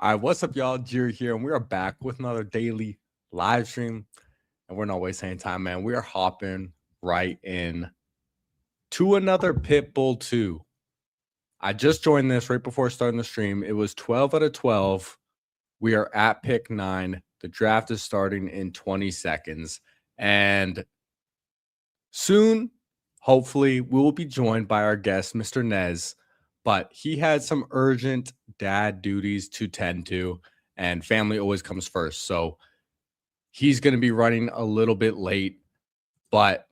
All right, what's up, y'all? Jerry here, and we are back with another daily live stream. And we're not wasting any time, man. We are hopping right in to another Pitbull 2. I just joined this right before starting the stream. It was 12 out of 12. We are at pick 9. The draft is starting in 20 seconds. And soon, hopefully, we will be joined by our guest, Mr. NEZ. But he had some urgent dad duties to tend to, and family always comes first. So he's going to be running a little bit late, but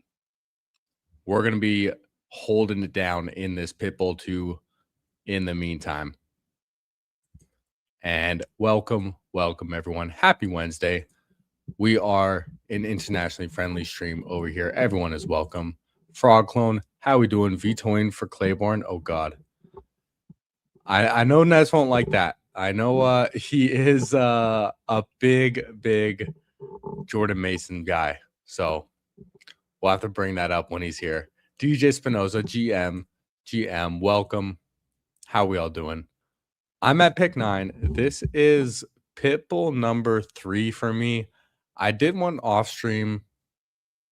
we're going to be holding it down in this Pitbull 2 in the meantime. And welcome, everyone. Happy Wednesday. We are an internationally friendly stream over here. Everyone is welcome. Frog Clone, how we doing? Vetoing for Claiborne. Oh, God. I know Nez won't like that. I know he is a big Jordan Mason guy. So we'll have to bring that up when he's here. DJ Spinoza, GM, welcome. How we all doing? I'm at pick 9. This is Pitbull number 3 for me. I did one off stream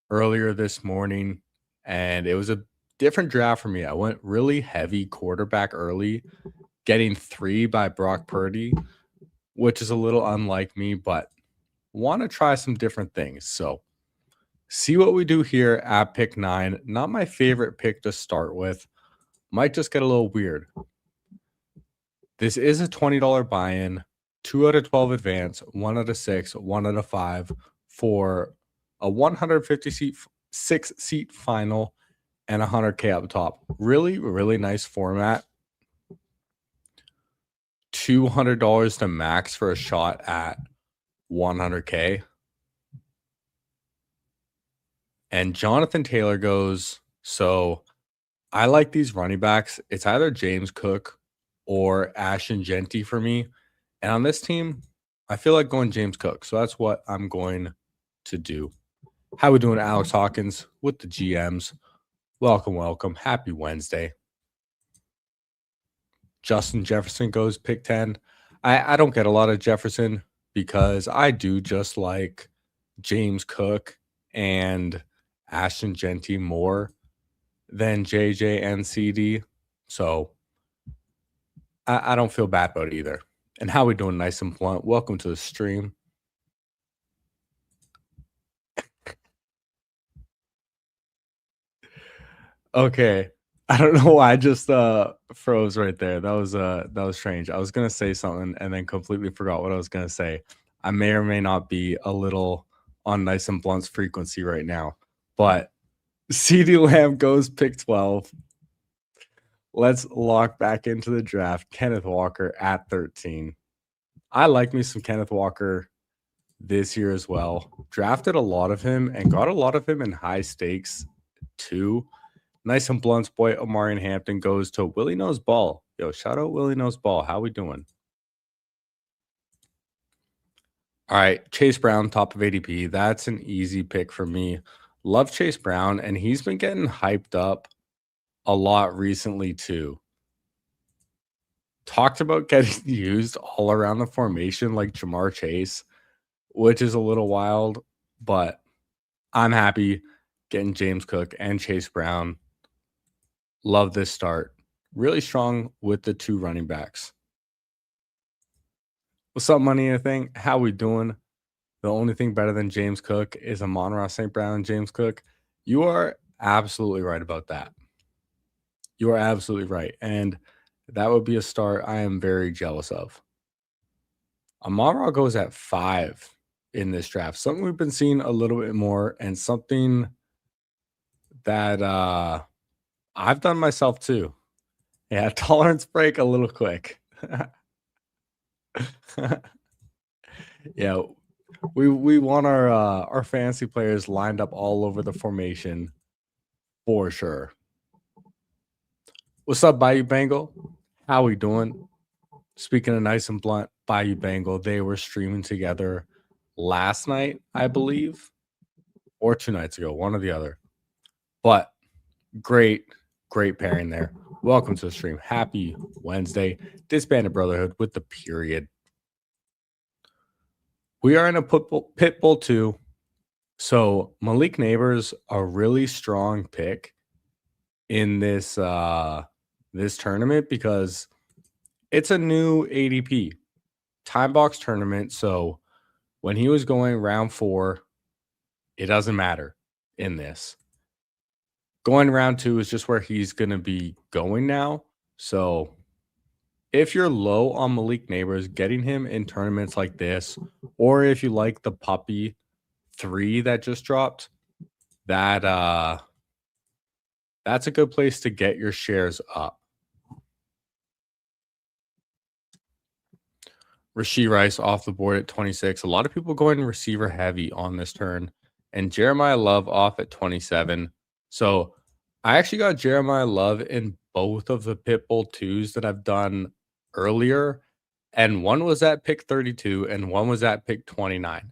earlier this morning, and it was a different draft for me. I went really heavy quarterback early, getting 3 by Brock Purdy, which is a little unlike me, but want to try some different things. So see what we do here at pick 9. Not my favorite pick to start with. Might just get a little weird. This is a $20 buy-in, 2 out of 12 advance, 1 out of 6, 1 out of 5 for a 156-seat final and $100K up top. Really nice format. $200 to max for a shot at 100K. And Jonathan Taylor goes, so I like these running backs. It's either James Cook or Ashton Genty for me. And on this team, I feel like going James Cook. So that's what I'm going to do. How we doing, Alex Hawkins with the GMs? Welcome. Happy Wednesday. Justin Jefferson goes pick 10. I don't get a lot of Jefferson because I do just like James Cook and Ashton Genty more than JJ and CD. So I don't feel bad about either. And how we doing, nice and blunt? Welcome to the stream. Okay. I don't know why I just froze right there. That was strange. I was gonna say something and then completely forgot what I was gonna say. I may or may not be a little on nice and blunt's frequency right now, but CD Lamb goes pick 12. Let's lock back into the draft. Kenneth Walker at 13. I like me some Kenneth Walker this year as well. Drafted a lot of him and got a lot of him in high stakes too. Nice and blunt's boy Omarion Hampton goes to Willie Knows Ball. Yo, shout out Willie Knows Ball. How we doing? All right, Chase Brown, top of ADP. That's an easy pick for me. Love Chase Brown, and he's been getting hyped up a lot recently too. Talked about getting used all around the formation like Jamar Chase, which is a little wild, but I'm happy getting James Cook and Chase Brown. Love this start. Really strong with the 2 running backs. What's up, Money Anything? How we doing? The only thing better than James Cook is Amon-Ra St. Brown and James Cook. You are absolutely right about that. You are absolutely right. And that would be a start I am very jealous of. Amon-Ra goes at 5 in this draft. Something we've been seeing a little bit more and something that I've done myself too. Yeah, tolerance break a little quick. Yeah, we want our fantasy players lined up all over the formation for sure. What's up, Bayou Bengal? How we doing? Speaking of nice and blunt, Bayou Bengal, they were streaming together last night, I believe, or 2 nights ago, one or the other. But great pairing there. Welcome to the stream. Happy Wednesday. Disbanded Brotherhood with the period. We are in a pit bull 2. So Malik Neighbors a really strong pick in this tournament because it's a new ADP time box tournament. So when he was going round 4, it doesn't matter in this. Going round 2 is just where he's going to be going now. So if you're low on Malik Neighbors, getting him in tournaments like this, or if you like the Puppy 3 that just dropped, that's a good place to get your shares up. Rashee Rice off the board at 26. A lot of people going receiver heavy on this turn. And Jeremiah Love off at 27. So I actually got Jeremiah Love in both of the Pitbull 2s that I've done earlier. And one was at pick 32 and one was at pick 29.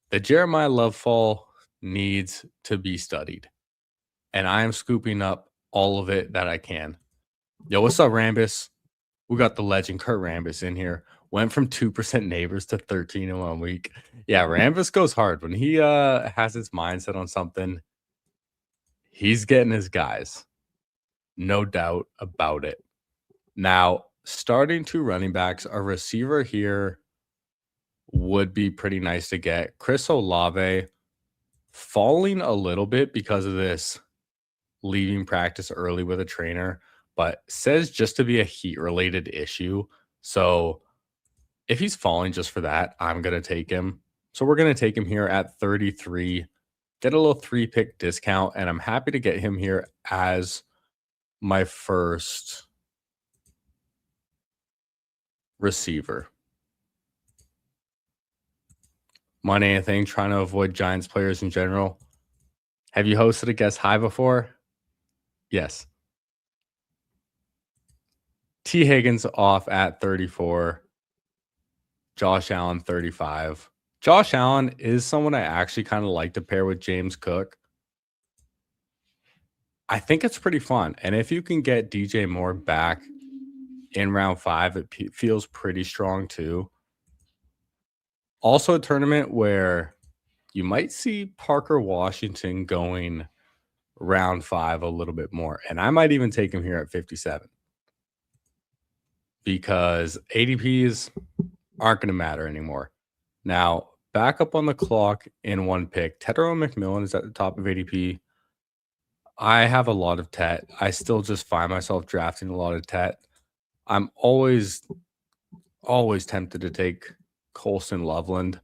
The Jeremiah Love fall needs to be studied. And I am scooping up all of it that I can. Yo, what's up, Rambus? We got the legend Kurt Rambus in here. Went from 2% neighbors to 13 in 1 week. Yeah, Rambus goes hard. When he has his mindset on something, he's getting his guys. No doubt about it. Now, starting 2 running backs, a receiver here would be pretty nice to get. Chris Olave falling a little bit because of this leaving practice early with a trainer, but says just to be a heat-related issue. So if he's falling just for that, I'm going to take him. So we're going to take him here at 33, get a little 3-pick discount, and I'm happy to get him here as my first receiver. Money, anything, trying to avoid Giants players in general. Have you hosted a guest high before? Yes. T. Higgins off at 34. Josh Allen, 35. Josh Allen is someone I actually kind of like to pair with James Cook. I think it's pretty fun. And if you can get DJ Moore back in round 5, it feels pretty strong too. Also a tournament where you might see Parker Washington going round 5 a little bit more. And I might even take him here at 57. Because ADPs aren't going to matter anymore. Now, back up on the clock in 1 pick. Tetero McMillan is at the top of ADP. I have a lot of Tet. I still just find myself drafting a lot of Tet. I'm always tempted to take Colson Loveland.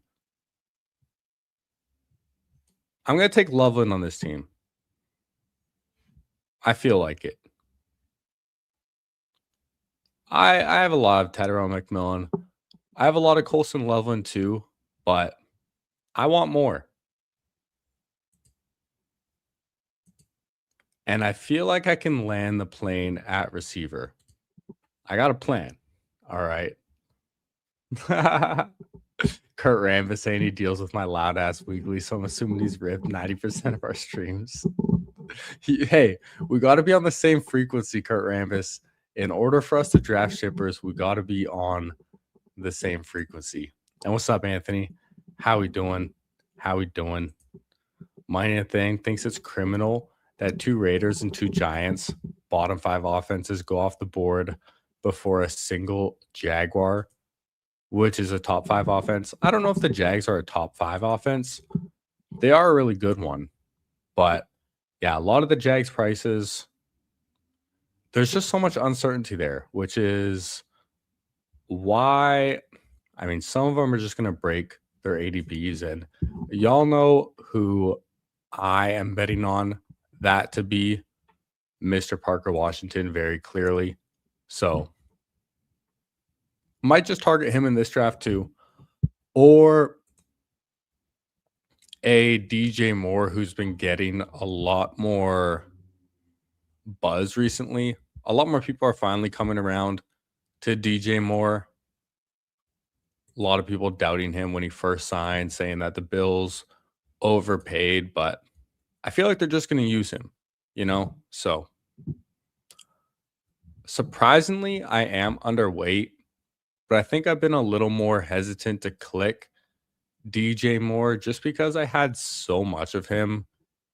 I'm going to take Loveland on this team. I feel like it. I have a lot of Tetero McMillan. I have a lot of Colson Loveland too, but I want more. And I feel like I can land the plane at receiver. I got a plan. All right. Kurt Rambis saying he deals with my loud ass weekly, so I'm assuming he's ripped 90% of our streams. Hey, we got to be on the same frequency, Kurt Rambis. In order for us to draft shippers, we got to be on the same frequency. And what's up, Anthony? How we doing? My thing thinks it's criminal that 2 Raiders and 2 Giants, bottom 5 offenses, go off the board before a single Jaguar, which is a top 5 offense. I don't know if the Jags are a top 5 offense. They are a really good one. But, yeah, a lot of the Jags prices, there's just so much uncertainty there, which is why, I mean, some of them are just going to break their ADPs. And y'all know who I am betting on that to be Mr. Parker Washington very clearly. So might just target him in this draft too. Or a DJ Moore who's been getting a lot more buzz recently. A lot more people are finally coming around to DJ Moore. A lot of people doubting him when he first signed, saying that the Bills overpaid, but I feel like they're just going to use him, you know? So surprisingly, I am underweight, but I think I've been a little more hesitant to click DJ Moore just because I had so much of him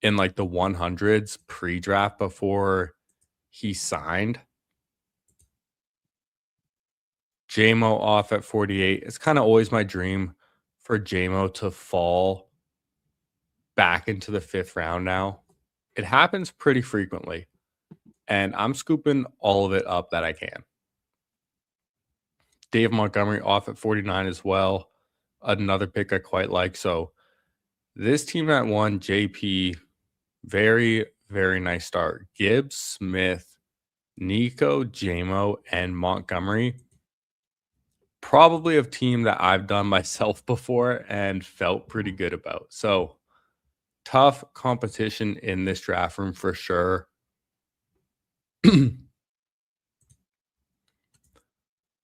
in like the 100s pre-draft before he signed. JMO off at 48. It's kind of always my dream for JMO to fall back into the 5th round now. It happens pretty frequently, and I'm scooping all of it up that I can. Dave Montgomery off at 49 as well. Another pick I quite like. So this team at 1, JP, very, very nice start. Gibbs, Smith, Nico, JMO, and Montgomery. Probably a team that I've done myself before and felt pretty good about. So tough competition in this draft room for sure.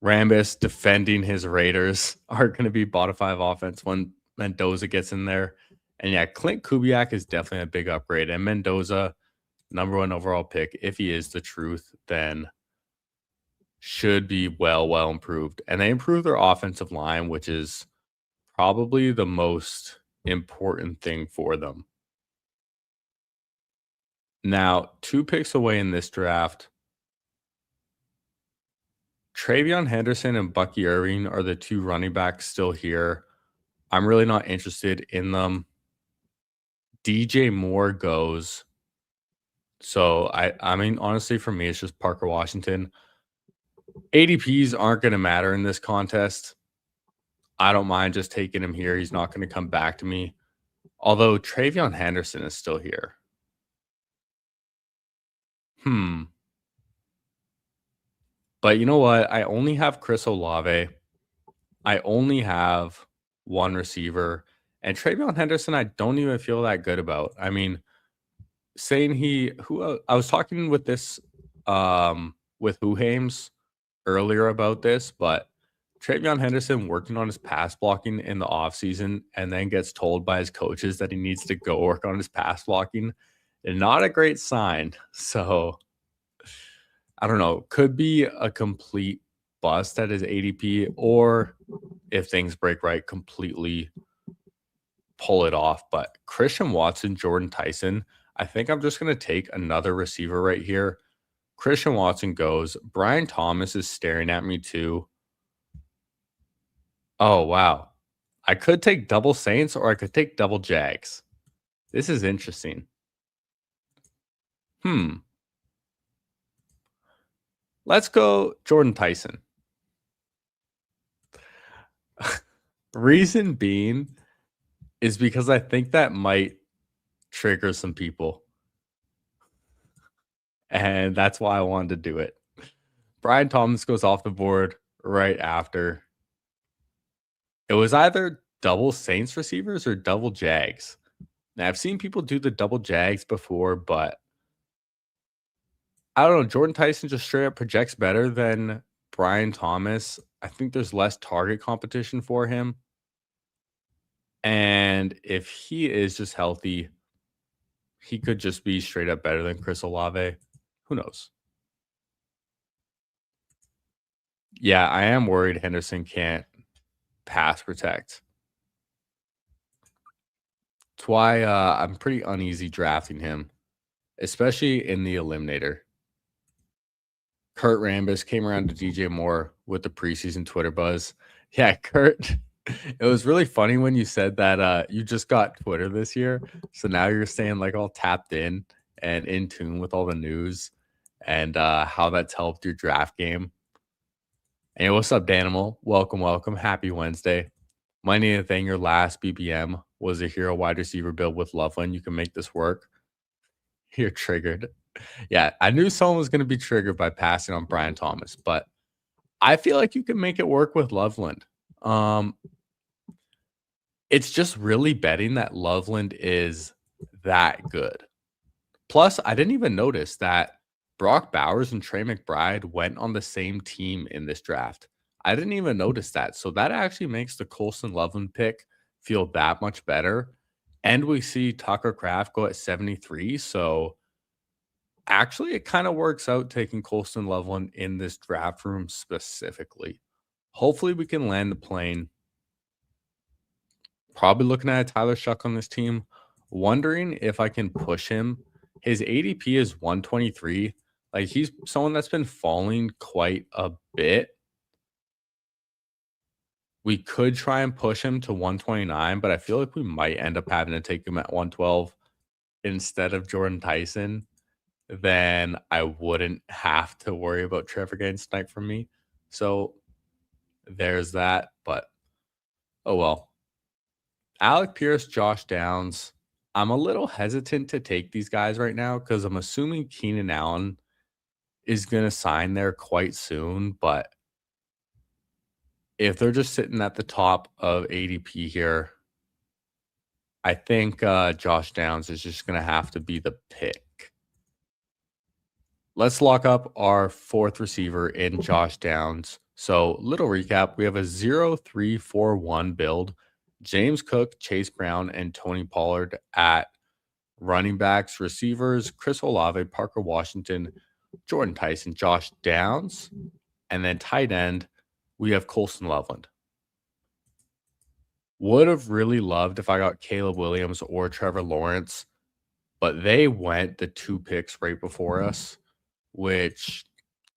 Rambus defending his Raiders are going to be bottom 5 offense when Mendoza gets in there. And yeah, Clint Kubiak is definitely a big upgrade. And Mendoza, number 1 overall pick, if he is the truth, then should be well improved. And they improved their offensive line, which is probably the most important thing for them. Now, 2 picks away in this draft, Travion Henderson and Bucky Irving are the 2 running backs still here. I'm really not interested in them. DJ Moore goes. So, I mean, honestly, for me, it's just Parker Washington. ADPs aren't going to matter in this contest. I don't mind just taking him here. He's not going to come back to me. Although Travion Henderson is still here. But you know what? I only have Chris Olave. I only have 1 receiver. And Travion Henderson, I don't even feel that good about. I mean, saying I was talking with this with Huhames earlier about this, but Travion Henderson working on his pass blocking in the offseason and then gets told by his coaches that he needs to go work on his pass blocking. Not a great sign. So I don't know. Could be a complete bust at his ADP, or if things break right, completely pull it off. But Christian Watson, Jordan Tyson, I think I'm just going to take another receiver right here. Christian Watson goes. Brian Thomas is staring at me too. Oh, wow. I could take double Saints or I could take double Jags. This is interesting. Let's go Jordan Tyson. Reason being is because I think that might trigger some people. And that's why I wanted to do it. Brian Thomas goes off the board right after. It was either double Saints receivers or double Jags. Now, I've seen people do the double Jags before, but I don't know. Jordan Tyson just straight up projects better than Brian Thomas. I think there's less target competition for him. And if he is just healthy, he could just be straight up better than Chris Olave. Who knows? Yeah, I am worried Henderson can't pass protect. That's why I'm pretty uneasy drafting him, especially in the eliminator. Kurt Rambis came around to DJ Moore with the preseason Twitter buzz. Yeah, Kurt, it was really funny when you said that you just got Twitter this year. So now you're staying like all tapped in and in tune with all the news and how that's helped your draft game. Hey, what's up, Danimal? Welcome. Happy Wednesday. Money thing, your last BBM was a hero wide receiver build with Loveland. You can make this work. You're triggered. Yeah, I knew someone was going to be triggered by passing on Brian Thomas, but I feel like you can make it work with Loveland. It's just really betting that Loveland is that good. Plus, I didn't even notice that Brock Bowers and Trey McBride went on the same team in this draft. I didn't even notice that. So that actually makes the Colston Loveland pick feel that much better. And we see Tucker Kraft go at 73. So actually, it kind of works out taking Colston Loveland in this draft room specifically. Hopefully, we can land the plane. Probably looking at Tyler Shuck on this team, wondering if I can push him. His ADP is 123. Like, he's someone that's been falling quite a bit. We could try and push him to 129, but I feel like we might end up having to take him at 112 instead of Jordan Tyson. Then I wouldn't have to worry about Trevor getting sniped from me. So there's that. But oh well. Alec Pierce, Josh Downs. I'm a little hesitant to take these guys right now because I'm assuming Keenan Allen is going to sign there quite soon. But if they're just sitting at the top of ADP here, I think Josh Downs is just going to have to be the pick. Let's lock up our fourth receiver in Josh Downs. So, little recap, we have a 0-3-4-1 build. James Cook, Chase Brown, and Tony Pollard at running backs. Receivers, Chris Olave, Parker Washington, Jordan Tyson, Josh Downs. And then tight end, we have Colston Loveland. Would have really loved if I got Caleb Williams or Trevor Lawrence, but they went the 2 picks right before us, which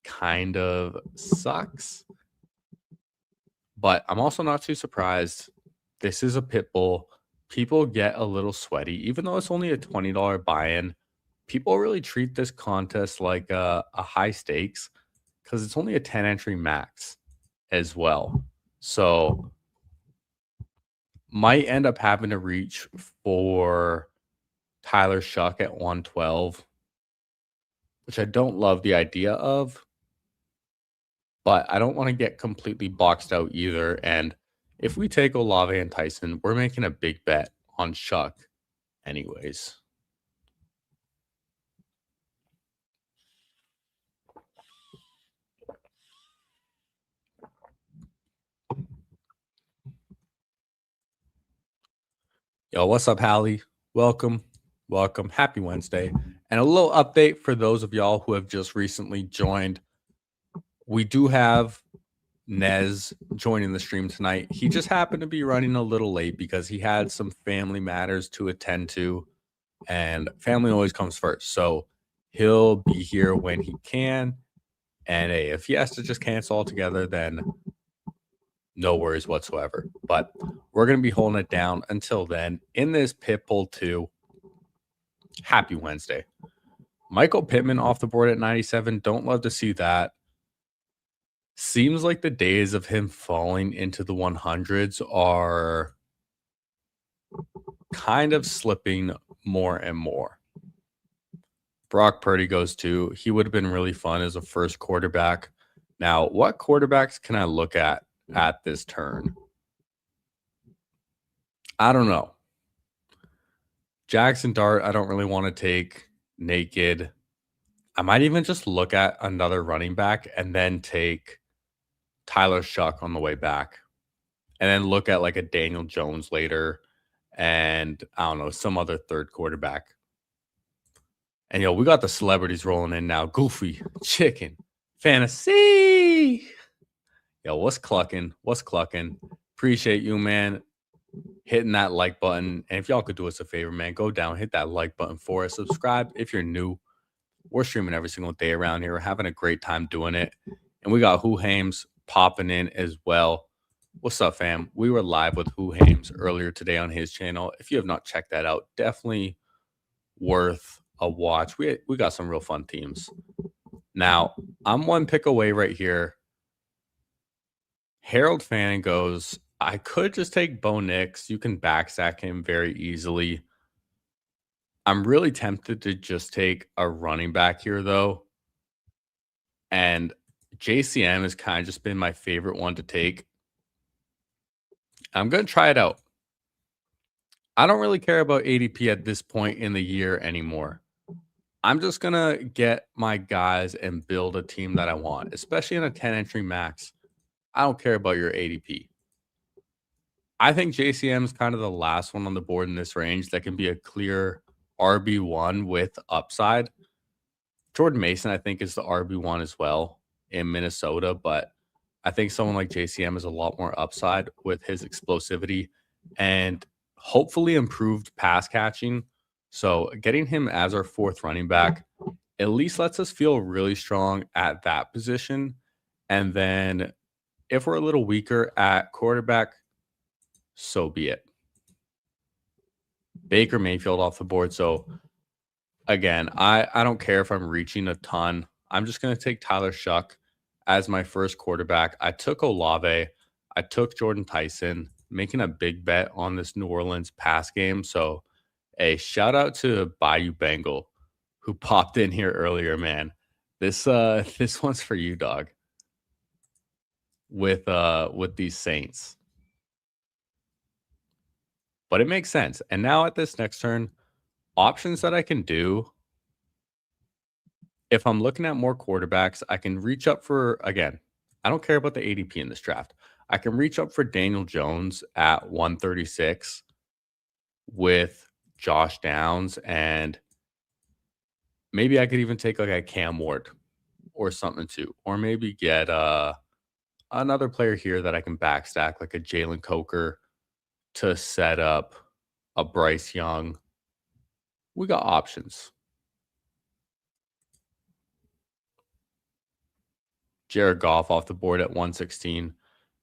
kind of sucks. But I'm also not too surprised. This is a pit bull. People get a little sweaty, even though it's only a $20 buy-in. People really treat this contest like a high stakes because it's only a 10 entry max as well. So might end up having to reach for Tyler Shuck at 112, which I don't love the idea of, but I don't want to get completely boxed out either. And if we take Olave and Tyson, we're making a big bet on Shuck anyways. Yo, what's up, Hallie? Welcome. Happy Wednesday. And a little update for those of y'all who have just recently joined. We do have NEZ joining the stream tonight. He just happened to be running a little late because he had some family matters to attend to, and family always comes first. So he'll be here when he can. And hey, if he has to just cancel altogether, then no worries whatsoever. But we're going to be holding it down until then. In this pit bull 2, happy Wednesday. Michael Pittman off the board at 97. Don't love to see that. Seems like the days of him falling into the 100s are kind of slipping more and more. Brock Purdy goes to. He would have been really fun as a first quarterback. Now, what quarterbacks can I look at this turn? I don't know. Jackson Dart, I don't really want to take naked. I might even just look at another running back and then take Tyler Shuck on the way back. And then look at like a Daniel Jones later and I don't know, some other third quarterback. And we got the celebrities rolling in now. Goofy, Chicken, Fantasy. What's clucking? Appreciate you, man. Hitting that like button. And if y'all could do us a favor, man, go down, hit that like button for us. Subscribe if you're new. We're streaming every single day around here. We're having a great time doing it. And we got Who Hames popping in as well. What's up, fam? We were live with Who Hames earlier today on his channel. If you have not checked that out, definitely worth a watch. We got some real fun teams. Now, I'm 1 pick away right here. Harold Fanning goes, I could just take Bo Nix. You can backstack him very easily. I'm really tempted to just take a running back here, though. And JCM has kind of just been my favorite one to take. I'm going to try it out. I don't really care about ADP at this point in the year anymore. I'm just going to get my guys and build a team that I want, especially in a 10 entry max. I don't care about your ADP. I think JCM is kind of the last one on the board in this range that can be a clear RB1 with upside. Jordan Mason, I think, is the RB1 as well in Minnesota, but I think someone like JCM is a lot more upside with his explosivity. and hopefully improved pass catching. So getting him as our fourth running back at least lets us feel really strong at that position. And then if we're a little weaker at quarterback, so be it. Baker Mayfield off the board. So again, I don't care if I'm reaching a ton. I'm just going to take Tyler Shuck as my first quarterback. I took Olave. I took Jordan Tyson, making a big bet on this New Orleans pass game. So a shout out to Bayou Bengal who popped in here earlier, man. This this one's for you, dog. With these Saints. But it makes sense. And now at this next turn, options that I can do if I'm looking at more quarterbacks, I can reach up for, again, I don't care about the ADP in this draft. I can reach up for Daniel Jones at 136 with Josh Downs, and maybe I could even take like a Cam Ward or something too, or maybe get another player here that I can backstack, like a Jalen Coker to set up a Bryce Young. We got options. Jared Goff off the board at 116.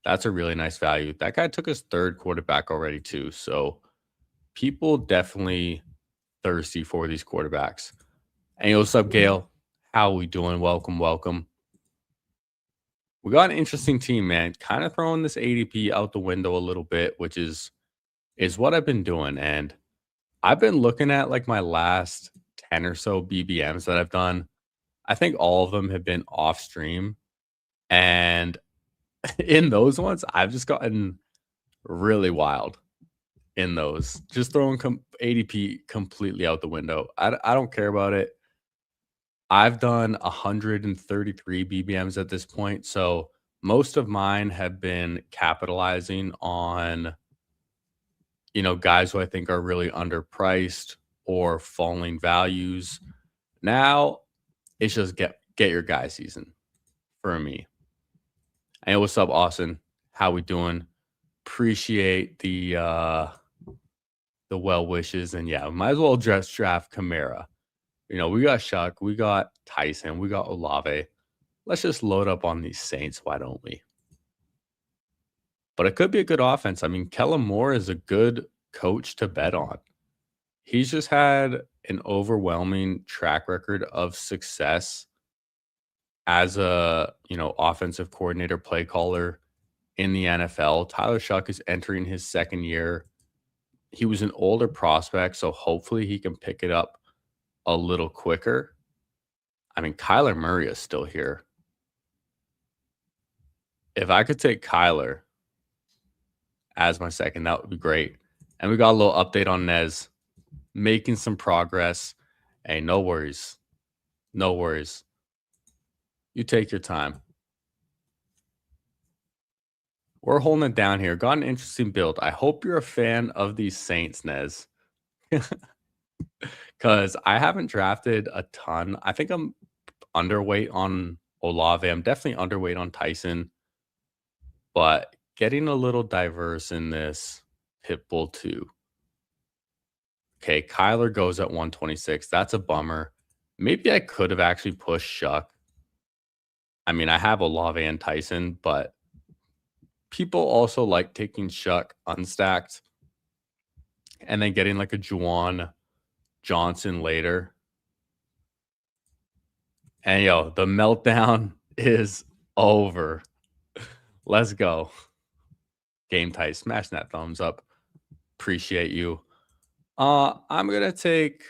That's a really nice value. That guy took his third quarterback already, too. So people definitely thirsty for these quarterbacks. And what's up, Gail? How we doing? Welcome, welcome. We got an interesting team, man. Kind of throwing this ADP out the window a little bit, which is what I've been doing. And I've been looking at like my last 10 or so BBMs that I've done. I think all of them have been off stream. And in those ones, I've just gotten really wild in those. Just throwing ADP completely out the window. I don't care about it. I've done 133 BBMs at this point. So most of mine have been capitalizing on, guys who I think are really underpriced or falling values. Now it's just get your guy season for me. Hey, what's up, Austin? How we doing? Appreciate the well wishes, and yeah, might as well just draft Kamara. We got Shuck, we got Tyson, we got Olave. Let's just load up on these Saints. Why don't we? But it could be a good offense. I mean, Kellen Moore is a good coach to bet on. He's just had an overwhelming track record of success as a offensive coordinator, play caller in the NFL. Tyler Shuck is entering his second year. He was an older prospect, so hopefully he can pick it up a little quicker. I mean, Kyler Murray is still here. If I could take Kyler as my second, that would be great. And we got a little update on NEZ, making some progress. Hey, no worries. No worries. You take your time. We're holding it down here. Got an interesting build. I hope you're a fan of these Saints, NEZ. Because I haven't drafted a ton. I think I'm underweight on Olave. I'm definitely underweight on Tyson. But getting a little diverse in this Pitbull too. Okay, Kyler goes at 126. That's a bummer. Maybe I could have actually pushed Shuck. I mean, I have Olave and Tyson, but people also like taking Shuck unstacked and then getting like a Juwan Johnson later. And the meltdown is over. Let's go. Game tight. Smash that thumbs up. Appreciate you. I'm gonna take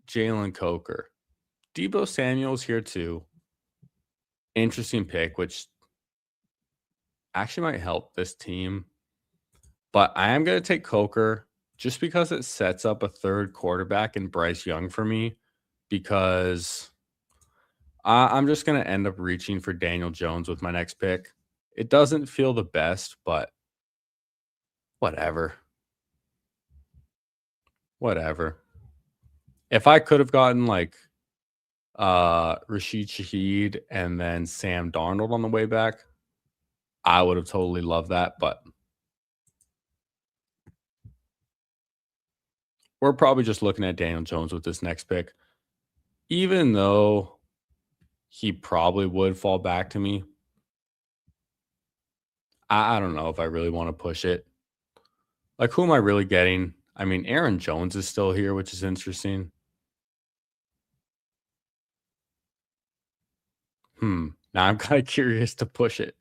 Jalen Coker. Deebo Samuel's here too. Interesting pick, which actually might help this team. But I am gonna take Coker just because it sets up a third quarterback in Bryce Young for me. Because I'm just gonna end up reaching for Daniel Jones with my next pick. It doesn't feel the best, but whatever. Whatever. If I could have gotten like Rashid Shaheed and then Sam Darnold on the way back, I would have totally loved that. But we're probably just looking at Daniel Jones with this next pick. Even though he probably would fall back to me, I don't know if I really want to push it. Like, who am I really getting? I mean, Aaron Jones is still here, which is interesting. Now I'm kind of curious to push it.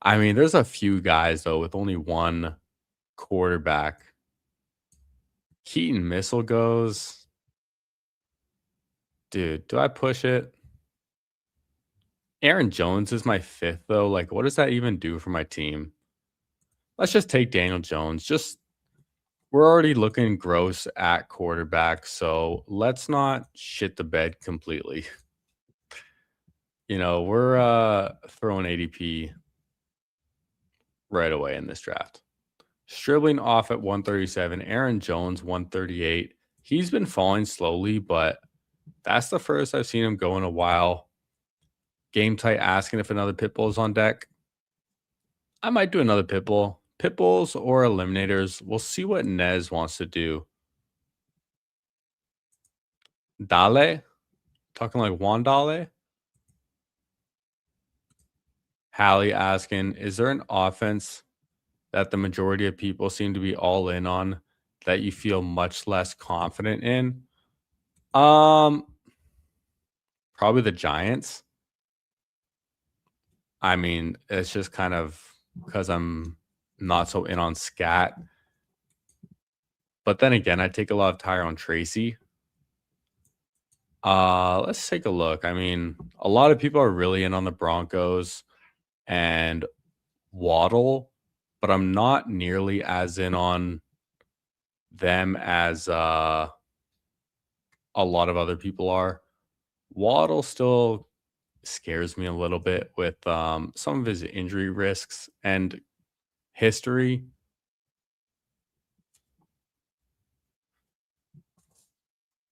I mean, there's a few guys though with only one quarterback. Keaton Missile goes. Dude, do I push it? Aaron Jones is my fifth though. Like, what does that even do for my team? Let's just take Daniel Jones. Just we're already looking gross at quarterback, so let's not shit the bed completely. We're throwing ADP right away in this draft. Stribling off at 137, Aaron Jones 138. He's been falling slowly, but that's the first I've seen him go in a while. Game tight asking if another Pitbull is on deck. I might do another Pitbull. Pitbulls or eliminators. We'll see what NEZ wants to do. Dale? Talking like Juan Dale? Hallie asking, is there an offense that the majority of people seem to be all in on that you feel much less confident in? Probably the Giants. I mean, it's just kind of because I'm not so in on Scat. But then again, I take a lot of Tyrone Tracy. Let's take a look. I mean, a lot of people are really in on the Broncos and Waddle, but I'm not nearly as in on them as a lot of other people are. Waddle still scares me a little bit with some of his injury risks and history.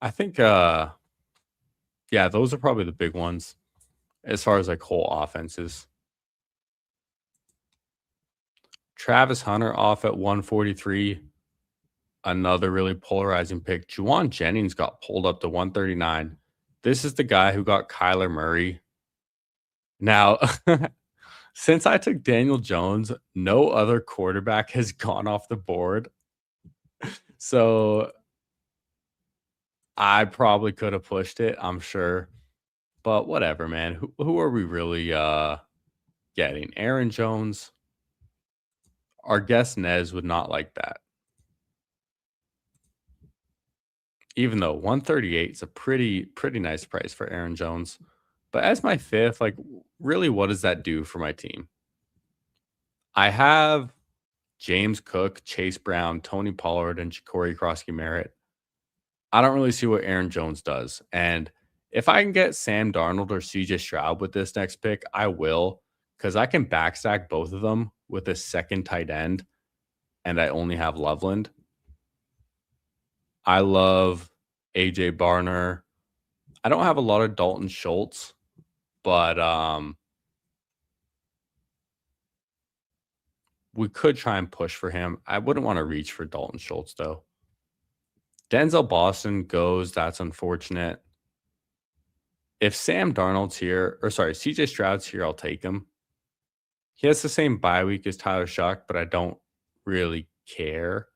I think yeah, those are probably the big ones as far as like whole offenses. Travis Hunter off at 143. Another really polarizing pick. Juwan Jennings got pulled up to 139. This is the guy who got Kyler Murray. Now, since I took Daniel Jones, no other quarterback has gone off the board. So I probably could have pushed it, I'm sure. But whatever, man. Who are we really getting? Aaron Jones? Our guest Nez would not like that. Even though 138 is a pretty nice price for Aaron Jones. But as my fifth, like, really, what does that do for my team? I have James Cook, Chase Brown, Tony Pollard, and Ja'Cory Krosky-Merritt. I don't really see what Aaron Jones does. And if I can get Sam Darnold or CJ Stroud with this next pick, I will, because I can backstack both of them with a second tight end, and I only have Loveland. I love AJ Barner. I don't have a lot of Dalton Schultz, but we could try and push for him. I wouldn't want to reach for Dalton Schultz, though. Denzel Boston goes. That's unfortunate. If Sam Darnold's here, or sorry, CJ Stroud's here, I'll take him. He has the same bye week as Tyler Shuck, but I don't really care.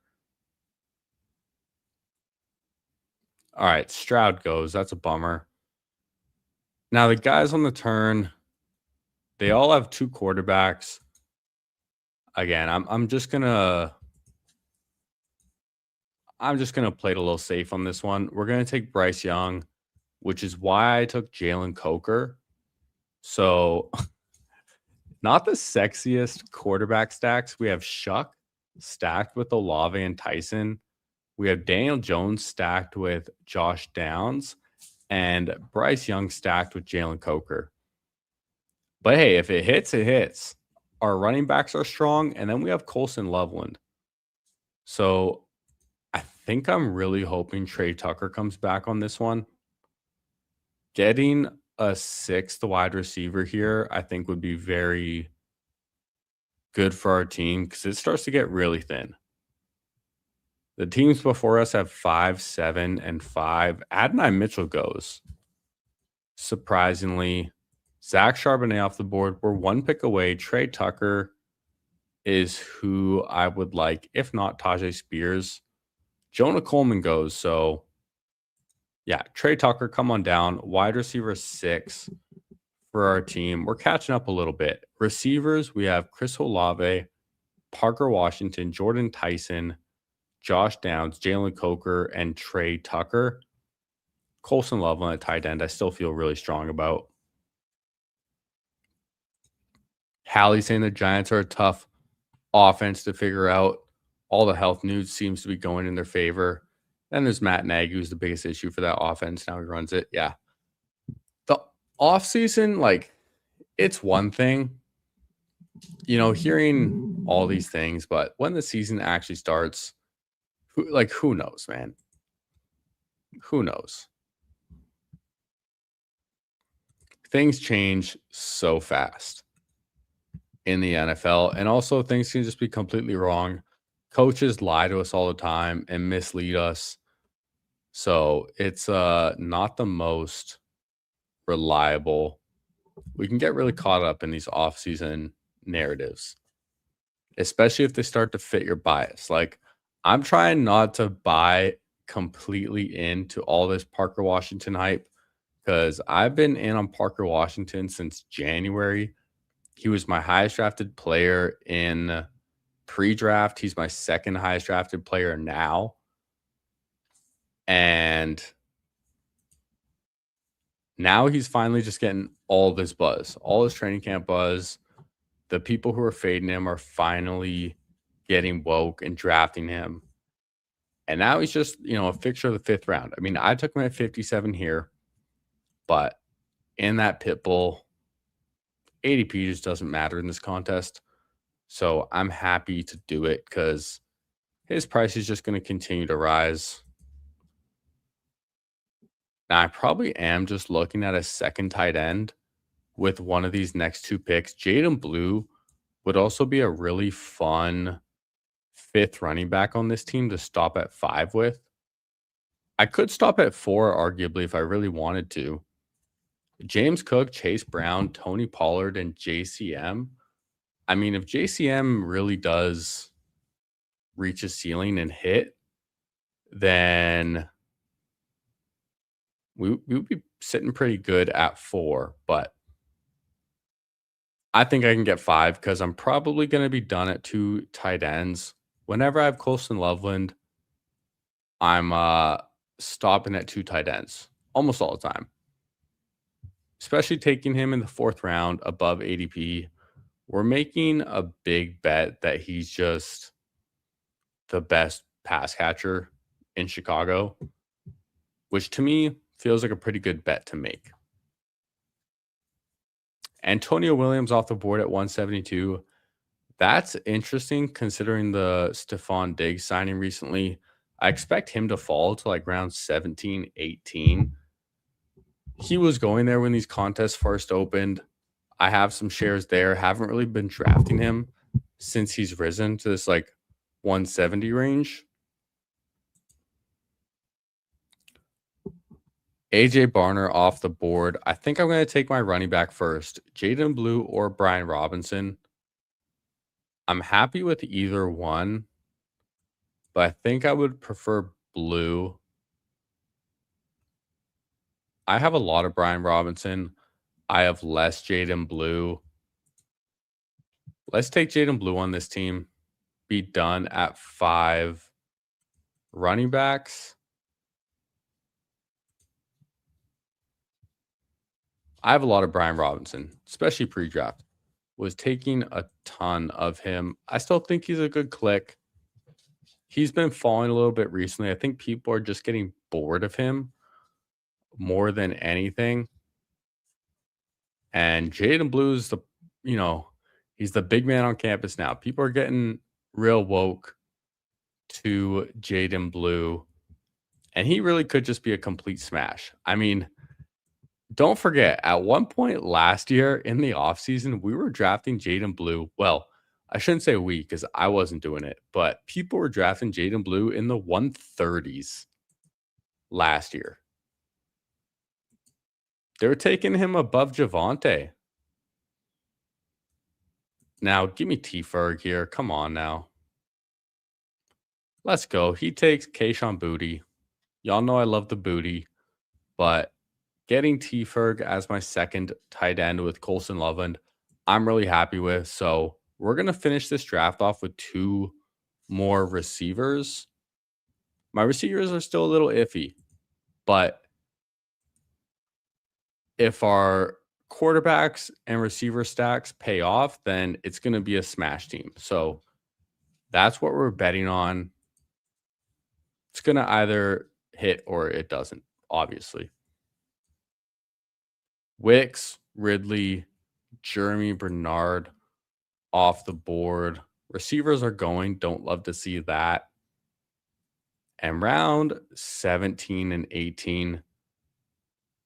All right, Stroud goes. That's a bummer. Now, the guys on the turn, they all have two quarterbacks. Again, I'm just gonna play it a little safe on this one. We're gonna take Bryce Young, which is why I took Jalen Coker. So, not the sexiest quarterback stacks. We have Shuck stacked with Olave and Tyson. We have Daniel Jones stacked with Josh Downs, and Bryce Young stacked with Jalen Coker. But hey, if it hits, it hits. Our running backs are strong, and then we have Colson Loveland. So I think I'm really hoping Trey Tucker comes back on this one. Getting a sixth wide receiver here, I think, would be very good for our team because it starts to get really thin. The teams before us have 5, 7, and 5. Adonai Mitchell goes. Surprisingly, Zach Charbonnet off the board. We're one pick away. Trey Tucker is who I would like, if not Tajay Spears. Jonah Coleman goes. So, yeah, Trey Tucker, come on down. Wide receiver 6 for our team. We're catching up a little bit. Receivers, we have Chris Olave, Parker Washington, Jordan Tyson, Josh Downs, Jalen Coker, and Trey Tucker. Colson Loveland at tight end, I still feel really strong about. Hallie saying the Giants are a tough offense to figure out. All the health news seems to be going in their favor. Then there's Matt Nagy, who's the biggest issue for that offense. Now he runs it. Yeah. The offseason, like, it's one thing, hearing all these things, but when the season actually starts, who knows, man? Who knows? Things change so fast in the NFL, and also things can just be completely wrong. Coaches lie to us all the time and mislead us. So it's not the most reliable. We can get really caught up in these off-season narratives, especially if they start to fit your bias. Like, I'm trying not to buy completely into all this Parker Washington hype because I've been in on Parker Washington since January. He was my highest drafted player in pre-draft. He's my second highest drafted player now. And now he's finally just getting all this buzz, all this training camp buzz. The people who are fading him are finally getting woke and drafting him. And now he's just, a fixture of the 5th round. I mean, I took him at 57 here, but in that pit bull, ADP just doesn't matter in this contest. So I'm happy to do it because his price is just going to continue to rise. Now, I probably am just looking at a second tight end with one of these next 2 picks. Jaden Blue would also be a really fun 5th running back on this team to stop at 5 with. I could stop at 4, arguably, if I really wanted to. James Cook, Chase Brown, Tony Pollard, and JCM. I mean, if JCM really does reach a ceiling and hit, then we would be sitting pretty good at 4. But I think I can get 5 because I'm probably going to be done at 2 tight ends. Whenever I have Colson Loveland, I'm stopping at 2 tight ends almost all the time, especially taking him in the 4th round above ADP. We're making a big bet that he's just the best pass catcher in Chicago, which to me feels like a pretty good bet to make. Antonio Williams off the board at 172. That's interesting considering the Stephon Diggs signing recently. I expect him to fall to like round 17, 18. He was going there when these contests first opened. I have some shares there. Haven't really been drafting him since he's risen to this like 170 range. AJ Barner off the board. I think I'm going to take my running back first. Jaden Blue or Brian Robinson. I'm happy with either one, but I think I would prefer Blue. I have a lot of Brian Robinson. I have less Jaden Blue. Let's take Jaden Blue on this team. Be done at 5 running backs. I have a lot of Brian Robinson, especially pre-draft. Was taking a ton of him. I still think he's a good click. He's been falling a little bit recently. I think people are just getting bored of him more than anything. And Jaden Blue's he's the big man on campus now. People are getting real woke to Jaden Blue. And he really could just be a complete smash. I mean, don't forget, at one point last year in the offseason, we were drafting Jaden Blue. Well, I shouldn't say we because I wasn't doing it, but people were drafting Jaden Blue in the 130s last year. They were taking him above Javante. Now, give me T-Ferg here. Come on now. Let's go. He takes Kayshawn Booty. Y'all know I love the booty, but getting T-Ferg as my second tight end with Colson Loveland, I'm really happy with. So we're going to finish this draft off with 2 more receivers. My receivers are still a little iffy, but if our quarterbacks and receiver stacks pay off, then it's going to be a smash team. So that's what we're betting on. It's going to either hit or it doesn't, obviously. Wicks, Ridley, Jeremy Bernard off the board. Receivers are going. Don't love to see that. And round 17 and 18,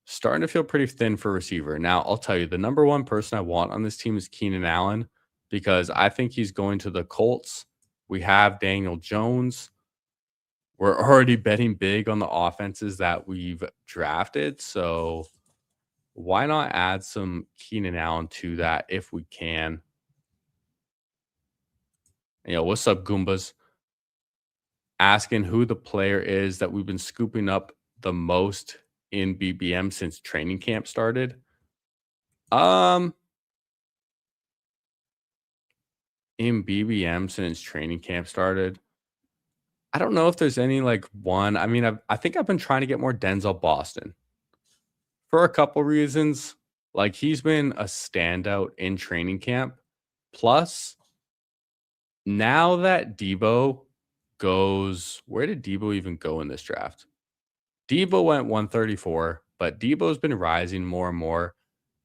starting to feel pretty thin for receiver. Now, I'll tell you, the number one person I want on this team is Keenan Allen because I think he's going to the Colts. We have Daniel Jones. We're already betting big on the offenses that we've drafted. So why not add some Keenan Allen to that if we can? What's up, Goombas? Asking who the player is that we've been scooping up the most in BBM since training camp started. In BBM since training camp started, I don't know if there's any like one. I mean, I think I've been trying to get more Denzel Boston for a couple reasons. Like he's been a standout in training camp. Plus, now that Debo goes, where did Debo even go in this draft? Debo went 134, but Debo's been rising more and more.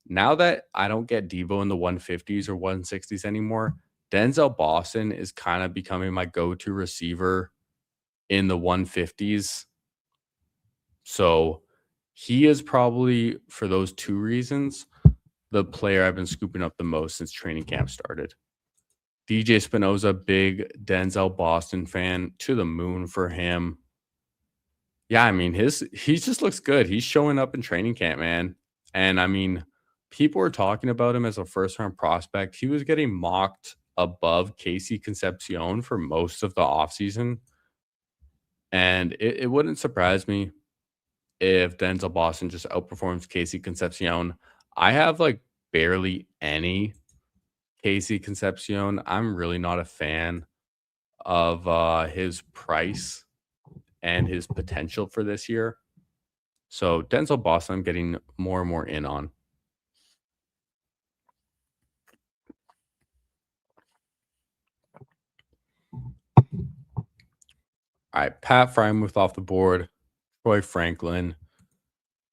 Now that I don't get Debo in the 150s or 160s anymore, Denzel Boston is kind of becoming my go-to receiver in the 150s. So he is probably, for those 2 reasons, the player I've been scooping up the most since training camp started. DJ Spinoza, big Denzel Boston fan, to the moon for him. Yeah, I mean, he just looks good. He's showing up in training camp, man. And I mean, people were talking about him as a first-round prospect. He was getting mocked above Casey Concepcion for most of the offseason. And it wouldn't surprise me if Denzel Boston just outperforms Casey Concepcion. I have like barely any Casey Concepcion. I'm really not a fan of his price and his potential for this year. So Denzel Boston, I'm getting more and more in on. All right, Pat Frymuth off the board. Troy Franklin.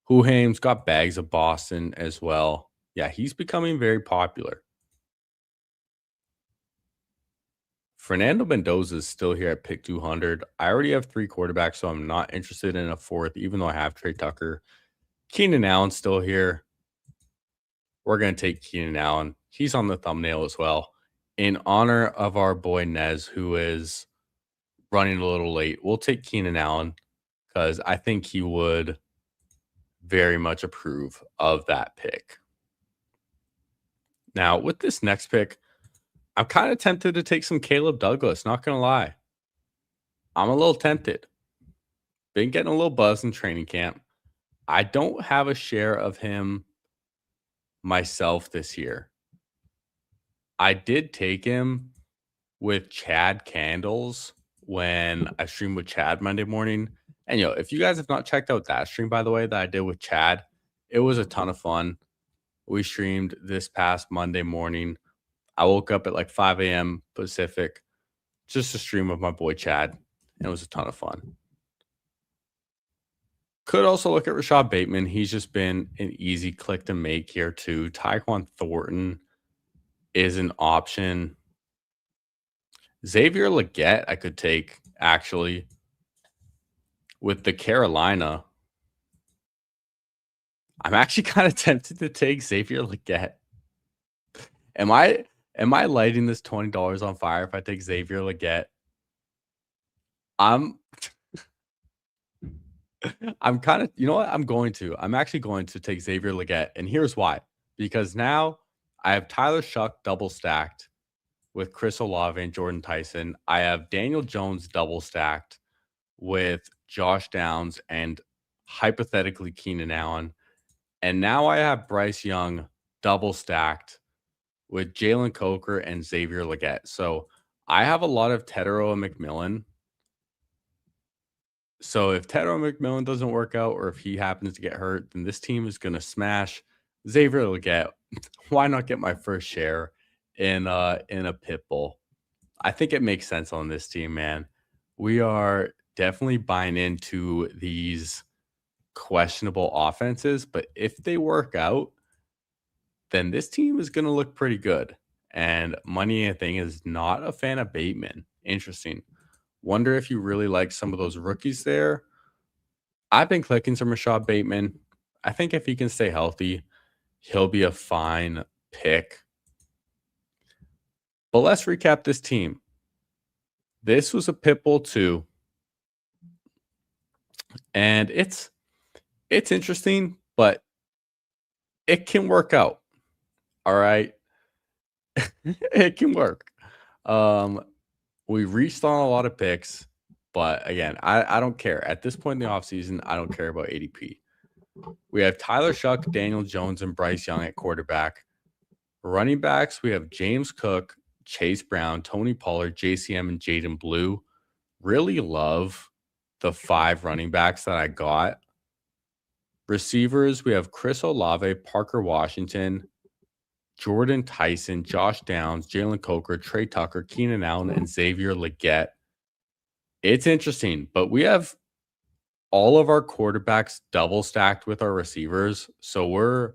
Huhame's got bags of Boston as well. Yeah, he's becoming very popular. Fernando Mendoza is still here at pick 200. I already have 3 quarterbacks, so I'm not interested in a 4th, even though I have Trey Tucker. Keenan Allen's still here. We're going to take Keenan Allen. He's on the thumbnail as well. In honor of our boy Nez, who is running a little late, we'll take Keenan Allen because I think he would very much approve of that pick. Now, with this next pick, I'm kind of tempted to take some Caleb Douglas, not going to lie. I'm a little tempted. Been getting a little buzz in training camp. I don't have a share of him myself this year. I did take him with Chad Candles when I streamed with Chad Monday morning. And, if you guys have not checked out that stream, by the way, that I did with Chad, it was a ton of fun. We streamed this past Monday morning. I woke up at like 5 a.m. Pacific just to stream with my boy Chad. And it was a ton of fun. Could also look at Rashad Bateman. He's just been an easy click to make here too. Tyquan Thornton is an option. Xavier Legette I could take, actually, with the Carolina. I'm actually kind of tempted to take Xavier Legette. Am I Am I lighting this $20 on fire if I take Xavier Legette? I'm I'm kind of, you know what? I'm actually going to take Xavier Legette, and here's why. Because now I have Tyler Shuck double stacked with Chris Olave and Jordan Tyson. I have Daniel Jones double stacked with Josh Downs and hypothetically Keenan Allen. And now I have Bryce Young double stacked with Jalen Coker and Xavier Legette. So I have a lot of Tedero and McMillan. So if Tedero McMillan doesn't work out, or if he happens to get hurt, then this team is going to smash Xavier Legette. Why not get my first share in a pit bull? I think it makes sense on this team, man. We are definitely buying into these questionable offenses, but if they work out, then this team is going to look pretty good. And Money, I think, is not a fan of Bateman. Interesting. Wonder if you really like some of those rookies there. I've been clicking some Rashad Bateman. I think if he can stay healthy, he'll be a fine pick. But let's recap this team. This was a Pitbull 2. And it's interesting, but it can work out. All right. It can work. We reached on a lot of picks, but again, I don't care. At this point in the offseason, I don't care about ADP. We have Tyler Shuck, Daniel Jones, and Bryce Young at quarterback. Running backs, we have James Cook, Chase Brown, Tony Pollard, JCM, and Jaden Blue. Really love the 5 running backs that I got. Receivers, we have Chris Olave, Parker Washington, Jordan Tyson, Josh Downs, Jalen Coker, Trey Tucker, Keenan Allen, and Xavier Legette. It's interesting, but we have all of our quarterbacks double stacked with our receivers. So we're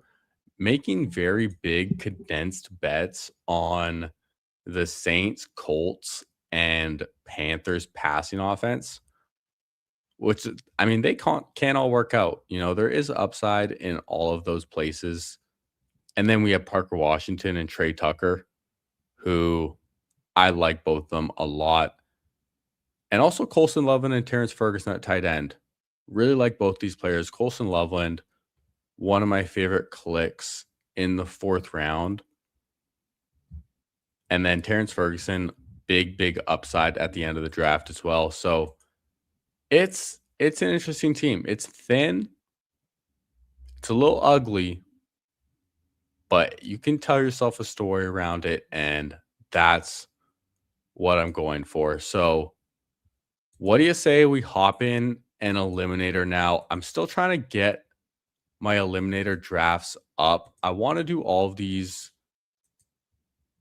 making very big condensed bets on the Saints, Colts, and Panthers passing offense, which, I mean, they can't all work out. You know, there is upside in all of those places. And then we have Parker Washington and Trey Tucker, who I like both of them a lot. And also Colson Loveland and Terrence Ferguson at tight end. Really like both these players. Colson Loveland, one of my favorite clicks in the 4th round. And then Terrence Ferguson, big upside at the end of the draft as well. So it's an interesting team. It's thin. It's a little ugly, but you can tell yourself a story around it, and that's what I'm going for. So what do you say we hop in an eliminator now? I'm still trying to get my eliminator drafts up. I want to do all of these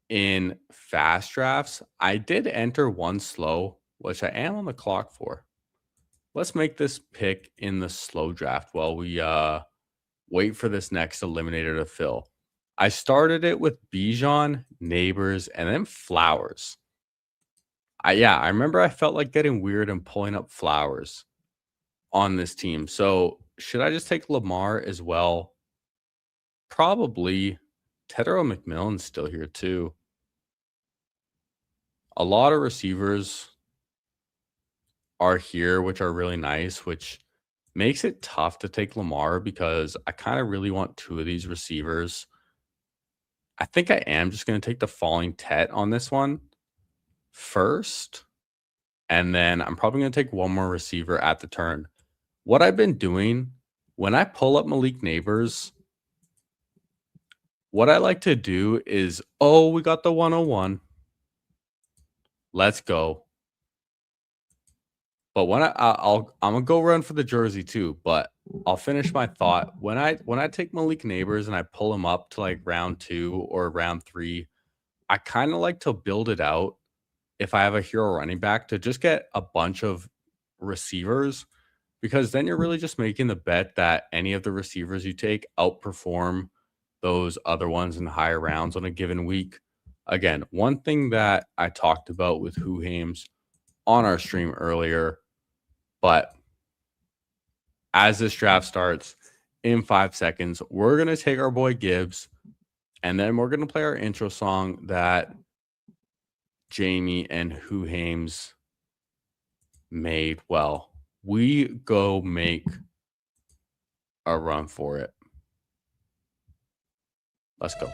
in fast drafts. I did enter one slow, which I am on the clock for. Let's make this pick in the slow draft while we wait for this next eliminator to fill. I started it with Bijan, Neighbors, and then Flowers. I remember I felt like getting weird and pulling up Flowers on this team. So should I just take Lamar as well? Probably. Tedero McMillan's still here too. A lot of receivers are here, which are really nice, which makes it tough to take Lamar because I kind of really want 2 of these receivers. I think I am just going to take the falling Tet on this one first. And then I'm probably going to take one more receiver at the turn. What I've been doing when I pull up Malik Neighbors, what I like to do is, we got the 101. Let's go. But when I'm gonna go run for the jersey too. But I'll finish my thought. When I take Malik Neighbors and I pull him up to like round 2 or round 3, I kind of like to build it out. If I have a hero running back, to just get a bunch of receivers, because then you're really just making the bet that any of the receivers you take outperform those other ones in higher rounds on a given week. Again, one thing that I talked about with Who Hames on our stream earlier, but as this draft starts in 5 seconds, we're going to take our boy Gibbs And then we're going to play our intro song that Jamie and Who Hames made. Well, we go make a run for it. Let's go.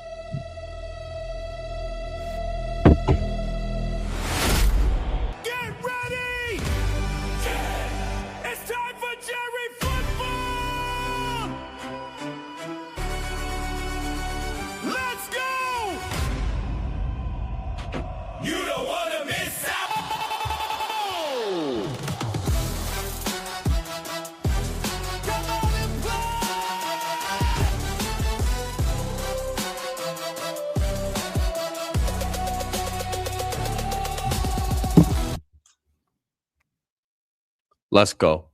Get ready! It's time for Jerry Football! Let's go! You don't want to miss out! Come on and Let's go.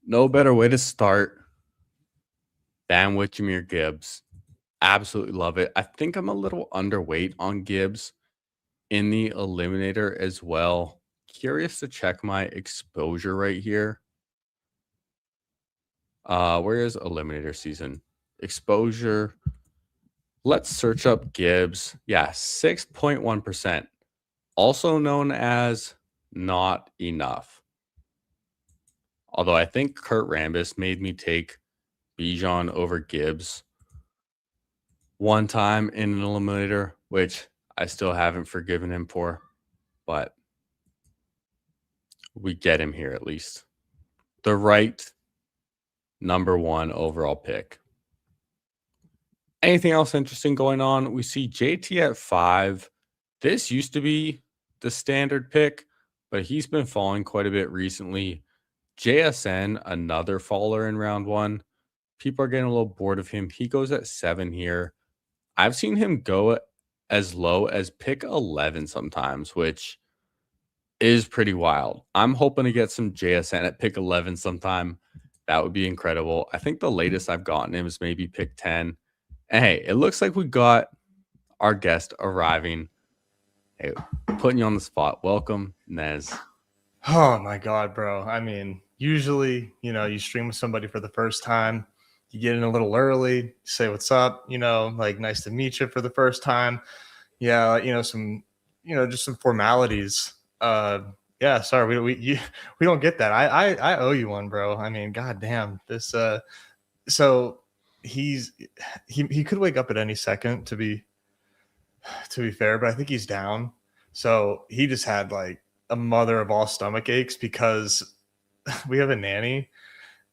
No better way to start than with Jahmyr Gibbs. Absolutely love it. I think I'm a little underweight on Gibbs in the eliminator as well. Curious to check my exposure right here. Where is eliminator season? Exposure. Let's search up Gibbs. Yeah, 6.1%. Also known as not enough. Although I think Kurt Rambis made me take Bijan over Gibbs one time in an eliminator, which I still haven't forgiven him for, but we get him here at least. The right number 1 overall pick. Anything else interesting going on? We see JT at 5. This used to be the standard pick, but he's been falling quite a bit recently. JSN, another faller in round 1. People are getting a little bored of him. He goes at 7 here. I've seen him go as low as pick 11 sometimes, which is pretty wild. I'm hoping to get some JSN at pick 11 sometime. That would be incredible. I think the latest I've gotten him is maybe pick 10. And hey, it looks like we got our guest arriving. Hey, putting you on the spot. Welcome, NEZ. Oh my God, bro. I mean, usually, you stream with somebody for the first time, you get in a little early, say what's up, like nice to meet you for the first time. Yeah, some, just some formalities. Yeah, sorry, we don't get that. I owe you one, bro. I mean, goddamn, this. So he could wake up at any second. To be fair, but I think he's down. So he just had like a mother of all stomach aches because we have a nanny,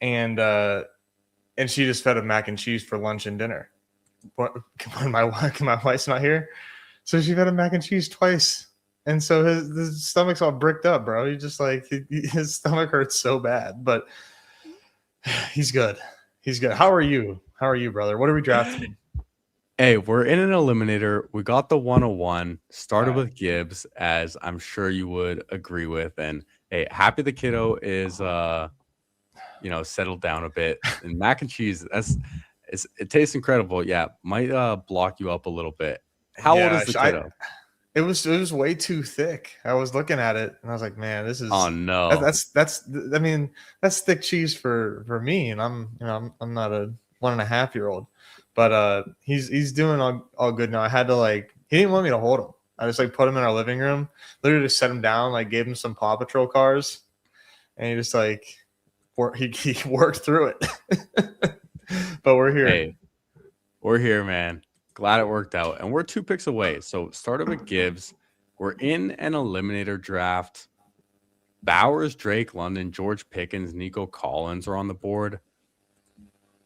and she just fed him mac and cheese for lunch and dinner. When my wife's not here, so she fed him mac and cheese twice. And so his stomach's all bricked up, bro. He just like his stomach hurts so bad, but he's good. He's good. How are you? How are you, brother? What are we drafting? Hey, we're in an eliminator. We got the 101. Started with Gibbs, as I'm sure you would agree with. And hey, happy the kiddo is settled down a bit. And mac and cheese, it tastes incredible. Yeah, might block you up a little bit. How old is the kiddo? It was way too thick. I was looking at it and I was like, man, this is no. That's thick cheese for me, and I'm not a 1.5-year-old, but he's doing all good now. I had to he didn't want me to hold him. I just put him in our living room, literally just set him down, gave him some Paw Patrol cars, and he just he worked through it. But we're here. Hey, we're here, man. Glad it worked out. And we're 2 picks away. So started with Gibbs. We're in an eliminator draft. Bowers, Drake London, George Pickens, Nico Collins are on the board.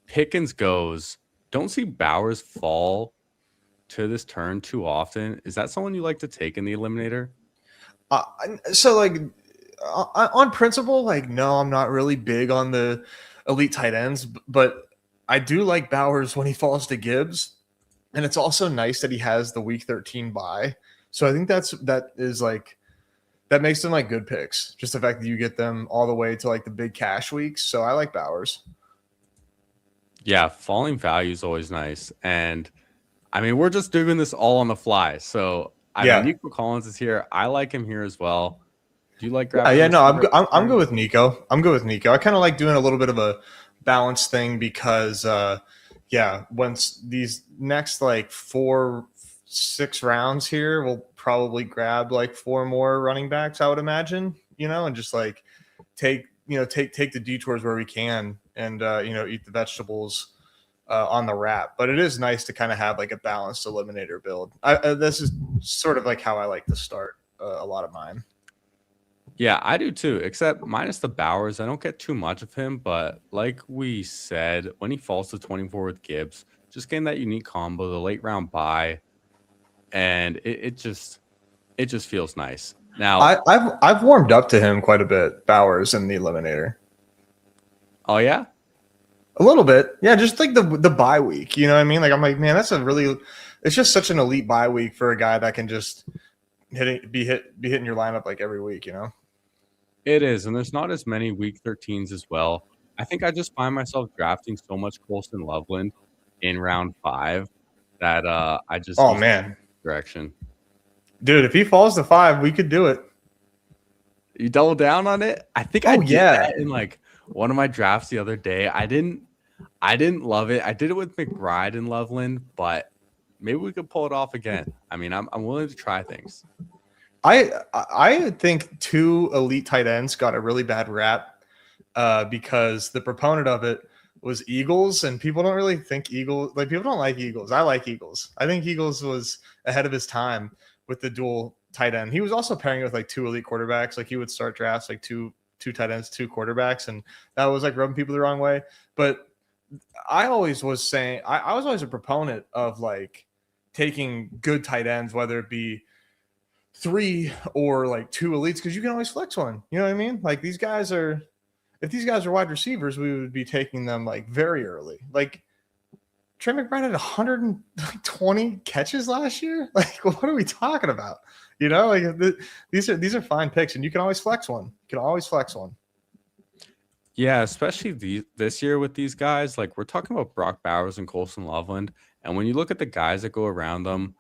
Pickens goes. Don't see Bowers fall to this turn too often. Is that someone you like to take in the eliminator? On principle, no, I'm not really big on the elite tight ends, but I do like Bowers when he falls to Gibbs. And it's also nice that he has the week 13 bye. So I think that makes them good picks. Just the fact that you get them all the way to the big cash weeks. So I like Bowers. Yeah, falling value is always nice. And I mean, we're just doing this all on the fly. So I mean, Nico Collins is here. I like him here as well. Do you like grabbing? I'm good with Nico. I kind of like doing a little bit of a balanced thing because yeah, once these next like 4, 6 rounds here, we'll probably grab like 4 more running backs, I would imagine, and just like take the detours where we can, and eat the vegetables on the wrap. But it is nice to kind of have like a balanced eliminator build. This is sort of like how I like to start a lot of mine. Yeah, I do too, except minus the Bowers. I don't get too much of him, but like we said, when he falls to 24 with Gibbs, just getting that unique combo, the late round buy, and it just feels nice. Now, I've warmed up to him quite a bit, Bowers in the eliminator. oh yeah, A little bit, yeah. Just like the bye week, you know what I mean? Like I'm like, man, it's just such an elite bye week for a guy that can just be hitting your lineup like every week. it is, and there's not as many week 13s as well. I think I just find myself drafting so much Colston Loveland in round 5 that I just Oh use man, direction. dude, if he falls to 5, we could do it. You double down on it? I think I Oh did yeah, that in like one of my drafts the other day. I didn't love it. I did it with McBride and Loveland, but maybe we could pull it off again. I mean, I'm willing to try things. I think 2 elite tight ends got a really bad rap because the proponent of it was Eagles, and people don't really think Eagles. Like people don't like Eagles. I like Eagles. I think Eagles was ahead of his time with the dual tight end. He was also pairing with like 2 elite quarterbacks. Like he would start drafts like two tight ends, 2 quarterbacks, and that was like rubbing people the wrong way. But I always was saying I was always a proponent of like taking good tight ends, whether it be 3 or like 2 elites, because you can always flex one. You know what I mean? Like if these guys are wide receivers, we would be taking them like very early. Like Trey McBride had 120 catches last year. Like what are we talking about? Like these are fine picks, and you can always flex one. Yeah, especially this year with these guys. Like we're talking about Brock Bowers and Colson Loveland, and when you look at the guys that go around them,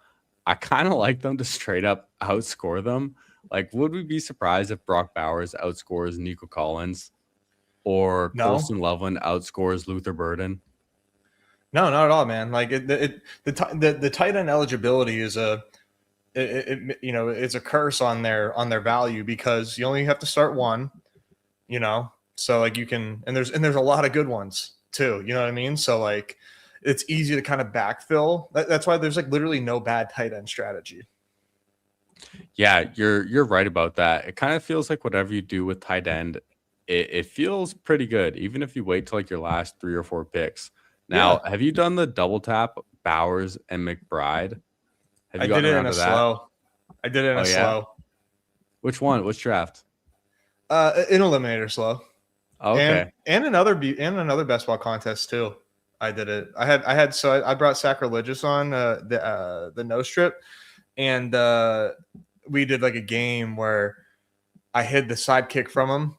I kind of like them to straight up outscore them. Like, would we be surprised if Brock Bowers outscores Nico Collins or No. Colson Loveland outscores Luther Burden? No, not at all, man. Like the tight end eligibility is it's a curse on their value, because you only have to start one, so like you can, and there's a lot of good ones too, you know what I mean? So like it's easy to kind of backfill. That's why there's like literally no bad tight end strategy. Yeah, you're right about that. It kind of feels like whatever you do with tight end, it feels pretty good, even if you wait till like your last 3 or 4 picks. Now, have you done the double tap Bowers and McBride? Have I you did gotten it around in a to that? slow. I did it in Oh, a yeah? slow. Which one? Which draft? In eliminator slow. Okay. And another best ball contest too. I did it. I brought Sacrilegious on the no strip, and we did like a game where I hid the sidekick from him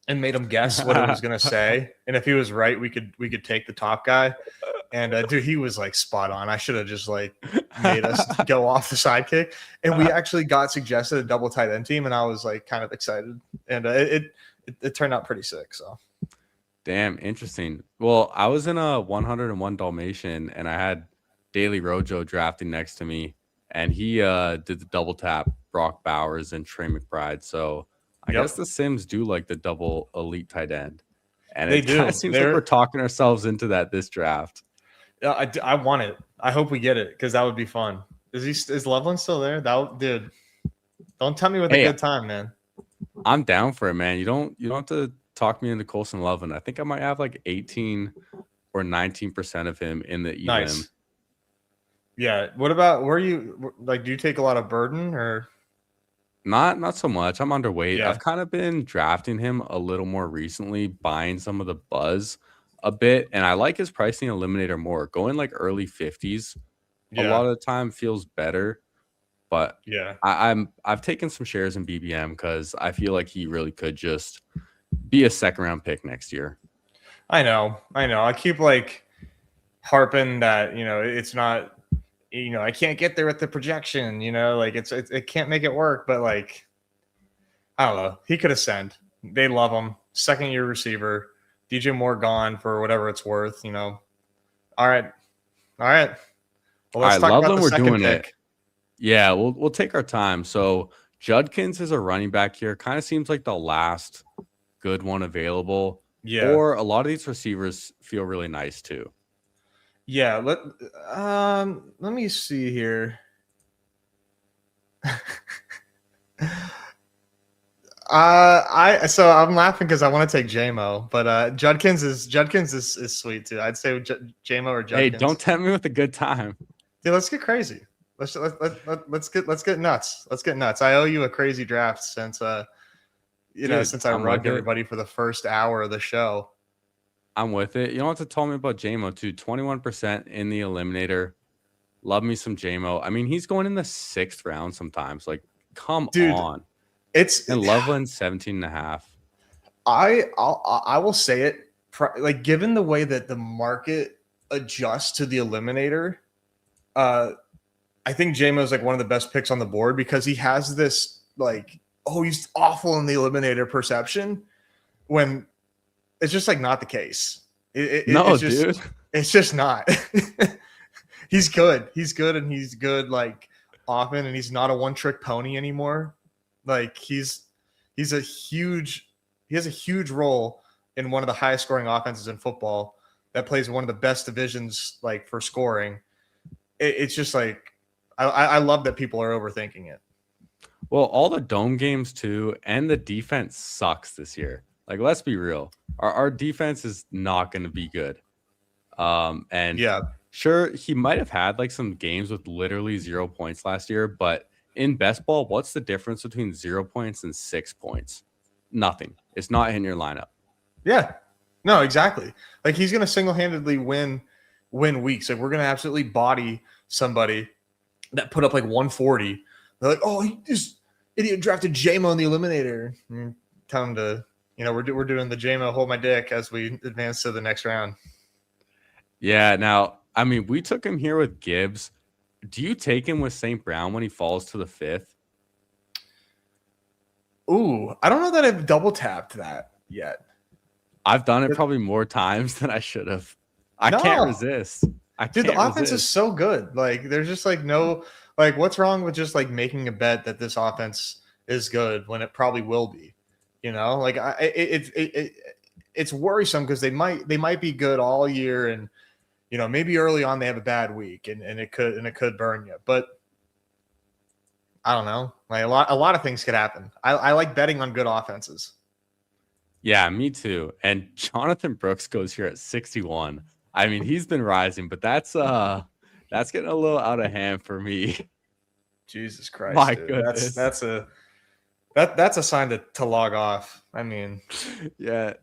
and made him guess what it was gonna say, and if he was right, we could take the top guy. And dude, he was like spot on. I should have just like made us go off the sidekick, and we actually got suggested a double tight end team, and I was like kind of excited, and it turned out pretty sick. So. Damn, interesting. Well, I was in a 101 Dalmatian, and I had Daily Rojo drafting next to me, and he did the double tap Brock Bowers and Trey McBride. So I Yep. guess the Sims do like the double elite tight end, and They it do. kind of seems like we're talking ourselves into that this draft. I want it. I hope we get it, because that would be fun. Is Loveland still there? Dude, don't tell me with a good time, man. I'm down for it, man. You don't have to talk me into Colson Loveland. I think I might have like 18 or 19% of him in the elim. Nice. Yeah. What about do you take a lot of Burden or? Not so much. I'm underweight. Yeah. I've kind of been drafting him a little more recently, buying some of the buzz a bit, and I like his pricing eliminator more. Going like early 50s a lot of the time feels better. But yeah, I've taken some shares in BBM because I feel like he really could just be a second round pick next year. I know. I keep like harping that it's not. I can't get there with the projection. Like it can't make it work. But like, I don't know. He could ascend. They love him. 2nd-year receiver. DJ Moore gone for whatever it's worth. All right. Well, All let's right, talk about Loveland, the we're second doing pick. it. Yeah, we'll take our time. So Judkins is a running back here. Kind of seems like the last good one available. Yeah. Or a lot of these receivers feel really nice too. Yeah. Let me see here. I'm laughing because I want to take JMO, but Judkins is sweet too. I'd say JMO or Hey, Judkins. don't tempt me with a good time. Dude, let's get crazy. Let's get nuts. Let's get nuts. I owe you a crazy draft since Dude, since I I'm with rugged it. everybody for the first hour of the show. I'm with it. You don't have to tell me about JMO too. 21% in the eliminator. Love me some JMO. I mean, he's going in the 6th round sometimes. Like, come Dude, on. it's And Loveland 17.5. I will say it like given the way that the market adjusts to the eliminator, I think JMO is like one of the best picks on the board because he has this like, oh, he's awful in the eliminator perception when it's just like not the case. No, It's just dude. it's just not. He's good. He's good, and he's good like often, and he's not a one-trick pony anymore. Like he's a huge he has a huge role in one of the highest scoring offenses in football that plays in one of the best divisions like for scoring. It's just like I love that people are overthinking it. Well, all the dome games too, and the defense sucks this year. Like, let's be real. Our defense is not going to be good. And Yeah. sure, he might have had like some games with literally 0 points last year, but in best ball, what's the difference between 0 points and 6 points? Nothing. It's not in your lineup. Yeah. No, exactly. Like he's going to single-handedly win weeks. Like we're going to absolutely body somebody that put up like 140. They're like, oh, this idiot drafted JMO in the eliminator. And tell him to, we're doing the JMO hold my dick as we advance to the next round. Yeah. Now, I mean, we took him here with Gibbs. Do you take him with St. Brown when he falls to the 5th? Ooh, I don't know that I've double tapped that yet. I've done it probably more times than I should have. I can't resist. Dude, the offense is so good. Like, there's just like no, like, what's wrong with just like making a bet that this offense is good when it probably will be? Like it's worrisome because they might be good all year, and maybe early on they have a bad week, and it could burn you. But I don't know. Like a lot of things could happen. I like betting on good offenses. Yeah, me too. And Jonathan Brooks goes here at 61. I mean, he's been rising, but that's getting a little out of hand for me. Jesus Christ. My dude. goodness. That's a sign to log off. I mean, yeah.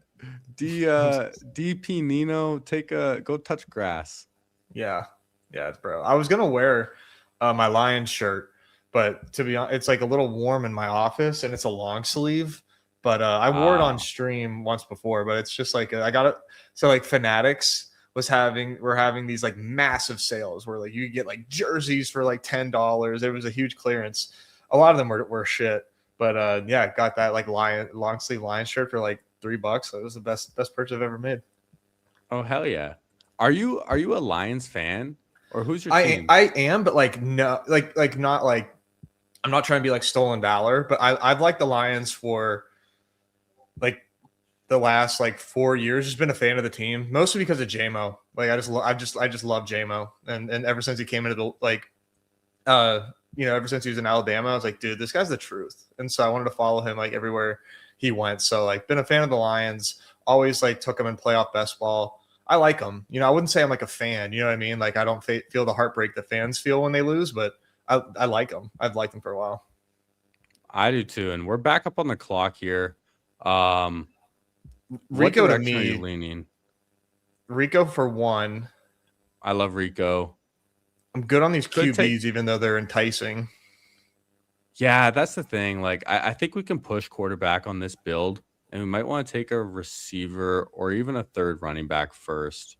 DP Nino, go touch grass. Yeah, bro. I was gonna wear my Lions shirt, but to be honest, it's like a little warm in my office, and it's a long sleeve. But I wore it on stream once before, but it's just like I got it. So like Fanatics we're having these like massive sales where like you get like jerseys for like $10. It was a huge clearance. A lot of them were shit, but yeah, got that like long sleeve Lions shirt for like $3. So it was the best purchase I've ever made. Oh hell yeah! Are you a Lions fan, or who's your team? I am, but like no, like not like I'm not trying to be like stolen valor, but I've liked the Lions for like the last like 4 years. Just been a fan of the team, mostly because of JMO. Like I just love JMO, and ever since he came into the like ever since he was in Alabama, I was like, dude, this guy's the truth. And so I wanted to follow him like everywhere he went. So like been a fan of the Lions, always like took him in playoff best ball. I like them. I wouldn't say I'm like a fan. You know what I mean? Like I don't feel the heartbreak that fans feel when they lose, but I like them. I've liked them for a while. I do too. And we're back up on the clock here. Rico to me, are you leaning? Rico for one. I love Rico. I'm good on these QBs, even though they're enticing. Yeah, that's the thing. Like I think we can push quarterback on this build. And we might want to take a receiver or even a third running back first.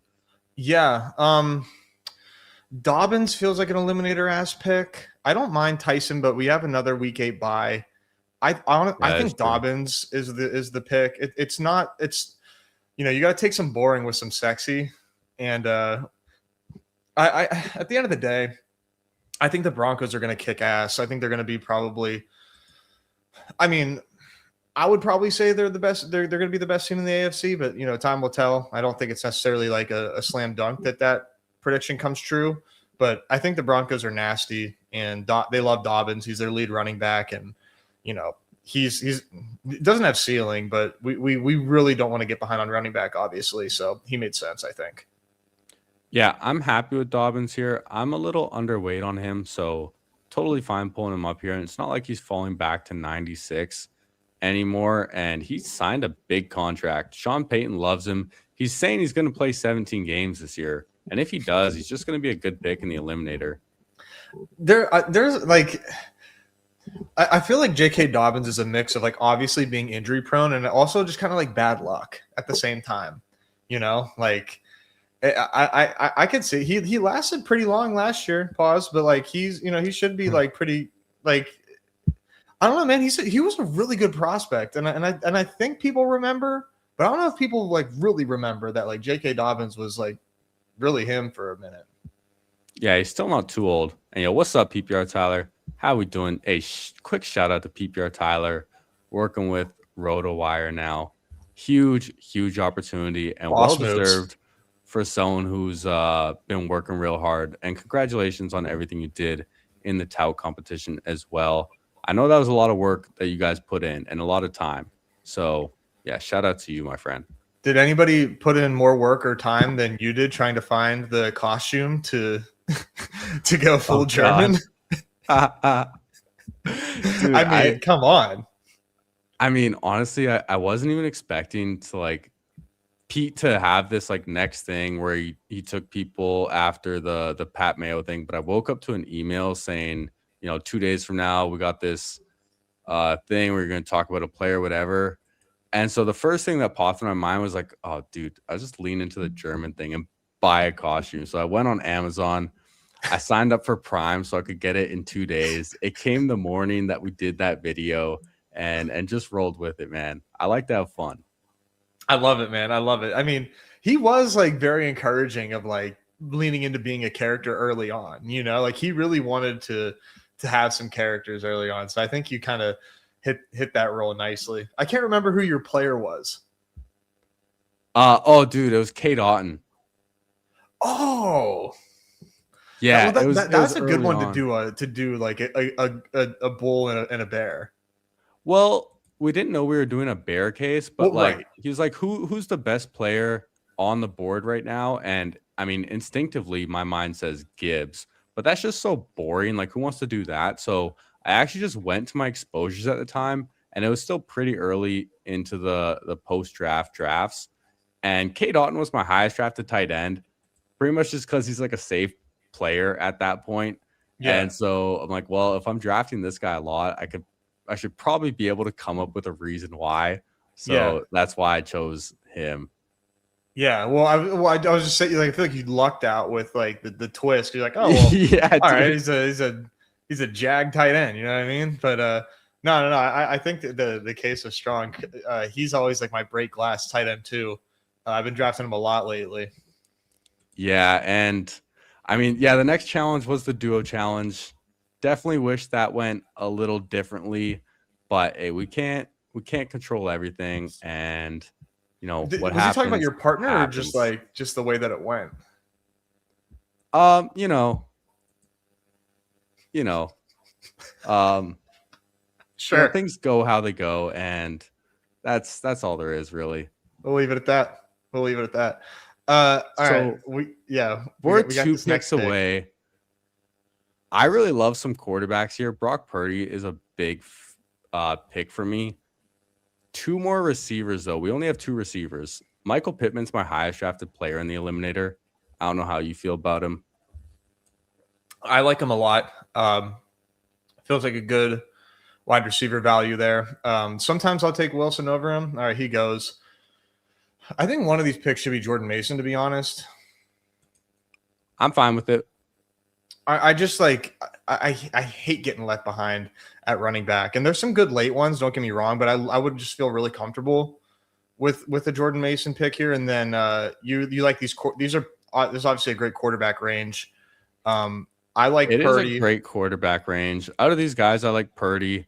Yeah. Dobbins feels like an eliminator ass pick. I don't mind Tyson, but we have another week 8 bye. I think Dobbins is the pick. It's you got to take some boring with some sexy, and I at the end of the day, I think the Broncos are going to kick ass. I think they're going to be probably. I mean, I would probably say they're the best. They're going to be the best team in the AFC, but time will tell. I don't think it's necessarily like a slam dunk that prediction comes true. But I think the Broncos are nasty, and they love Dobbins. He's their lead running back, and he doesn't have ceiling, but we really don't want to get behind on running back, obviously. So he made sense, I think. Yeah, I'm happy with Dobbins here. I'm a little underweight on him, so totally fine pulling him up here. And it's not like he's falling back to 96 anymore. And he signed a big contract. Sean Payton loves him. He's saying he's going to play 17 games this year. And if he does, he's just going to be a good pick in the eliminator. There's like, I feel like J.K. Dobbins is a mix of like obviously being injury prone and also just kind of like bad luck at the same time. Like I could see he lasted pretty long last year. Pause, but like he should be like pretty like I don't know, man. He was a really good prospect, and I think people remember, but I don't know if people like really remember that like J.K. Dobbins was like really him for a minute. Yeah, he's still not too old. And what's up, PPR Tyler? How we doing? Hey, quick shout out to PPR Tyler, working with RotoWire now. Huge opportunity and well deserved for someone who's been working real hard. And congratulations on everything you did in the tout competition as well. I know that was a lot of work that you guys put in and a lot of time. So yeah, shout out to you, my friend. Did anybody put in more work or time than you did trying to find the costume to go full German? Dude, I mean, come on. I mean, honestly, I wasn't even expecting to like Pete to have this like next thing where he took people after the Pat Mayo thing, but I woke up to an email saying, 2 days from now we got this thing where you're going to talk about a player, whatever. And so the first thing that popped in my mind was like, oh, dude, I just lean into the German thing and buy a costume. So I went on Amazon. I signed up for Prime so I could get it in 2 days. It came the morning that we did that video and just rolled with it, man. I like to have fun. I love it, man. I love it. I mean, he was like very encouraging of like leaning into being a character early on, like he really wanted to have some characters early on. So I think you kind of hit that role nicely. I can't remember who your player was. Oh, dude, it was Kate Otten. Oh, yeah, that's a good one to do like a bull and a bear. Well, we didn't know we were doing a bear case, but right. He was like, who's the best player on the board right now? And I mean, instinctively, my mind says Gibbs, but that's just so boring. Like, who wants to do that? So I actually just went to my exposures at the time, and it was still pretty early into the post-draft drafts. And Kate Otten was my highest drafted tight end, pretty much just because he's like a safe player at that point. Yeah. And so I'm like, well, if I'm drafting this guy a lot, I should probably be able to come up with a reason why. So that's why I chose him. Yeah. Well, I was just saying, like, I feel like you lucked out with like the twist. You're like, oh, well, yeah, all right, he's a jag tight end. You know what I mean? But no. I think that the case is strong. He's always like my break glass tight end too. I've been drafting him a lot lately. Yeah, and I mean, the next challenge was the duo challenge. Definitely wish that went a little differently, but hey, we can't control everything. And what happens? Was he talking about your partner happens. Or just the way that it went? Sure. Things go how they go, and that's all there is, really. We'll leave it at that. All right. We're 2 picks away. I really love some quarterbacks here. Brock Purdy is a big pick for me. 2 more receivers, though. We only have 2 receivers. Michael Pittman's my highest drafted player in the eliminator. I don't know how you feel about him. I like him a lot. Feels like a good wide receiver value there. Sometimes I'll take Wilson over him. All right, he goes. I think one of these picks should be Jordan Mason, to be honest. I'm fine with it. I just like I hate getting left behind at running back, and there's some good late ones. Don't get me wrong, but I would just feel really comfortable with the Jordan Mason pick here. And then you like these are there's obviously a great quarterback range. I like It is a Purdy. great quarterback range. Out of these guys, I like Purdy.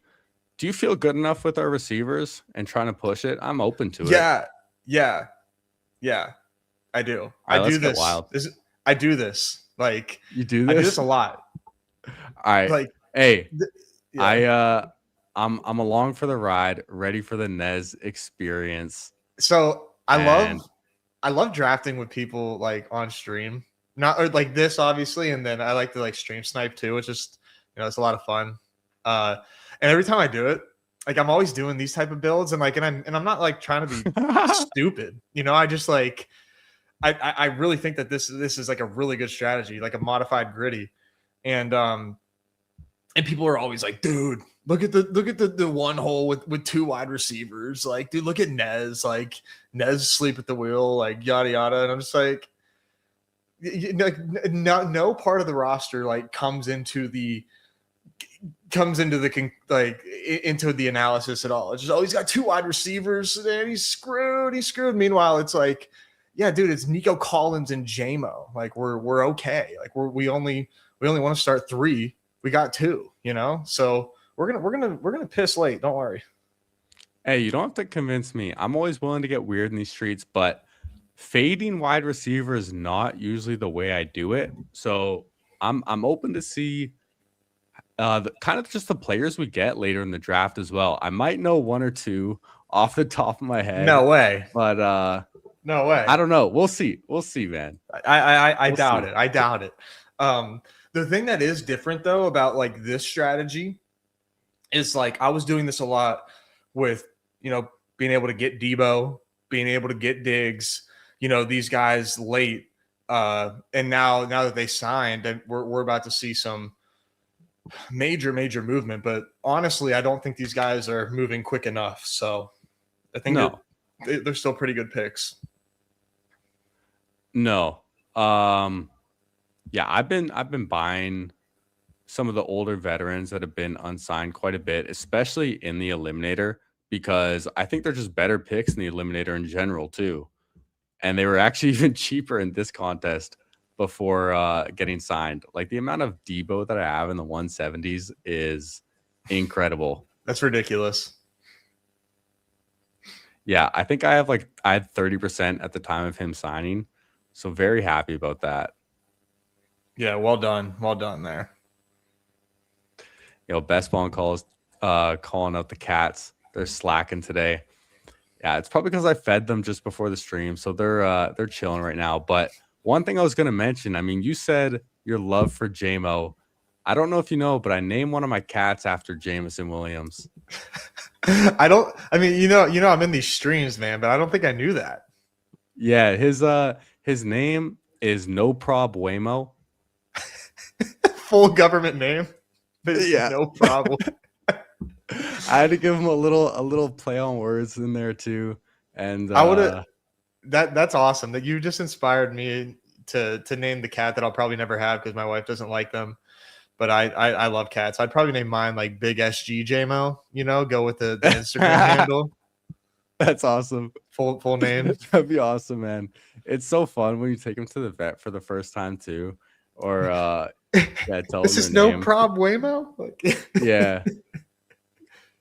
Do you feel good enough with our receivers and trying to push it? I'm open to it. Yeah. I do. All I right, do let's get this. wild. I do this. Like You do I do this? this a lot. All right. Like Hey, yeah. I'm along for the ride, ready for the NEZ experience. So And I love drafting with people like on stream, not or like this obviously, and then I like to like stream snipe too. It's just it's a lot of fun. And every time I do it, like I'm always doing these type of builds, and I'm not like trying to be stupid. I just like I really think that this is like a really good strategy, like a modified gritty, and people are always like, dude, look at the one hole with two wide receivers. Like, dude, look at Nez. Like, Nez sleep at the wheel, like yada yada. And I'm just like, no part of the roster like comes into the into the analysis at all. It's just, oh, he's got two wide receivers and he's screwed. He's screwed. Meanwhile, it's like, yeah, dude, it's Nico Collins and JMO. Like, we're okay. Like, we only want to start three. We got two, so we're gonna piss late. Don't worry. hey, you don't have to convince me. I'm always willing to get weird in these streets, but fading wide receiver is not usually the way I do it. So I'm open to see kind of just the players we get later in the draft as well. I might know one or two off the top of my head. No way. But No way. I don't know. We'll see. We'll see, man. I We'll doubt see. it. I doubt it. The thing that is different though about like this strategy is like I was doing this a lot with being able to get Debo, being able to get Diggs, these guys late. And now that they signed, and we're about to see some major movement. But honestly, I don't think these guys are moving quick enough. So I think No. they're still pretty good picks. No. Yeah, I've been buying some of the older veterans that have been unsigned quite a bit, especially in the eliminator, because I think they're just better picks in the eliminator in general too. And they were actually even cheaper in this contest before getting signed. Like the amount of Debo that I have in the 170s is incredible. That's ridiculous. Yeah, I think I had 30% at the time of him signing. So very happy about that. Yeah, well done. Well done there. Best ball and calls calling out the cats. They're slacking today. Yeah, it's probably because I fed them just before the stream, so they're chilling right now. But one thing I was gonna mention, I mean, you said your love for JMO. I don't know if you know, but I named one of my cats after Jameson Williams. I'm in these streams, man, but I don't think I knew that. Yeah, his name is No Prob Waymo. Full government name. Yeah. No problem. I had to give him a little play on words in there too. And I would have that's awesome. That you just inspired me to name the cat that I'll probably never have because my wife doesn't like them. But I love cats. I'd probably name mine like Big SG JMO, go with the Instagram handle. That's awesome. Full name. That'd be awesome, man. It's so fun when you take them to the vet for the first time too. Or yeah, tell This them is their no name. prob Waymo. Yeah.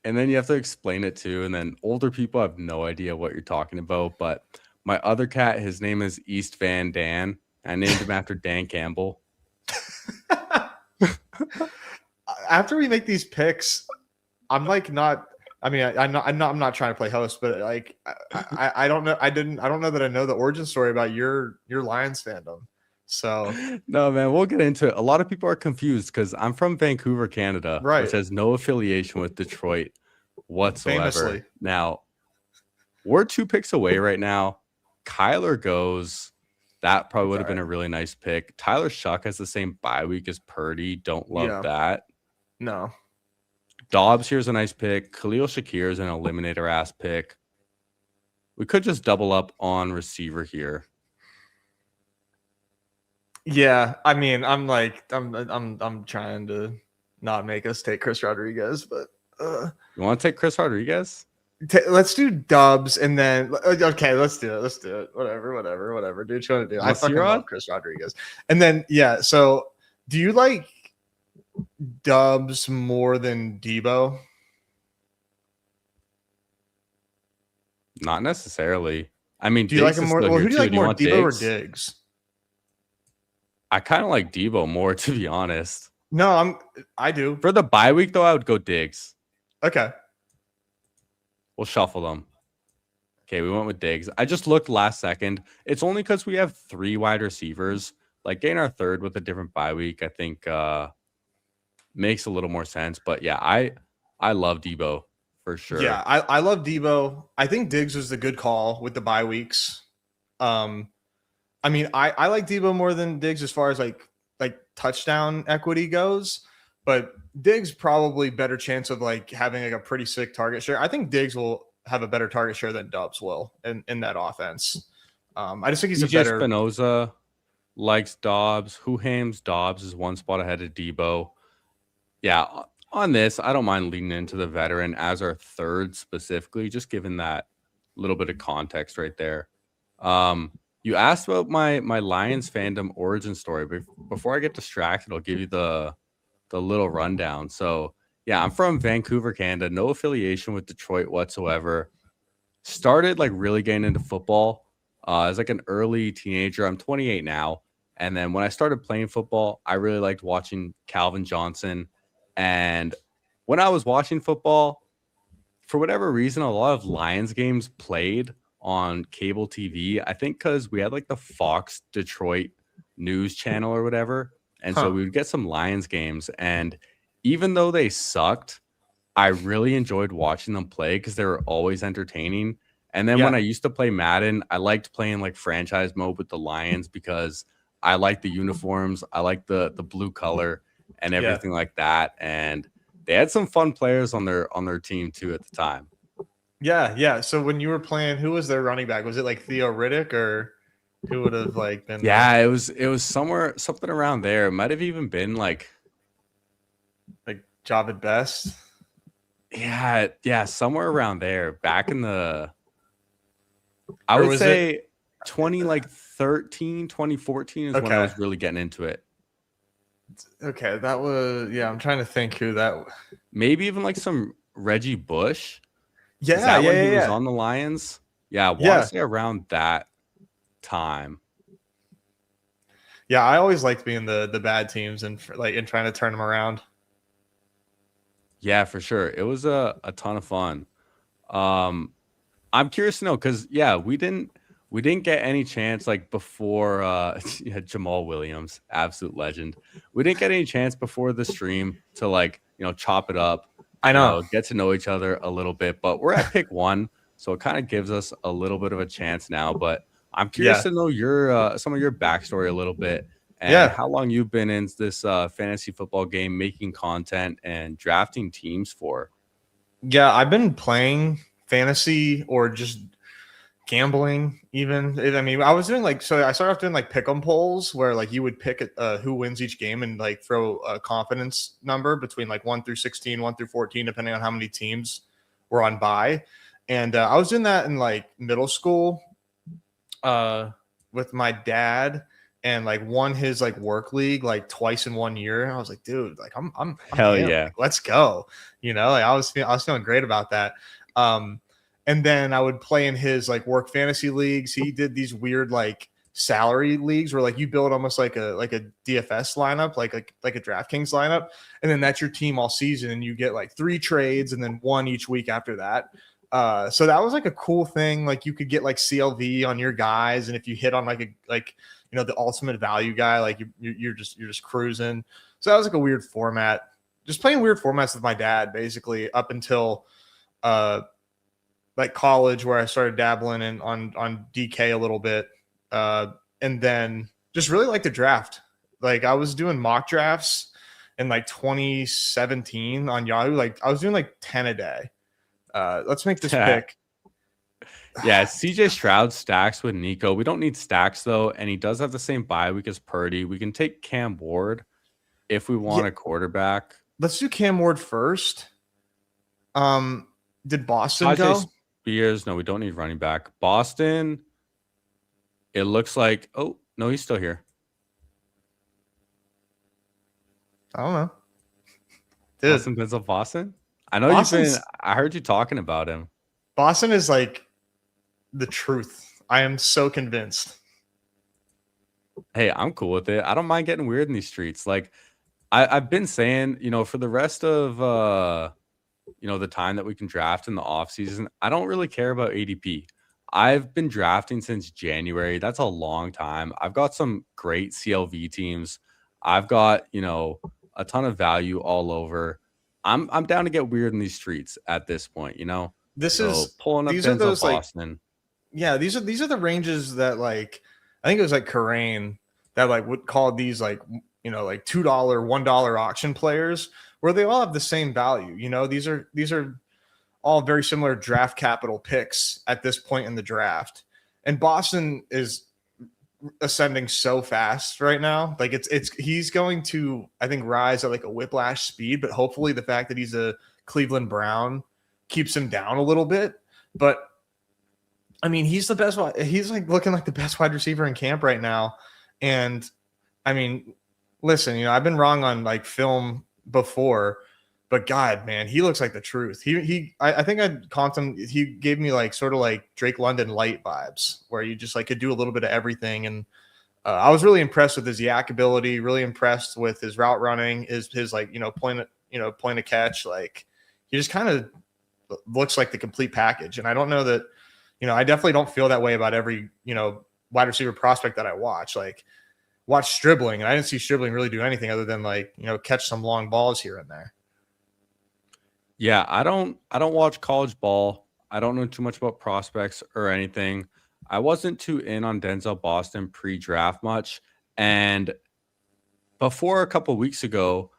And then you have to explain it too. And then older people have no idea what you're talking about. But my other cat, his name is East Van Dan. I named him after Dan Campbell. After we make these picks, I'm like not. I mean, I'm not trying to play host, but like I don't know. I don't know that I know the origin story about your Lions fandom. So No, man, we'll get into it. A lot of people are confused because I'm from Vancouver, Canada, Right. which has no affiliation with Detroit whatsoever. Famously. Now, we're 2 picks away right now. Kyler goes. That probably would have been a really nice pick. Tyler Shuck has the same bye week as Purdy. Don't love that. No. Dobbs here's a nice pick. Khalil Shakir is an eliminator ass pick. We could just double up on receiver here. Yeah, I mean, I'm trying to not make us take Chris Rodriguez, but You want to take Chris Rodriguez? Let's do Dubs and then okay, let's do it. Let's do it. Whatever. Do what you want to do. I Want fucking C-Rod? love Chris Rodriguez. And then yeah, so do you like Dubs more than Debo? Not necessarily. I mean, Do you like Diggs him is more? still Well, here who do you too. like Do you more, want Debo or Diggs? Diggs? I kind of like Debo more, to be honest. No, I do. For the bye week, though, I would go Diggs. Okay. We'll shuffle them. Okay, we went with Diggs. I just looked last second. It's only because we have 3 wide receivers. Like getting our third with a different bye week, I think makes a little more sense. But yeah, I love Debo for sure. Yeah, I love Debo. I think Diggs was the good call with the bye weeks. I mean, I like Debo more than Diggs as far as like touchdown equity goes, but Diggs probably better chance of like having like a pretty sick target share. I think Diggs will have a better target share than Dubs will in that offense. I just think he's a DJ better. Spinoza likes Dobbs. Who hams Dobbs is one spot ahead of Debo. Yeah, on this, I don't mind leaning into the veteran as our third specifically, just given that little bit of context right there. You asked about my Lions fandom origin story, but before I get distracted, I'll give you the little rundown. So yeah, I'm from Vancouver, Canada, no affiliation with Detroit whatsoever. Started like really getting into football as like an early teenager. I'm 28 now. And then when I started playing football, I really liked watching Calvin Johnson. And when I was watching football, for whatever reason, a lot of Lions games played on cable TV. I think because we had like the Fox Detroit news channel or whatever. And so we would get some Lions games. And even though they sucked, I really enjoyed watching them play because they were always entertaining. And then when I used to play Madden, I liked playing like franchise mode with the Lions because I like the uniforms. I like the blue color and everything like that. And they had some fun players on their team too at the time. Yeah. So when you were playing, who was their running back? Was it like Theo Riddick or who would have like been? Yeah, it was something around there. It might have even been like Javid Best. Yeah, somewhere around there. Back in the I would say 2013, 2014 is when I was really getting into it. Okay, that was I'm trying to think who that. Maybe even like some Reggie Bush. Yeah, when he was on the Lions. Yeah, I want to say around that time. Yeah, I always liked being the bad teams and trying to turn them around. Yeah, for sure. It was a ton of fun. I'm curious to know because we didn't get any chance like before Jamal Williams, absolute legend. We didn't get any chance before the stream to like, chop it up. I know. Get to know each other a little bit, but we're at pick 1, so it kind of gives us a little bit of a chance now. But I'm curious to know your some of your backstory a little bit and how long you've been in this fantasy football game, making content and drafting teams for. Yeah, I've been playing fantasy or just gambling even. I mean, I was doing I started off doing like pick'em polls where like you would pick who wins each game and like throw a confidence number between like 1 through 16, 1 through 14, depending on how many teams were on bye. And I was doing that in like middle school with my dad and like won his like work league like twice in 1 year. And I was like, dude, like I'm hell yeah, like, let's go. Like I was feeling great about that. And then I would play in his like work fantasy leagues. He did these weird like salary leagues where like you build almost like a DFS lineup, like a DraftKings lineup, and then that's your team all season, and you get like 3 trades and then 1 each week after that. So that was like a cool thing. Like you could get like CLV on your guys, and if you hit on the ultimate value guy, like you're just cruising. So that was like a weird format. Just playing weird formats with my dad basically up until like college, where I started dabbling in on DK a little bit, and then just really like the draft. Like I was doing mock drafts in like 2017 on Yahoo. Like I was doing like 10 a day. Let's make this pick. Yeah, CJ Stroud stacks with Nico. We don't need stacks though, and he does have the same bye week as Purdy. We can take Cam Ward if we want a quarterback. Let's do Cam Ward first. Did Boston Tajay go? Spears. No, we don't need running back. Boston. It looks like. Oh no, he's still here. I don't know. Dude, Boston Denzel Boston. I know you've been. Boston's I heard you talking about him. Boston is like the truth. I am so convinced. Hey, I'm cool with it. I don't mind getting weird in these streets. Like I've been saying, for the rest of the time that we can draft in the off season, I don't really care about ADP. I've been drafting since January. That's a long time. I've got some great CLV teams. I've got, a ton of value all over. I'm down to get weird in these streets at this point, This So is pulling up these are Denzel those like Boston. yeah, these are the ranges that like I think it was like Karain that like would call these like like $2, $1 auction players where they all have the same value. These are all very similar draft capital picks at this point in the draft. And Boston is ascending so fast right now. Like he's going to, I think, rise at like a whiplash speed, but hopefully the fact that he's a Cleveland Brown keeps him down a little bit. But I mean, he's the best. He's like looking like the best wide receiver in camp right now. And I mean, listen, I've been wrong on like film before, but God, man, he looks like the truth. I think I comped him. He gave me like sort of like Drake London light vibes, where you just like could do a little bit of everything. And I was really impressed with his yak ability. Really impressed with his route running. His like point of catch. Like he just kind of looks like the complete package. And I don't know that. I definitely don't feel that way about every wide receiver prospect that I watch. Like watch Stribling, and I didn't see Stribling really do anything other than like catch some long balls here and there. Yeah, I don't watch college ball. I don't know too much about prospects or anything. I wasn't too in on Denzel Boston pre-draft much. And before a couple of weeks ago,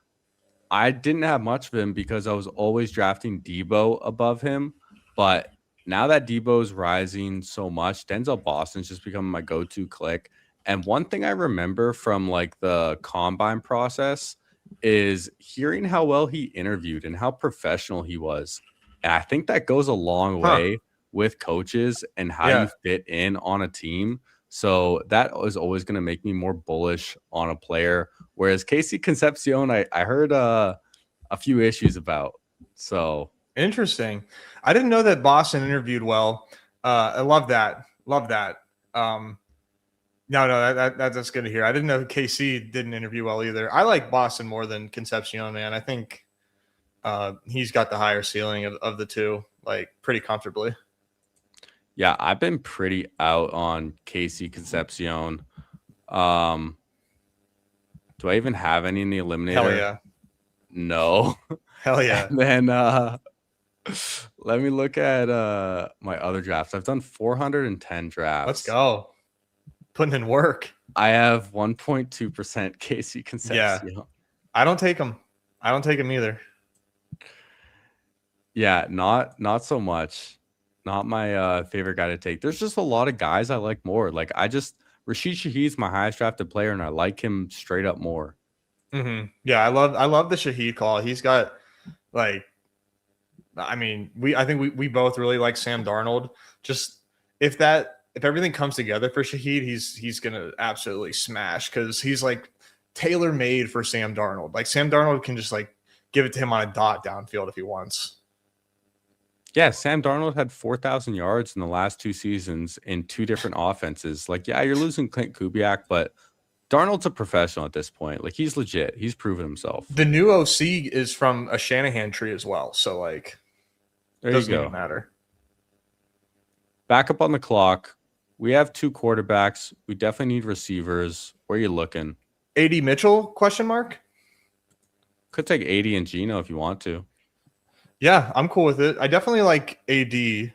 I didn't have much of him because I was always drafting Debo above him. But now that Debo is rising so much, Denzel Boston's just becoming my go-to click. And one thing I remember from like the combine process is hearing how well he interviewed and how professional he was. And I think that goes a long way with coaches and how you fit in on a team. So that is always going to make me more bullish on a player. Whereas Casey Concepcion, I heard a few issues about. So interesting. I didn't know that Boston interviewed well. I love that. Love that. No, that's good to hear. I didn't know KC didn't interview well either. I like Boston more than Concepcion, man. I think he's got the higher ceiling of the two, like pretty comfortably. Yeah, I've been pretty out on KC Concepcion. Do I even have any in the eliminator? Hell yeah. No. Hell yeah. And then let me look at my other drafts. I've done 410 drafts. Let's go. Putting in work. I have 1.2% Casey Concepcion. Yeah. I don't take him either. Yeah, not so much. Not my favorite guy to take. There's just a lot of guys I like more. Like Rashid Shaheed's my highest drafted player, and I like him straight up more. Mm-hmm. Yeah, I love the Shaheed call. He's got like, I mean, I think we both really like Sam Darnold. Just if everything comes together for Shaheed, he's gonna absolutely smash because he's like tailor made for Sam Darnold. Like Sam Darnold can just like give it to him on a dot downfield if he wants. Yeah, Sam Darnold had 4,000 yards in the last 2 seasons in 2 different offenses. Like, yeah, you're losing Clint Kubiak, but Darnold's a professional at this point. Like, he's legit. He's proven himself. The new OC is from a Shanahan tree as well. So, like, there doesn't you go. even matter. Back up on the clock. We have 2 quarterbacks. We definitely need receivers. Where are you looking? AD Mitchell, question mark? Could take 80 and Geno if you want to. Yeah, I'm cool with it. I definitely like AD.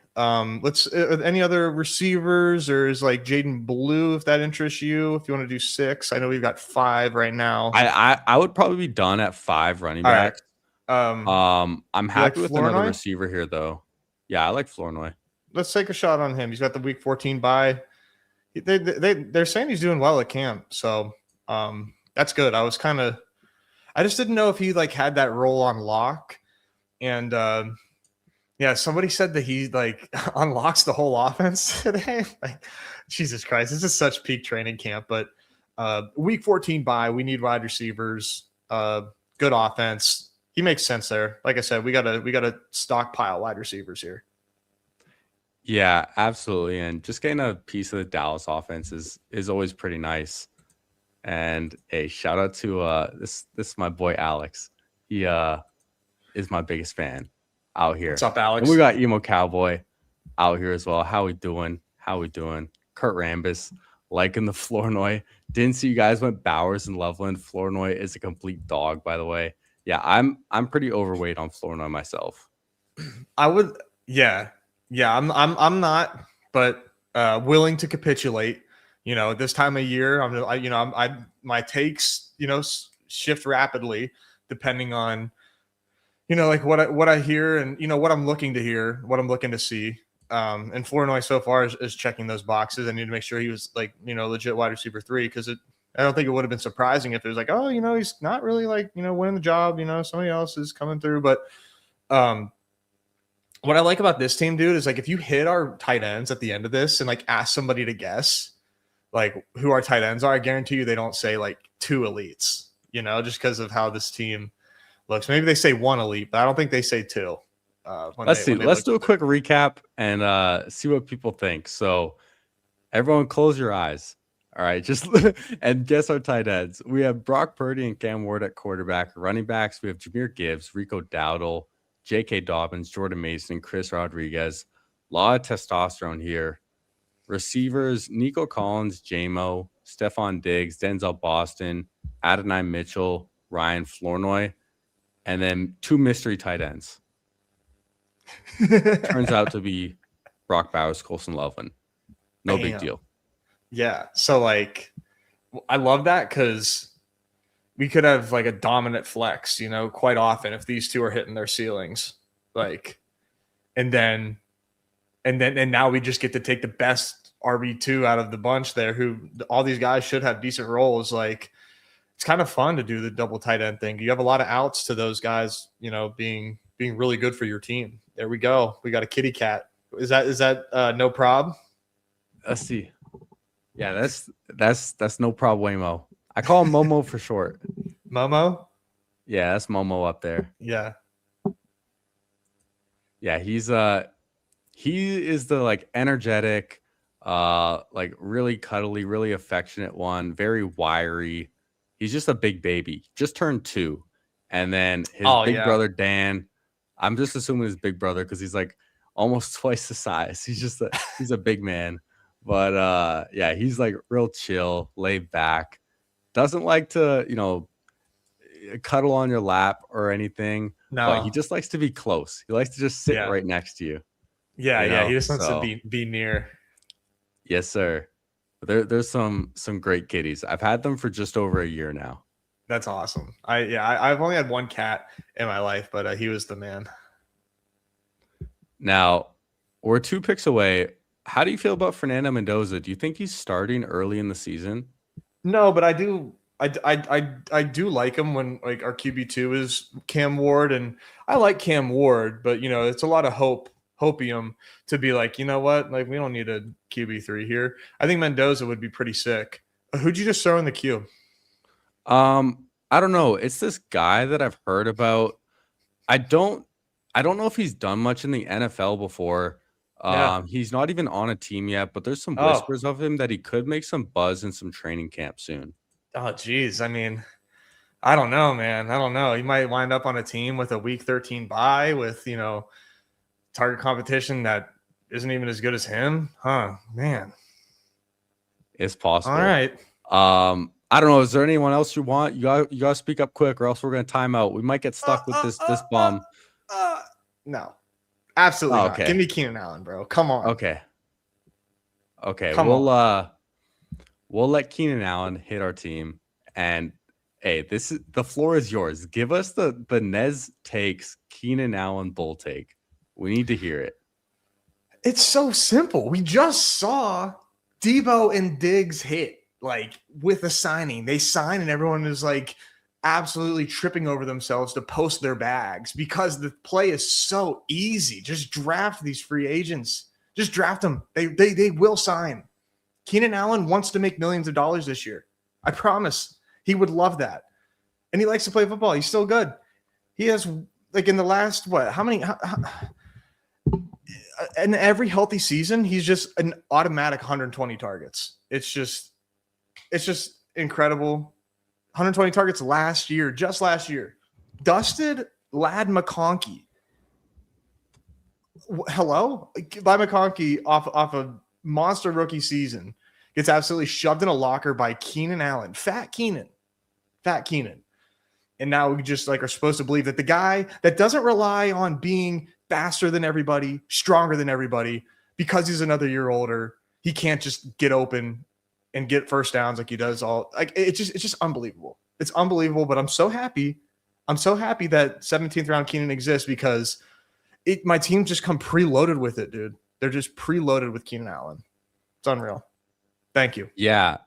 Let's any other receivers, or is like Jaden Blue, if that interests you, if you want to do 6. I know we've got 5 right now. I would probably be done at 5 running backs. Right. I'm happy with Flournoy? another receiver here though. Yeah, I like Flournoy. Let's take a shot on him. He's got the week 14 bye. They're saying he's doing well at camp, so that's good. I just didn't know if he like had that role on lock. And Yeah, somebody said that he like unlocks the whole offense today. Like, Jesus Christ, this is such peak training camp. But week 14 bye, we need wide receivers, good offense. He makes sense there. Like I said, we gotta stockpile wide receivers here. Yeah, absolutely. And just getting a piece of the Dallas offense is always pretty nice. And a shout out to this is my boy Alex. He is my biggest fan out here. What's up, And Alex? we got Emo Cowboy out here as well. How we doing? How we doing? Kurt Rambis liking the Flournoy. Didn't see you guys went Bowers and Loveland. Flournoy is a complete dog, by the way. Yeah, I'm pretty overweight on Flournoy myself. I would, yeah, I'm not, but willing to capitulate. You know, this time of year, my takes, shift rapidly depending on, like what I hear and what I'm looking to hear, what I'm looking to see. And Flournoy so far is checking those boxes. I need to make sure he was like, legit wide receiver 3 because I don't think it would have been surprising if it was like, oh, he's not really like, winning the job. Somebody else is coming through, but what I like about this team, dude, is like if you hit our tight ends at the end of this and like ask somebody to guess like who our tight ends are, I guarantee you they don't say like 2 elites, just because of how this team looks. Maybe they say 1 elite, but I don't think they say 2. Let's see. Let's do a quick recap and see what people think. So everyone close your eyes. All right, just and guess our tight ends. We have Brock Purdy and Cam Ward at quarterback. Running backs, we have Jameer Gibbs, Rico Dowdle, J.K. Dobbins, Jordan Mason, Chris Rodriguez. A lot of testosterone here. Receivers, Nico Collins, J-Mo, Stephon Diggs, Denzel Boston, Adonai Mitchell, Ryan Flournoy, and then 2 mystery tight ends. Turns out to be Brock Bowers, Colson Loveland. No big deal. Yeah. So, like, I love that because we could have, like, a dominant flex, quite often if these 2 are hitting their ceilings. Like, and now we just get to take the best RB2 out of the bunch there, who all these guys should have decent roles. Like, it's kind of fun to do the double tight end thing. You have a lot of outs to those guys, being really good for your team. There we go. We got a kitty cat. Is that no prob? Let's see. Yeah, that's no problemo. I call him Momo for short. Momo? Yeah, that's Momo up there. Yeah. Yeah, he is the like energetic, like really cuddly, really affectionate one, very wiry. He's just a big baby. Just turned 2. And then his big brother Dan, I'm just assuming his big brother because he's like almost twice the size. He's a big man. But yeah, he's like real chill, laid back. Doesn't like to, cuddle on your lap or anything. No. But he just likes to be close. He likes to just sit right next to you. Yeah, he just wants to be near. Yes, sir. There's some great kitties. I've had them for just over a year now. That's awesome. I've only had 1 cat in my life, but he was the man. Now, we're 2 picks away. How do you feel about Fernando Mendoza? Do you think he's starting early in the season? No, but I do like him when like our QB2 is Cam Ward, and I like Cam Ward, but it's a lot of hopium to be like, you know what? Like, we don't need a QB3 here. I think Mendoza would be pretty sick. Who'd you just throw in the queue? I don't know. It's this guy that I've heard about. I don't know if he's done much in the NFL before. He's not even on a team yet, but there's some whispers of him that he could make some buzz in some training camp soon. Oh, geez. I mean, I don't know, man. I don't know. He might wind up on a team with a week 13 bye with, target competition that isn't even as good as him. Huh, man. It's possible. All right. I don't know. Is there anyone else you want? You got to speak up quick, or else we're going to time out. We might get stuck with this bum. No, absolutely not. Okay. Give me Keenan Allen, bro. Come on. Okay. Come on. We'll let Keenan Allen hit our team, and hey, the floor is yours. Give us the NEZ Takes Keenan Allen bull take. We need to hear it. It's so simple. We just saw Debo and Diggs hit like with a signing. They sign and everyone is like, absolutely tripping over themselves to post their bags because the play is so easy. Just draft these free agents. Just draft them. They will sign. Keenan Allen wants to make millions of dollars this year. I promise. He would love that. And he likes to play football. He's still good. He has, like, in the last, in every healthy season, he's just an automatic 120 targets. It's just incredible. 120 targets just last year. Dusted Lad McConkey. Hello? Lad McConkey off a monster rookie season gets absolutely shoved in a locker by Keenan Allen. Fat Keenan. And now we just are supposed to believe that the guy that doesn't rely on being faster than everybody, stronger than everybody, because he's another year older, he can't just get open and get first downs like he does all. It's just unbelievable. It's unbelievable, but I'm so happy. I'm so happy that 17th round Keenan exists because my team just come preloaded with it, dude. They're just preloaded with Keenan Allen. It's unreal. Thank you. Yeah.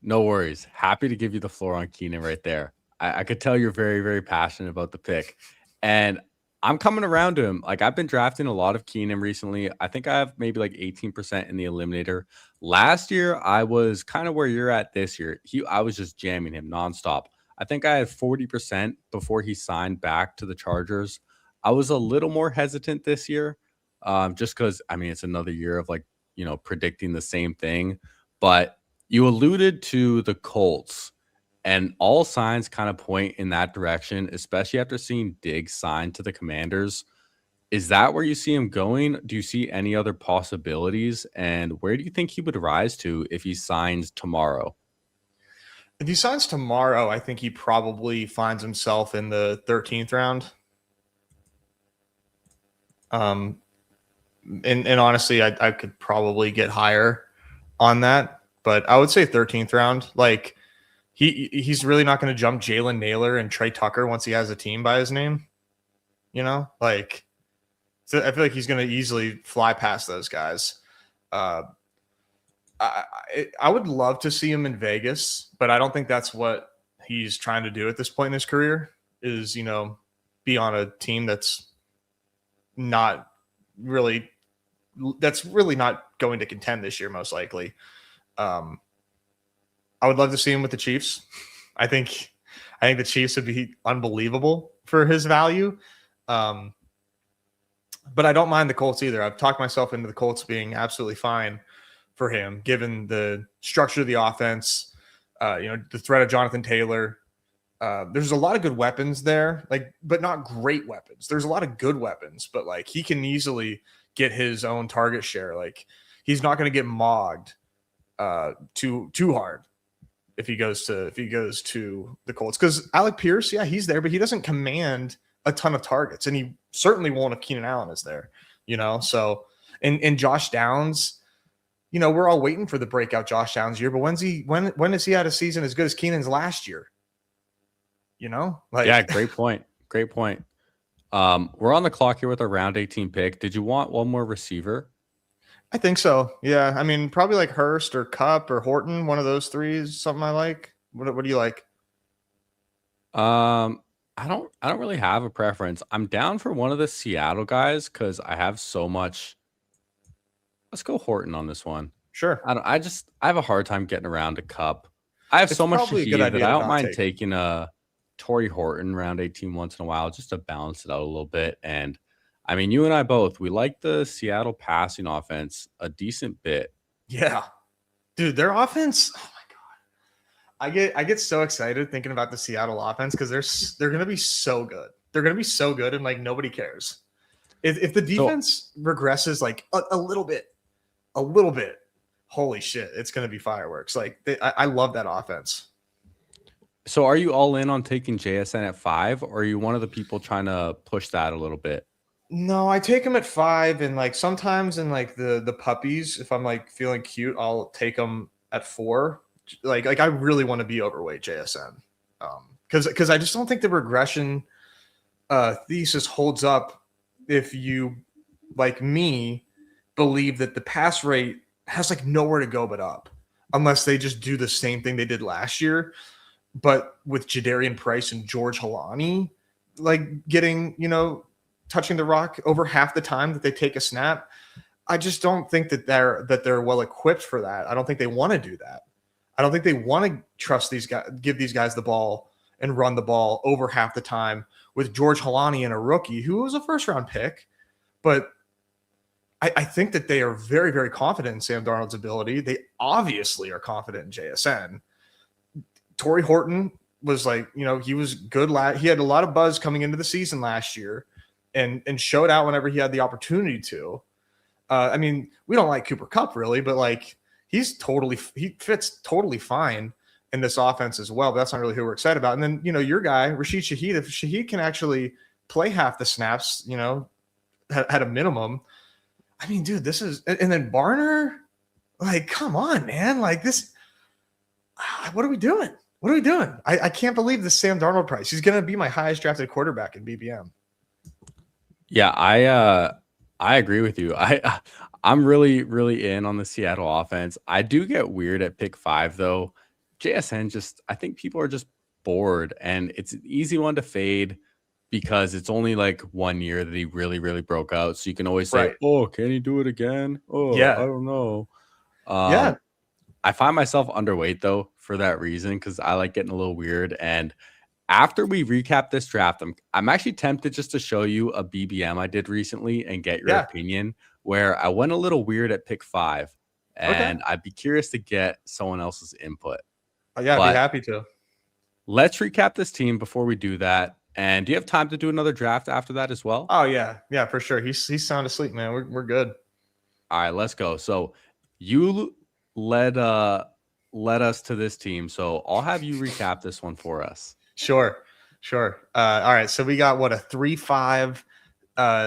No worries. Happy to give you the floor on Keenan right there. I could tell you're very, very passionate about the pick. And I'm coming around to him. I've been drafting a lot of Keenan recently. I think I have maybe 18% in the eliminator. Last year, I was kind of where you're at this year. I was just jamming him nonstop. I think I had 40% before he signed back to the Chargers. I was a little more hesitant this year, just because, it's another year of predicting the same thing. But you alluded to the Colts. And all signs kind of point in that direction, especially after seeing Diggs sign to the Commanders. Is that where you see him going? Do you see any other possibilities? And where do you think he would rise to if he signs tomorrow? If he signs tomorrow, I think he probably finds himself in the 13th round. And honestly, I could probably get higher on that, but I would say 13th round. He's really not going to jump Jalen Naylor and Trey Tucker once he has a team by his name. So I feel like he's going to easily fly past those guys. I would love to see him in Vegas, but I don't think that's what he's trying to do at this point in his career is, be on a team that's really not going to contend this year, most likely. I would love to see him with the Chiefs. I think the Chiefs would be unbelievable for his value. But I don't mind the Colts either. I've talked myself into the Colts being absolutely fine for him, given the structure of the offense, the threat of Jonathan Taylor. There's a lot of good weapons there, but not great weapons. There's a lot of good weapons, but he can easily get his own target share. He's not going to get mogged too hard if he goes to the Colts, because Alec Pierce, yeah, he's there, but he doesn't command a ton of targets, and he certainly won't if Keenan Allen is there. So and Josh Downs, we're all waiting for the breakout Josh Downs year, but when has he had a season as good as Keenan's last year? Yeah, great point. We're on the clock here with our round 18 pick. Did you want one more receiver? I think so. Yeah. Probably Hurst or Cup or Horton. One of those three is something I like. What do you like? I don't really have a preference. I'm down for one of the Seattle guys because I have so much. Let's go Horton on this one. Sure. I have a hard time getting around to Cup. I have so much Shahid that I don't mind taking a Torrey Horton round 18 once in a while just to balance it out a little bit. And you and I both, we like the Seattle passing offense a decent bit. Yeah. Dude, their offense, oh my God. I get so excited thinking about the Seattle offense because they're going to be so good. They're going to be so good and nobody cares. If the defense regresses a little bit, holy shit, it's going to be fireworks. I love that offense. So are you all in on taking JSN at 5, or are you one of the people trying to push that a little bit? No, I take them at 5, and sometimes in the puppies, if I'm feeling cute, I'll take them at 4. I really want to be overweight JSN, because I just don't think the regression thesis holds up if you, like me, believe that the pass rate has nowhere to go but up, unless they just do the same thing they did last year. but with Jadarian Price and George Halani, like getting, touching the rock over half the time that they take a snap, I just don't think that they're well equipped for that. I don't think they want to do that. I don't think they want to trust these guys, give these guys the ball and run the ball over half the time with George Halani and a rookie who was a first round pick. But I think that they are very, very confident in Sam Darnold's ability. They obviously are confident in JSN. Torrey Horton was like, he was good. He had a lot of buzz coming into the season last year and showed out whenever he had the opportunity to. I mean, we don't like Cooper Kupp really, but like he fits totally fine in this offense as well. But that's not really who we're excited about. And then, your guy, Rashid Shaheed, if Shaheed can actually play half the snaps, at a minimum, I mean, dude, this is, and then Barner, like, come on, man. Like this, what are we doing? What are we doing? I can't believe this Sam Darnold price. He's going to be my highest drafted quarterback in BBM. Yeah, I agree with you. I'm really, really in on the Seattle offense. I do get weird at pick 5 though. JSN I think people are just bored, and it's an easy one to fade because it's only like 1 year that he really, really broke out. So you can always say, Right. "Oh, can he do it again?" Oh, Yeah. I don't know. Yeah. I find myself underweight though for that reason because I like getting a little weird. And after we recap this draft, I'm actually tempted just to show you a BBM I did recently and get your opinion, where I went a little weird at pick 5, and I'd be curious to get someone else's input. Yeah, I'd be happy to. Let's recap this team before we do that. And do you have time to do another draft after that as well? Oh yeah, for sure. He's sound asleep, man. We're good. All right, let's go. So you led us to this team, so I'll have you recap this one for us. Sure. All right, so we got what, a 3-5.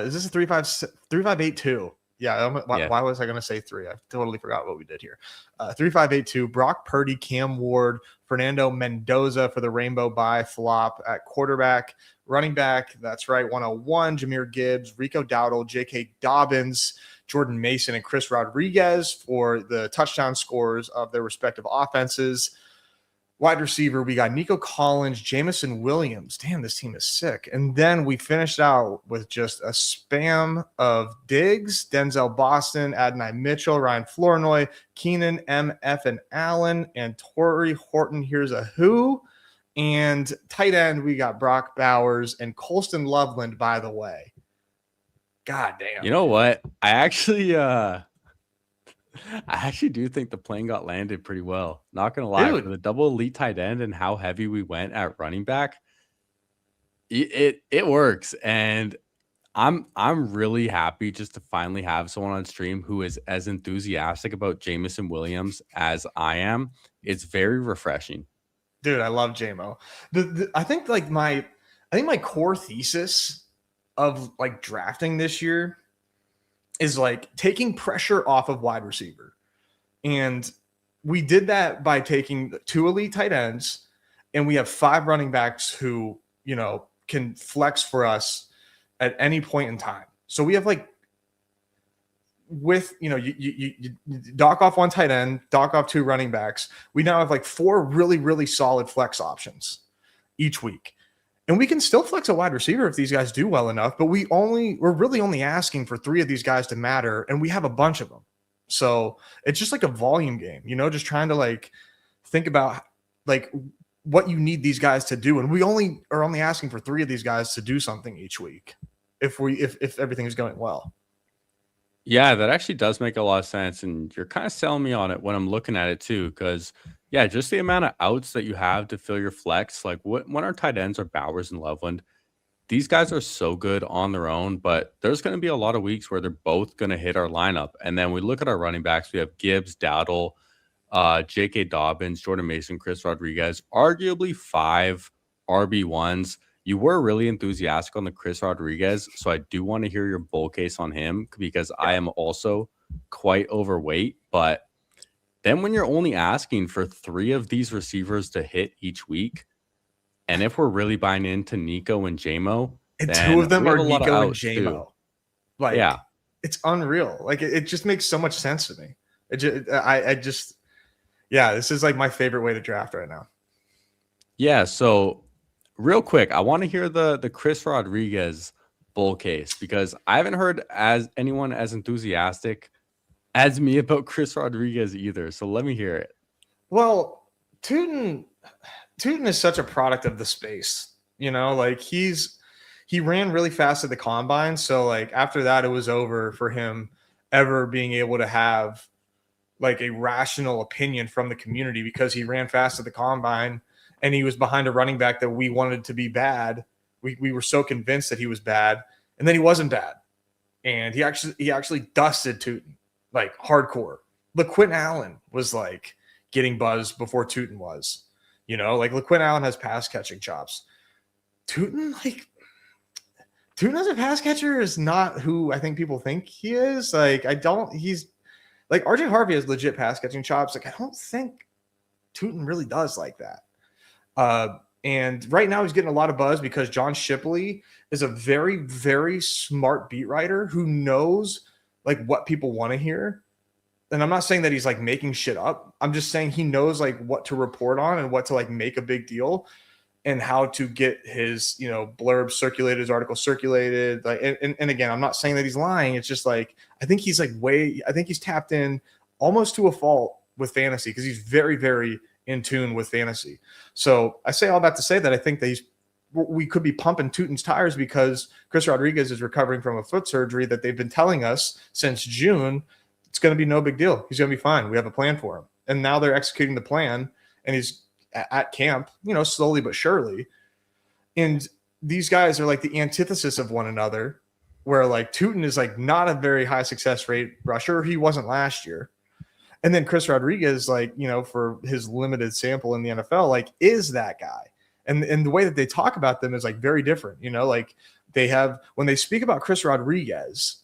Is this a 3-5 3-5-8-2? Yeah. Why was I going to say 3? I totally forgot what we did here. 3-5-8-2. Brock Purdy, Cam Ward, Fernando Mendoza for the Rainbow Bye flop at quarterback. Running back, that's right, 101. Jahmyr Gibbs, Rico Dowdle, J.K. Dobbins, Jordan Mason, and Chris Rodriguez for the touchdown scores of their respective offenses. Wide receiver, we got Nico Collins, Jamison Williams. Damn, this team is sick. And then we finished out with just a spam of Diggs, Denzel Boston, Adonai Mitchell, Ryan Flournoy, Keenan, M.F. and Allen, and Torrey Horton. Here's a who. And tight end, we got Brock Bowers and Colston Loveland, by the way. God damn. You know what? I actually do think the plane got landed pretty well. Not gonna lie, for the double elite tight end and how heavy we went at running back, it works. And I'm really happy just to finally have someone on stream who is as enthusiastic about Jamison Williams as I am. It's very refreshing. Dude, I love JMO. I think my core thesis of like drafting this year is like taking pressure off of wide receiver. And we did that by taking 2 elite tight ends, and we have 5 running backs who, can flex for us at any point in time. So we have like, with, you dock off 1 tight end, dock off 2 running backs. We now have like 4 really, really solid flex options each week. And we can still flex a wide receiver if these guys do well enough, but we're really only asking for 3 of these guys to matter, and we have a bunch of them. So it's just like a volume game, just trying to like think about like what you need these guys to do. And we are only asking for 3 of these guys to do something each week if everything is going well. Yeah, that actually does make a lot of sense. And you're kind of selling me on it when I'm looking at it too. Because yeah, just the amount of outs that you have to fill your flex, like when our tight ends are Bowers and Loveland, these guys are so good on their own, but there's going to be a lot of weeks where they're both going to hit our lineup. And then we look at our running backs. We have Gibbs, Dowdle, J.K. Dobbins, Jordan Mason, Chris Rodriguez, arguably 5 RB1s. You were really enthusiastic on the Chris Rodriguez, so I do want to hear your bull case on him because I am also quite overweight. But then when you're only asking for 3 of these receivers to hit each week, and if we're really buying into Nico and JMO, and 2 of them are Nico and JMO. Too. Like, yeah, it's unreal. Like, it just makes so much sense to me. I just, this is like my favorite way to draft right now. Yeah, so real quick, I want to hear the Chris Rodriguez bull case because I haven't heard as anyone as enthusiastic as me about Chris Rodriguez either. So let me hear it. Well, Tootin Tootin is such a product of the space. Like he ran really fast at the combine, so like after that it was over for him ever being able to have like a rational opinion from the community because he ran fast at the combine and he was behind a running back that we wanted to be bad. We were so convinced that he was bad, and then he wasn't bad. And he actually dusted Tootin like hardcore. LaQuinn Allen was like getting buzzed before Tootin was. Like LaQuinn Allen has pass catching chops. Tootin, like Tootin as a pass catcher is not who I think people think he is. Like he's like RJ Harvey has legit pass catching chops. Like I don't think Tootin really does like that. And right now he's getting a lot of buzz because John Shipley is a very, very smart beat writer who knows like what people want to hear. And I'm not saying that he's like making shit up. I'm just saying he knows like what to report on and what to like make a big deal and how to get his, blurb circulated, his article circulated. Like, and again, I'm not saying that he's lying. It's just like, I think he's tapped in almost to a fault with fantasy because he's very, very in tune with fantasy. So I say all that to say that I think that we could be pumping Tootin's tires because Chris Rodriguez is recovering from a foot surgery that they've been telling us since June. It's going to be no big deal. He's going to be fine. We have a plan for him. And now they're executing the plan and he's at camp, slowly but surely. And these guys are like the antithesis of one another, where like Tootin is like not a very high success rate rusher. He wasn't last year. And then Chris Rodriguez, like, for his limited sample in the NFL, like is that guy. And the way that they talk about them is like very different, like they have, when they speak about Chris Rodriguez,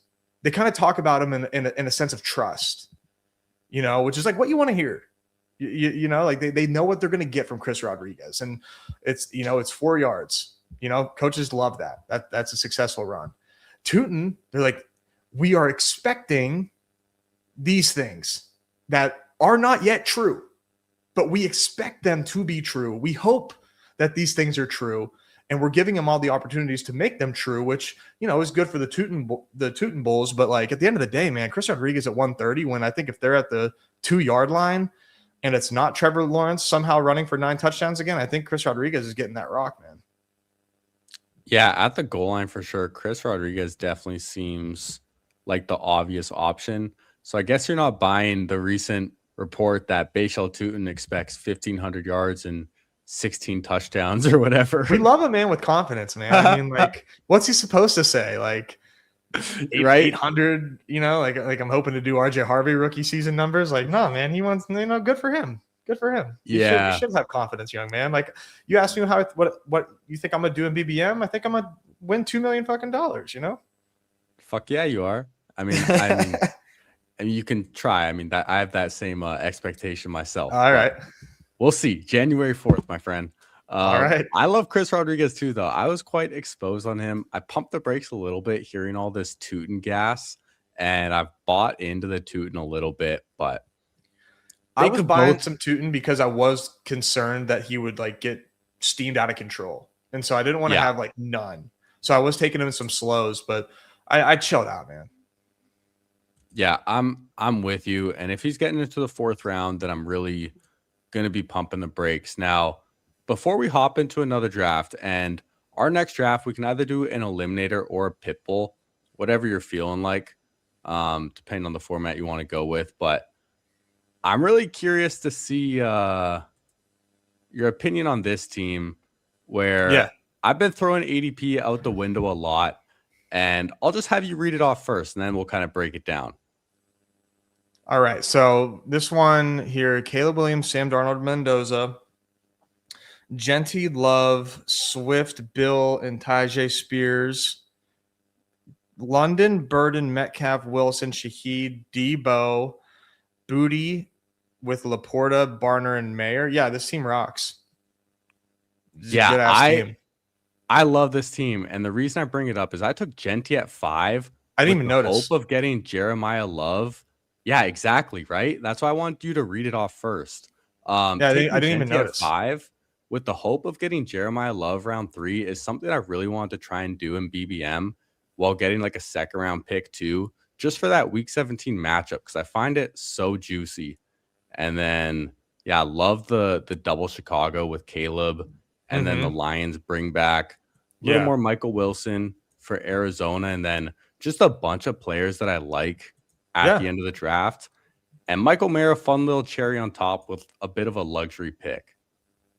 they kind of talk about him in a sense of trust, which is like what you want to hear. Like they know what they're going to get from Chris Rodriguez. And it's 4 yards. Coaches love that. That's a successful run. Tootin, they're like, we are expecting these things that are not yet true, but we expect them to be true. We hope that these things are true, and we're giving them all the opportunities to make them true, which, is good for the Tootin Bulls. But like at the end of the day, man, Chris Rodriguez at 130, when I think if they're at the 2-yard line and it's not Trevor Lawrence somehow running for 9 touchdowns again, I think Chris Rodriguez is getting that rock, man. Yeah, at the goal line for sure. Chris Rodriguez definitely seems like the obvious option. So I guess you're not buying the recent report that Bashal Tootin expects 1,500 yards and 16 touchdowns or whatever. We love a man with confidence, man. I mean, like, what's he supposed to say? Like, right? 800, like I'm hoping to do RJ Harvey rookie season numbers. Like, no, man, he wants, good for him. Good for him. Yeah. You should have confidence, young man. Like, you asked me what you think I'm gonna do in BBM. I think I'm gonna win $2 million fucking dollars. Fuck yeah, you are. I mean, you can try. I mean, that I have that same expectation myself. All right. We'll see. January 4th, my friend. All right. I love Chris Rodriguez too, though. I was quite exposed on him. I pumped the brakes a little bit hearing all this Tootin gas, and I've bought into the Tootin a little bit, but I was buying some Tootin because I was concerned that he would like get steamed out of control. And so I didn't want to have like none. So I was taking him in some slows, but I chilled out, man. Yeah, I'm with you. And if he's getting into the 4th round, then I'm really going to be pumping the brakes. Now, before we hop into another draft, and our next draft, we can either do an eliminator or a pit bull, whatever you're feeling like, depending on the format you want to go with. But I'm really curious to see your opinion on this team where I've been throwing ADP out the window a lot, and I'll just have you read it off first, and then we'll kind of break it down. All right. So this one here, Caleb Williams, Sam Darnold, Mendoza, Genty, Love, Swift, Bill, and Tajay Spears, London, Burden, Metcalf, Wilson, Shaheed, Debo, Booty with Laporta, Barner, and Mayer. Yeah, this team rocks. I love this team. And the reason I bring it up is I took Genty at 5. I didn't even notice. Hope of getting Jeremiah Love. Yeah, exactly. Right. That's why I want you to read it off first. I didn't even notice. 5. with the hope of getting Jeremiah Love round 3 is something I really wanted to try and do in BBM while getting like a second round pick too, just for that week 17 matchup because I find it so juicy. And then yeah, I love the double Chicago with Caleb, and then the Mm-hmm. Lions bring back a little Yeah. more Michael Wilson for Arizona, and then just a bunch of players that I like at the Yeah. end of the draft. And Michael Mayer, a fun little cherry on top with a bit of a luxury pick.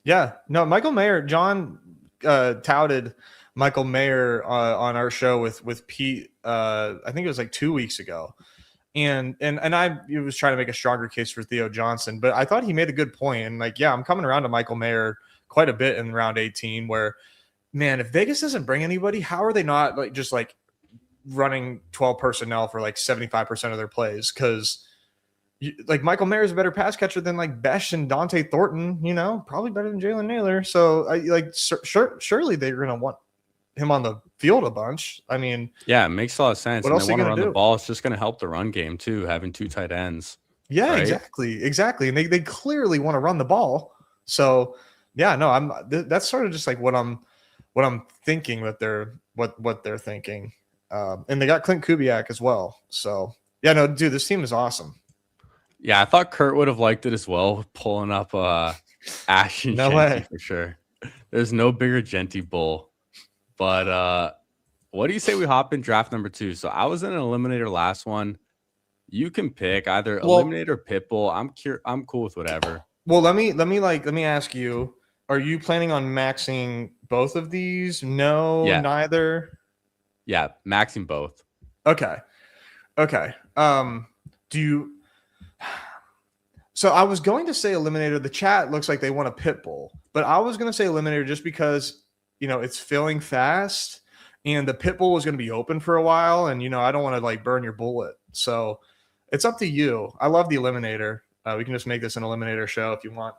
Yeah. No, Michael Mayer, John touted Michael Mayer on our show with Pete. I think it was like 2 weeks ago. And I was trying to make a stronger case for Theo Johnson, but I thought he made a good point. And like, yeah, I'm coming around to Michael Mayer quite a bit in round 18, where man, if Vegas doesn't bring anybody, how are they not like just like running 12 personnel for like 75% of their plays? Because like Michael Mayer is a better pass catcher than like Besh and Dante Thornton, probably better than Jalen Naylor. So I like surely they're going to want him on the field a bunch. I mean, yeah, it makes a lot of sense. What And else they are you want to gonna run the do? ball. It's just going to help the run game too, having 2 tight ends. yeah, Right? exactly. And they clearly want to run the ball. So yeah, no, that's sort of just like what I'm thinking that what they're thinking. And they got Clint Kubiak as well. So yeah, no, dude, this team is awesome. Yeah, I thought Kurt would have liked it as well, pulling up Ash and No Genty way. for sure. There's no bigger Genty bull. But what do you say we hop in draft number 2? So I was in an eliminator last one. You can pick either eliminator or pitbull. I'm cool with whatever. Well, let me ask you: are you planning on maxing both of these? No, Yeah. neither. Yeah, maxing both. Okay. Do you? So I was going to say eliminator. The chat looks like they want a pit bull, but I was going to say eliminator just because it's filling fast, and the pit bull was going to be open for a while, and I don't want to like burn your bullet. So it's up to you. I love the eliminator. We can just make this an eliminator show if you want.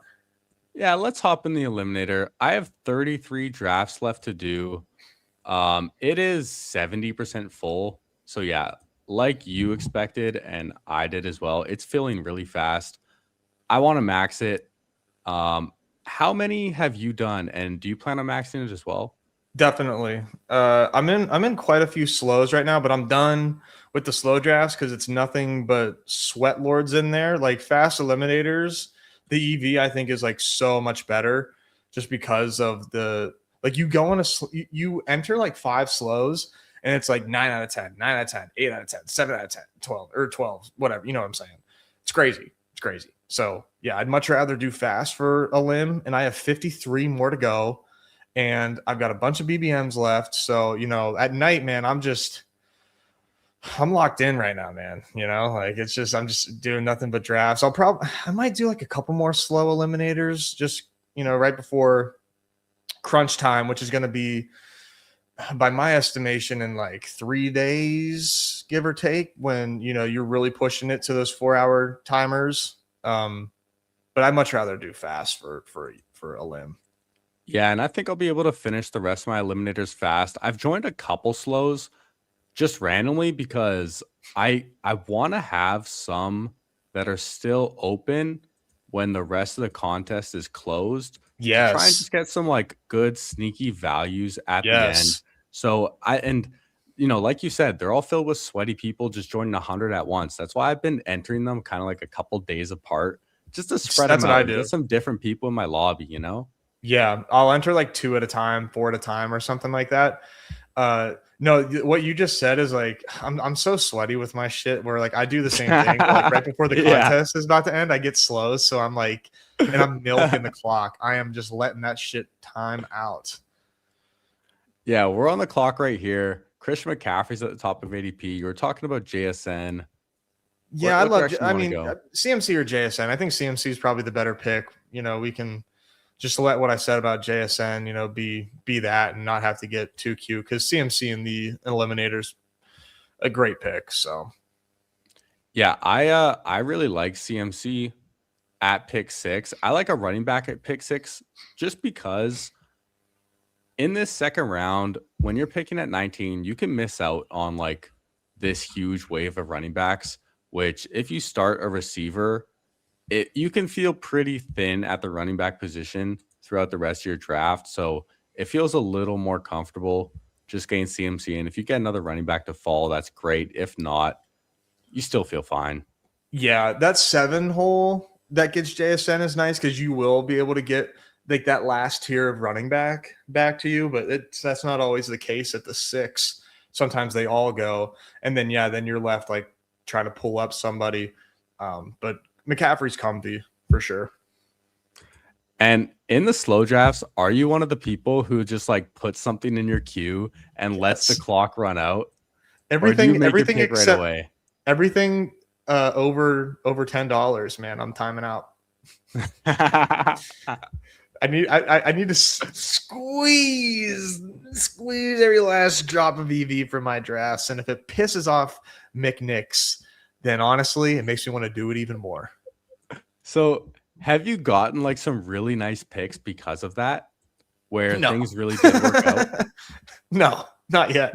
Yeah, let's hop in the eliminator. I have 33 drafts left to do. It is 70% full. So yeah, like you expected and I did as well. It's filling really fast. I want to max it. How many have you done, and do you plan on maxing it as well? Definitely. I'm in quite a few slows right now, but I'm done with the slow drafts because it's nothing but sweat lords in there. Like fast eliminators, the EV I think is like so much better just because of the like you go on you enter like 5 slows and it's like 9 out of 10, 9 out of 10, 8 out of 10, 7 out of 10, 12 or 12, whatever. You know what I'm saying? It's crazy. So yeah, I'd much rather do fast for a limb, and I have 53 more to go. And I've got a bunch of BBMs left. So, at night, man, I'm locked in right now, man. Like I'm just doing nothing but drafts. I might do like a couple more slow eliminators just, right before crunch time, which is going to be, by my estimation, in like 3 days, give or take, when, you're really pushing it to those 4-hour timers. But I'd much rather do fast for a limb. Yeah, and I think I'll be able to finish the rest of my eliminators fast. I've joined a couple slows just randomly because I want to have some that are still open when the rest of the contest is closed. Yes. To try and just get some like good sneaky values at the end. So like you said, they're all filled with sweaty people just joining 100 at once. That's why I've been entering them kind of like a couple days apart, just to spread That's them what out. I do. Get some different people in my lobby, Yeah, I'll enter like 2 at a time, 4 at a time, or something like that. No, what you just said is like I'm so sweaty with my shit where like I do the same thing. Like right before the contest is about to end, I get slows, so I'm like, and I'm milking the clock. I am just letting that shit time out. Yeah, we're on the clock right here. Christian McCaffrey's at the top of ADP. You were talking about JSN. Yeah, What direction you I wanna mean, go? CMC or JSN. I think CMC is probably the better pick. We can just let what I said about JSN, be that and not have to get too cute, because CMC in the eliminators a great pick. So Yeah, I really like CMC at pick 6. I like a running back at pick 6 just because in this second round, when you're picking at 19, you can miss out on like this huge wave of running backs, which if you start a receiver, you can feel pretty thin at the running back position. throughout the rest of your draft. So it feels a little more comfortable just getting CMC. And if you get another running back to fall, that's great. If not, you still feel fine. Yeah, that 7 hole that gets JSN is nice because you will be able to get like that last tier of running back to you, but that's not always the case at the 6. Sometimes they all go, and then then you're left like trying to pull up somebody. But McCaffrey's comfy for sure. And in the slow drafts, are you one of the people who just like puts something in your queue and lets the clock run out? Everything everything except right away. Everything over $10, man. I'm timing out. I need to squeeze every last drop of EV for my drafts, and if it pisses off McNicks, then honestly, it makes me want to do it even more. So, have you gotten like some really nice picks because of that, where No. things really did work out? No, not yet.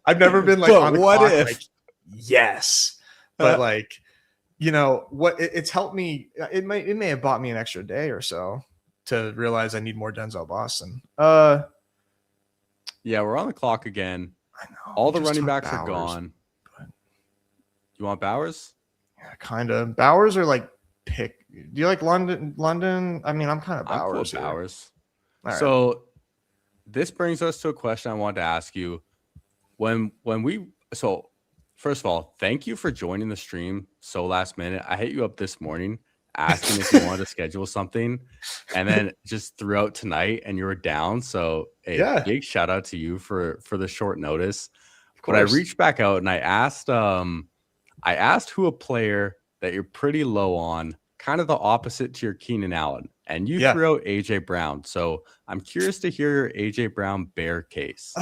I've never been like But on the what clock, if? like, yes, but like, you know what? It's helped me. It may have bought me an extra day or so to realize I need more Denzel Boston. Yeah, we're on the clock again. I know. All we the just running took backs are Bowers, gone. but- You want Bowers? Yeah, kind of. Bowers are like pick. Do you like London? I mean, I'm kind of I'm cool Bowers. with here. Bowers. All right. So this brings us to a question I wanted to ask you. So first of all, thank you for joining the stream so last minute. I hit you up this morning asking if you wanted to schedule something, and then just throughout tonight, and you were down. So a big shout out to you for the short notice. But I reached back out and I asked who a player that you're pretty low on, kind of the opposite to your Keenan Allen, and you threw out AJ Brown. So I'm curious to hear your AJ Brown bear case.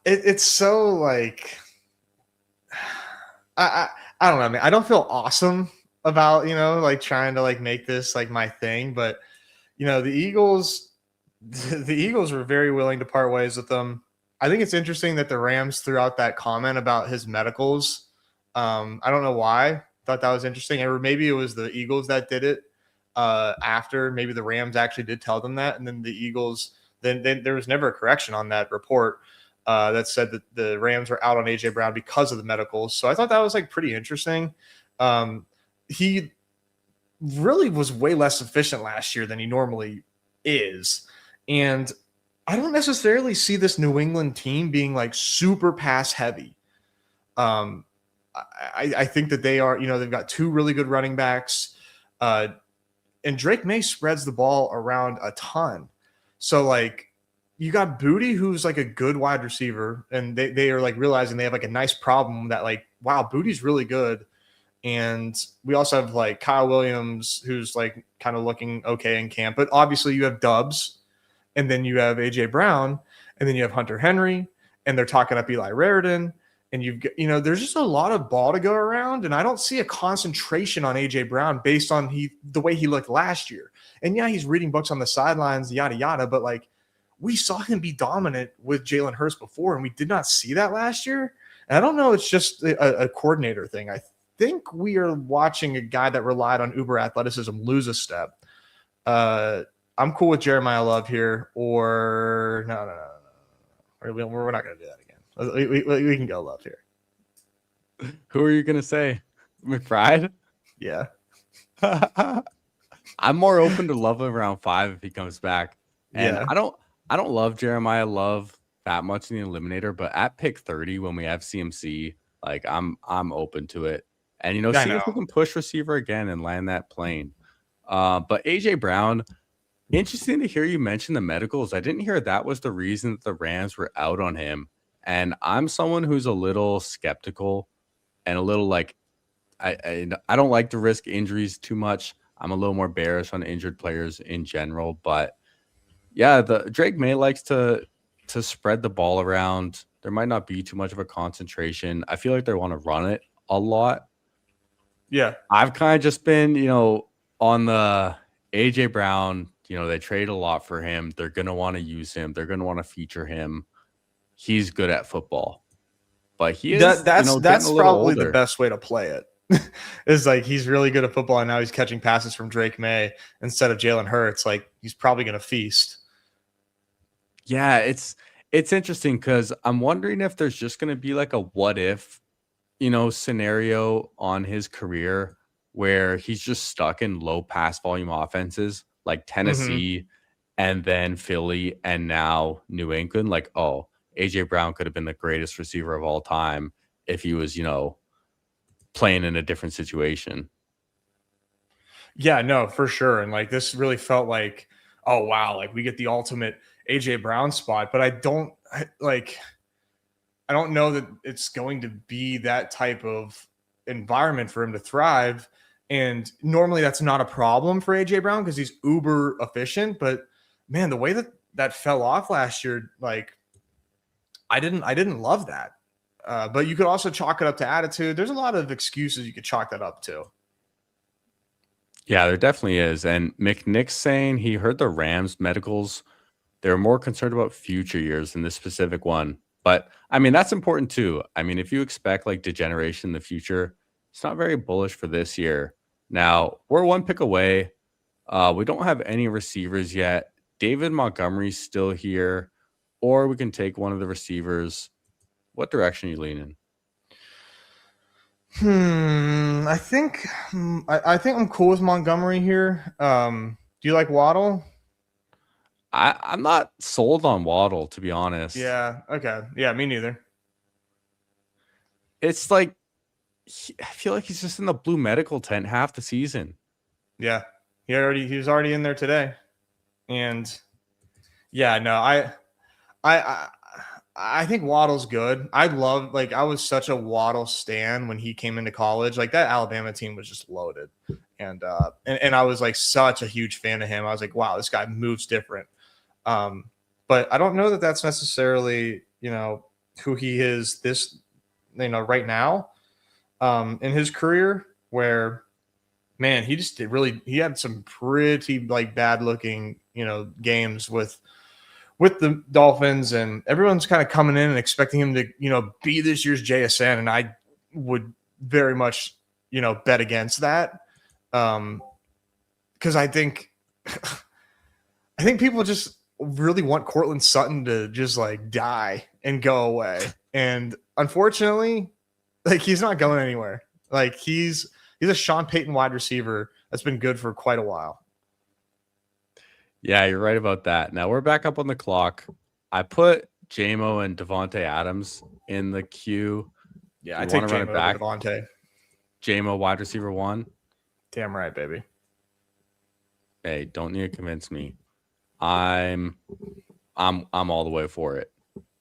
It's so like I don't know, man. I don't feel awesome about like trying to like make this like my thing, but the Eagles were very willing to part ways with them. I think it's interesting that the Rams threw out that comment about his medicals. I don't know why. Thought that was interesting. Or maybe it was the Eagles that did it after. Maybe the Rams actually did tell them that, and then the Eagles. Then there was never a correction on that report that said that the Rams were out on AJ Brown because of the medicals. So I thought that was like pretty interesting. He really was way less efficient last year than he normally is, and I don't necessarily see this New England team being like super pass heavy. I think that they are, they've got 2 really good running backs, and Drake May spreads the ball around a ton. So like you got Booty, who's like a good wide receiver, and they are like realizing they have like a nice problem that like, wow, Booty's really good. And we also have like Kyle Williams, who's like kind of looking okay in camp, but obviously you have Dubs, and then you have AJ Brown, and then you have Hunter Henry, and they're talking up Eli Raritan. And there's just a lot of ball to go around, and I don't see a concentration on AJ Brown based on the way he looked last year. And yeah, he's reading books on the sidelines, yada yada. But like, we saw him be dominant with Jalen Hurts before, and we did not see that last year. And I don't know, it's just a coordinator thing. I think we are watching a guy that relied on uber athleticism lose a step. I'm cool with Jeremiah Love here, or no. We're not going to do that again. We can go Love here. Who are you gonna say? McBride? Yeah. I'm more open to Love around 5 if he comes back. And Yeah. I don't love Jeremiah Love that much in the eliminator, but at pick 30 when we have CMC, like I'm open to it. And see if we can push receiver again and land that plane. But AJ Brown, interesting to hear you mention the medicals. I didn't hear that was the reason that the Rams were out on him. And I'm someone who's a little skeptical and a little like, I don't like to risk injuries too much. I'm a little more bearish on injured players in general. But yeah, the Drake May likes to spread the ball around. There might not be too much of a concentration. I feel like they want to run it a lot. Yeah. I've kind of just been, on the AJ Brown, they trade a lot for him. They're going to want to use him. They're going to want to feature him. He's good at football, but he is. That's getting a little probably older. the best way to play it. is like he's really good at football, and now he's catching passes from Drake May instead of Jalen Hurts. Like he's probably going to feast. Yeah, it's interesting because I'm wondering if there's just going to be like a what if, scenario on his career where he's just stuck in low pass volume offenses like Hmm. Tennessee and then Philly and now New England. Like, oh, AJ Brown could have been the greatest receiver of all time if he was, playing in a different situation. Yeah, no, for sure. And like this really felt like, oh wow, like we get the ultimate AJ Brown spot, but I don't know that it's going to be that type of environment for him to thrive. And normally that's not a problem for AJ Brown because he's uber efficient. But man, the way that that fell off last year, like I didn't love that. But you could also chalk it up to attitude. There's a lot of excuses you could chalk that up to. Yeah, there definitely is. And McNick's saying he heard the Rams medicals. They're more concerned about future years than this specific one. But I mean, that's important too. I mean, if you expect like degeneration in the future, it's not very bullish for this year. Now, we're one pick away. We don't have any receivers yet. David Montgomery's still here, or we can take one of the receivers. What direction are you leaning? I think I'm cool with Montgomery here. Do you like Waddle? I'm not sold on Waddle, to be honest. Yeah. Okay. Yeah. Me neither. It's like I feel like he's just in the blue medical tent half the season. Yeah. He was already in there today, and yeah. No. I I I think Waddle's good. I was such a Waddle stan when he came into college. Like that Alabama team was just loaded, and I was like such a huge fan of him. I was like, wow, this guy moves different. Um, but I don't know that that's necessarily who he is right now in his career. Where man, he had some pretty like bad looking games with the Dolphins, and everyone's kind of coming in and expecting him to be this year's JSN, and I would very much bet against that because I think I think people just really want Cortland Sutton to just like die and go away. And unfortunately, like he's not going anywhere. Like he's a Sean Payton wide receiver that's been good for quite a while. Yeah, you're right about that. Now we're back up on the clock. I put JMO and Devonte Adams in the queue. Yeah, You I take want to run Jamo it back? over Devontae. JMO wide receiver one. Damn right, baby. Hey, don't need to convince me. I'm all the way for it.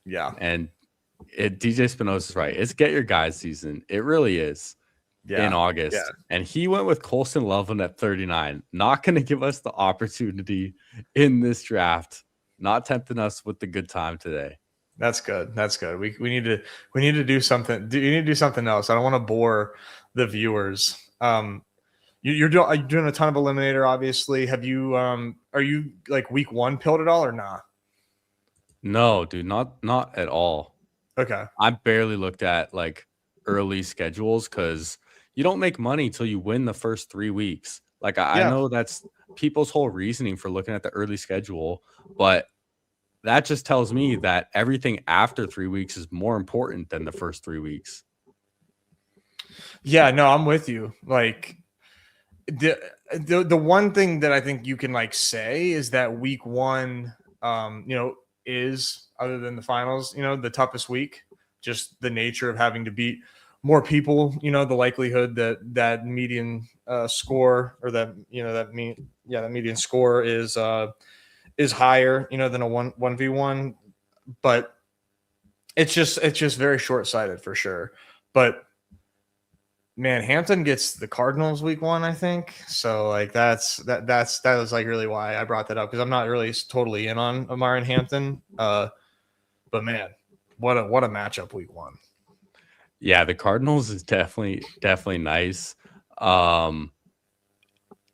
Yeah. And DJ Spinoza's right. It's get your guys season. It really is. Yeah. In August. Yeah. And he went with Colston Loveland at 39. Not going to give us the opportunity in this draft. Not tempting us with the good time today. That's good. That's good. We need to do something. You need to do something else. I don't want to bore the viewers. Are you doing a ton of eliminator, obviously. Have you are you like week one pilled at all or not? No, dude, not at all. Okay. I barely looked at like early schedules because you don't make money till you win the first 3 weeks. Like I Yeah. know that's people's whole reasoning for looking at the early schedule, but that just tells me that everything after 3 weeks is more important than the first 3 weeks. Yeah, no, I'm with you. Like the one thing that I think you can like say is that week one is, other than the finals, the toughest week. Just the nature of having to beat more people, the likelihood that median score, or that that median score is higher, than a 1v1. But it's just very short-sighted for sure. But man, Hampton gets the Cardinals week one, I think. So like that was like really why I brought that up, because I'm not really totally in on Amar and Hampton. But man, what a matchup week one. Yeah, the Cardinals is definitely nice. The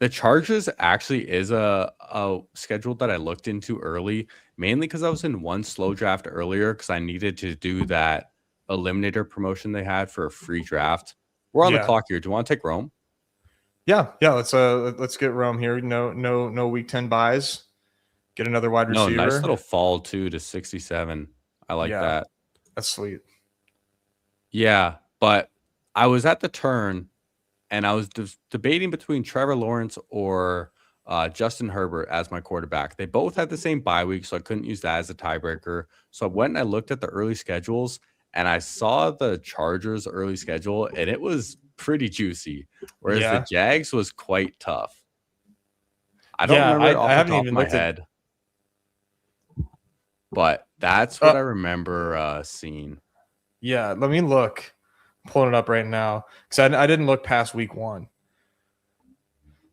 Chargers actually is a schedule that I looked into early, mainly because I was in one slow draft earlier because I needed to do that eliminator promotion they had for a free draft. We're on the Yeah. clock here. Do you want to take Rome? Yeah. Let's get Rome here. No week 10 buys. Get another wide No, nice receiver. little fall too to 67. I like Yeah. that. That's sweet. Yeah, but I was at the turn and I was debating between Trevor Lawrence or Justin Herbert as my quarterback. They both had the same bye week, so I couldn't use that as a tiebreaker. So I went and I looked at the early schedules, and I saw the Chargers' early schedule, and it was pretty juicy, whereas the Yeah. Jags was quite tough. I don't Yeah. remember it I off the haven't top even of my looked at. head, but that's what I remember seeing. Yeah. Let me look. I'm pulling it up right now because I didn't look past week 1.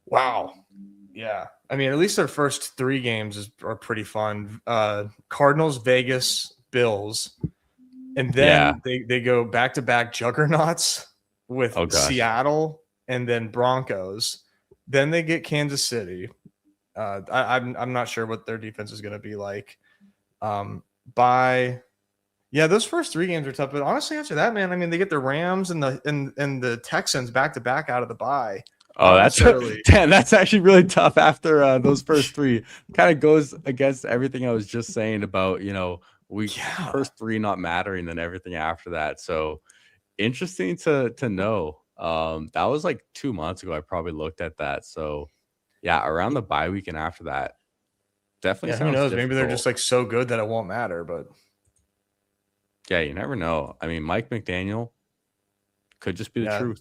Wow. Yeah. I mean, at least their first 3 games are pretty fun. Cardinals, Vegas, Bills. And then they go back-to-back juggernauts with Oh, gosh. Seattle and then Broncos. Then they get Kansas City. I'm not sure what their defense is going to be like. Those first 3 games are tough, but honestly, after that, man, I mean, they get the Rams and the Texans back-to-back out of the bye. Oh, that's actually really tough after those first 3. Kind of goes against everything I was just saying about, first 3 not mattering than everything after that. So interesting to know. That was like 2 months ago. I probably looked at that. So yeah, around the bye week and after that, definitely Yeah, who sounds knows? difficult. Maybe they're just like so good that it won't matter. But yeah, you never know. I mean, Mike McDaniel could just be the truth.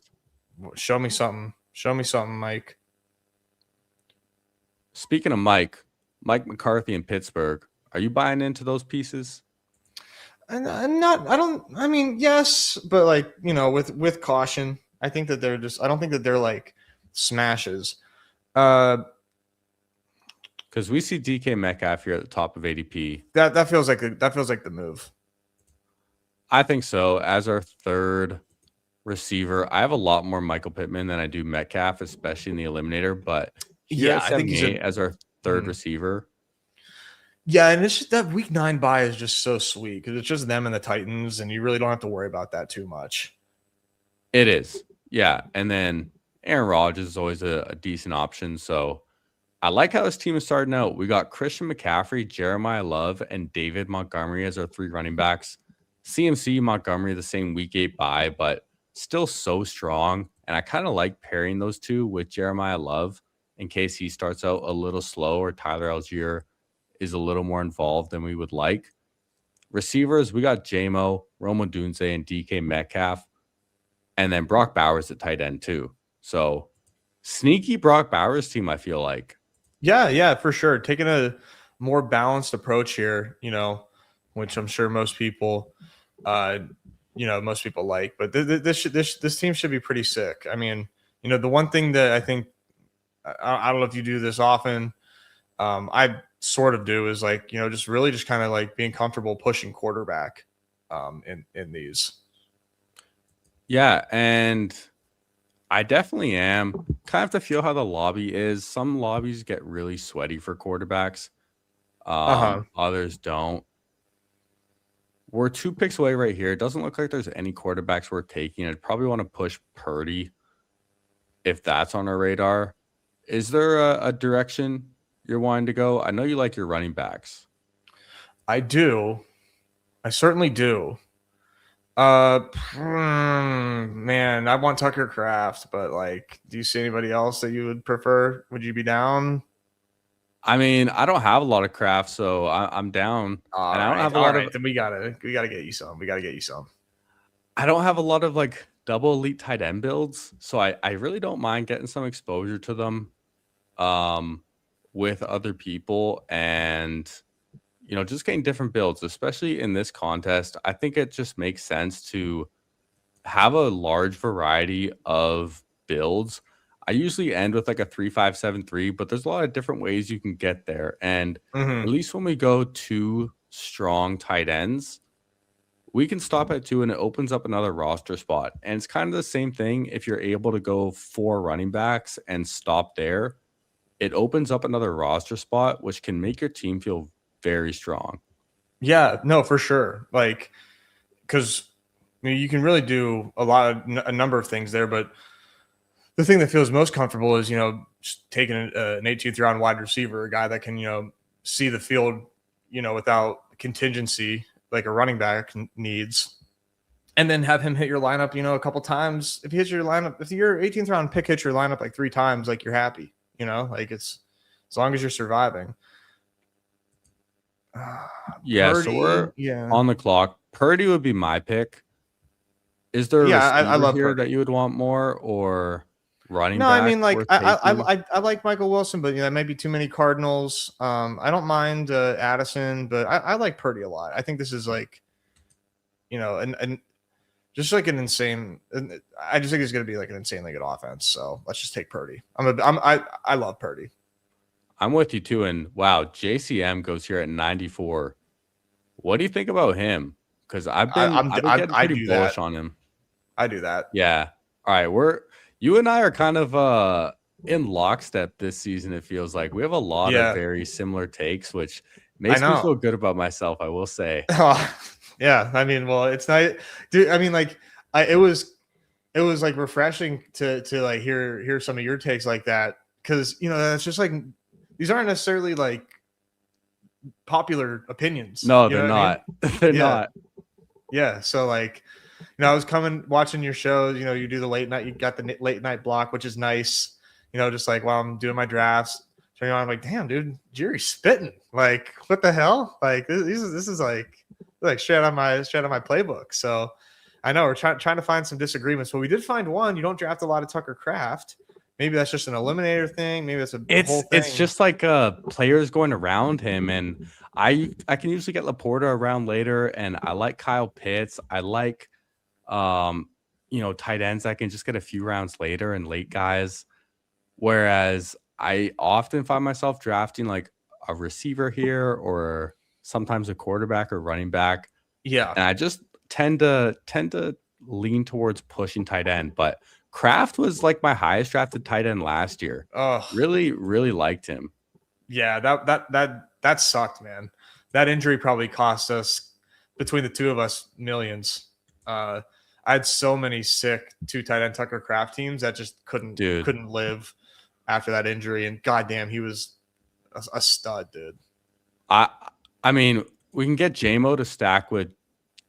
Show me something. Show me something, Mike. Speaking of Mike McCarthy in Pittsburgh, are you buying into those pieces? I'm not. I don't. I mean, yes, but like with caution. I think that they're just. I don't think that they're like smashes. Because we see DK Metcalf here at the top of ADP. That feels like the move. I think so. As our third receiver, I have a lot more Michael Pittman than I do Metcalf, especially in the eliminator. But Yeah, I think he's as our third receiver. Yeah, and it's just that week 9 bye is just so sweet because it's just them and the Titans, and you really don't have to worry about that too much. It is, yeah. And then Aaron Rodgers is always a decent option. So I like how this team is starting out. We got Christian McCaffrey, Jeremiah Love, and David Montgomery as our 3 running backs. CMC Montgomery the same week 8 bye, but still so strong. And I kind of like pairing those 2 with Jeremiah Love in case he starts out a little slow or Tyler Algier is a little more involved than we would like. Receivers, we got JMO, Rome Odunze, and DK Metcalf. And then Brock Bowers at tight end too. So sneaky Brock Bowers team, I feel like. Yeah, for sure. Taking a more balanced approach here, which I'm sure most people like. But this team should be pretty sick. I mean, the one thing that I think I don't know if you do this often. I sort of do is like, just really just kind of like being comfortable pushing quarterback in these. Yeah, and I definitely am. Kind of have to feel how the lobby is. Some lobbies get really sweaty for quarterbacks. Others don't. We're 2 picks away right here. It doesn't look like there's any quarterbacks we're taking. I'd probably want to push Purdy if that's on our radar. Is there a direction you're wanting to go? I know you like your running backs. I do. I certainly do. Man, I want Tucker Kraft, but like, do you see anybody else that you would prefer? Would you be down? I mean, I don't have a lot of Kraft, so I'm down. And I don't have a lot of. Then we gotta get you some. I don't have a lot of like double elite tight end builds, so I really don't mind getting some exposure to them with other people and just getting different builds, especially in this contest. I think it just makes sense to have a large variety of builds. I usually end with like a 3-5-7-3, but there's a lot of different ways you can get there. And at least when we go 2 strong tight ends, we can stop at 2 and it opens up another roster spot. And it's kind of the same thing if you're able to go 4 running backs and stop there. It opens up another roster spot, which can make your team feel very strong. Yeah, no, for sure. Like, because mean, you can really do a number of things there, but the thing that feels most comfortable is, just taking an 18th round wide receiver, a guy that can, see the field, without contingency like a running back needs, and then have him hit your lineup, a couple times. If he hits your lineup, if your 18th round pick hits your lineup like 3 times, like you're happy, like it's as long as you're surviving. Yeah, Purdy, so we're yeah. on the clock. Purdy would be my pick. Is there a receiver I love here Purdy. that you would want more, or running No, back I mean, like worth taking? I like Michael Wilson, but that might be too many Cardinals. I don't mind Addison, but I like Purdy a lot. I think this is like, and just like an insane. I just think it's going to be like an insanely good offense. So let's just take Purdy. I love Purdy. I'm with you too. And wow, JCM goes here at 94. What do you think about him? Because I've been getting pretty bullish on him. I do that. Yeah. All right. You and I are kind of in lockstep this season. It feels like we have a lot of very similar takes, which makes me feel good about myself, I will say. Yeah. I mean, well, it's not, dude. I mean, like, it was like refreshing to like hear some of your takes like that, because it's just like, these aren't necessarily like popular opinions. No, they're not. I mean? They're not. Yeah. So like, I was watching your shows. You do the late night. You got the late night block, which is nice. Just like while I'm doing my drafts, turning on, I'm like, damn, dude, Jerry's spitting. Like, what the hell? Like, this is like straight on my playbook. So I know we're trying to find some disagreements, but we did find one. You don't draft a lot of Tucker Kraft. Maybe that's just an eliminator thing. Maybe that's a whole thing. It's just like players going around him, and I can usually get Laporta around later, and I like Kyle Pitts. I like tight ends that can just get a few rounds later and late guys. Whereas I often find myself drafting like a receiver here, or sometimes a quarterback or running back. Yeah, and I just tend to lean towards pushing tight end, but Kraft was like my highest drafted tight end last year. Really, really liked him. Yeah, that sucked, man. That injury probably cost us, between the two of us, millions. I had so many sick 2 tight end Tucker Kraft teams that just couldn't live after that injury. And goddamn, he was a stud, dude. I mean, we can get JMO to stack with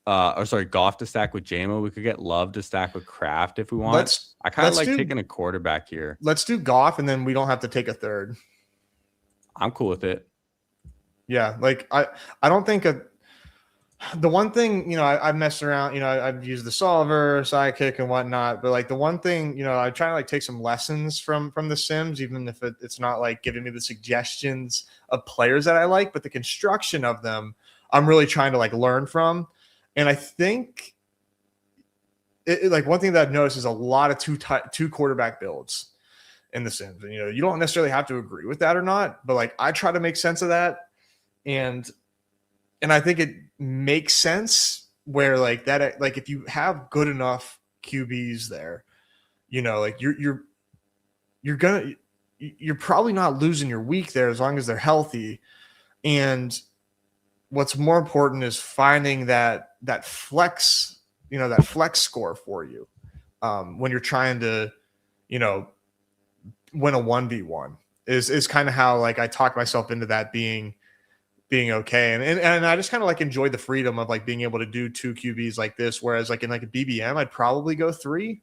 Goff to stack with JMO. We could get Love to stack with Kraft if we want. I kind of like taking a quarterback here. Let's do Goff, and then we don't have to take a third. I'm cool with it. Yeah, like I don't think the one thing, I've messed around, I've used the solver, sidekick, and whatnot, but like the one thing, I try to like take some lessons from the Sims, even if it's not like giving me the suggestions of players that I like, but the construction of them, I'm really trying to like learn from. And I think like one thing that I've noticed is a lot of two quarterback builds in the Sims. And, you don't necessarily have to agree with that or not, but like I try to make sense of that. And I think it makes sense where like that, like if you have good enough QBs there, like you're probably not losing your week there as long as they're healthy. And what's more important is finding that flex, that flex score for you when you're trying to, win a 1v1 is kind of how like I talk myself into that being okay. And I just kind of like enjoy the freedom of like being able to do 2 QBs like this. Whereas like in like a BBM, I'd probably go 3,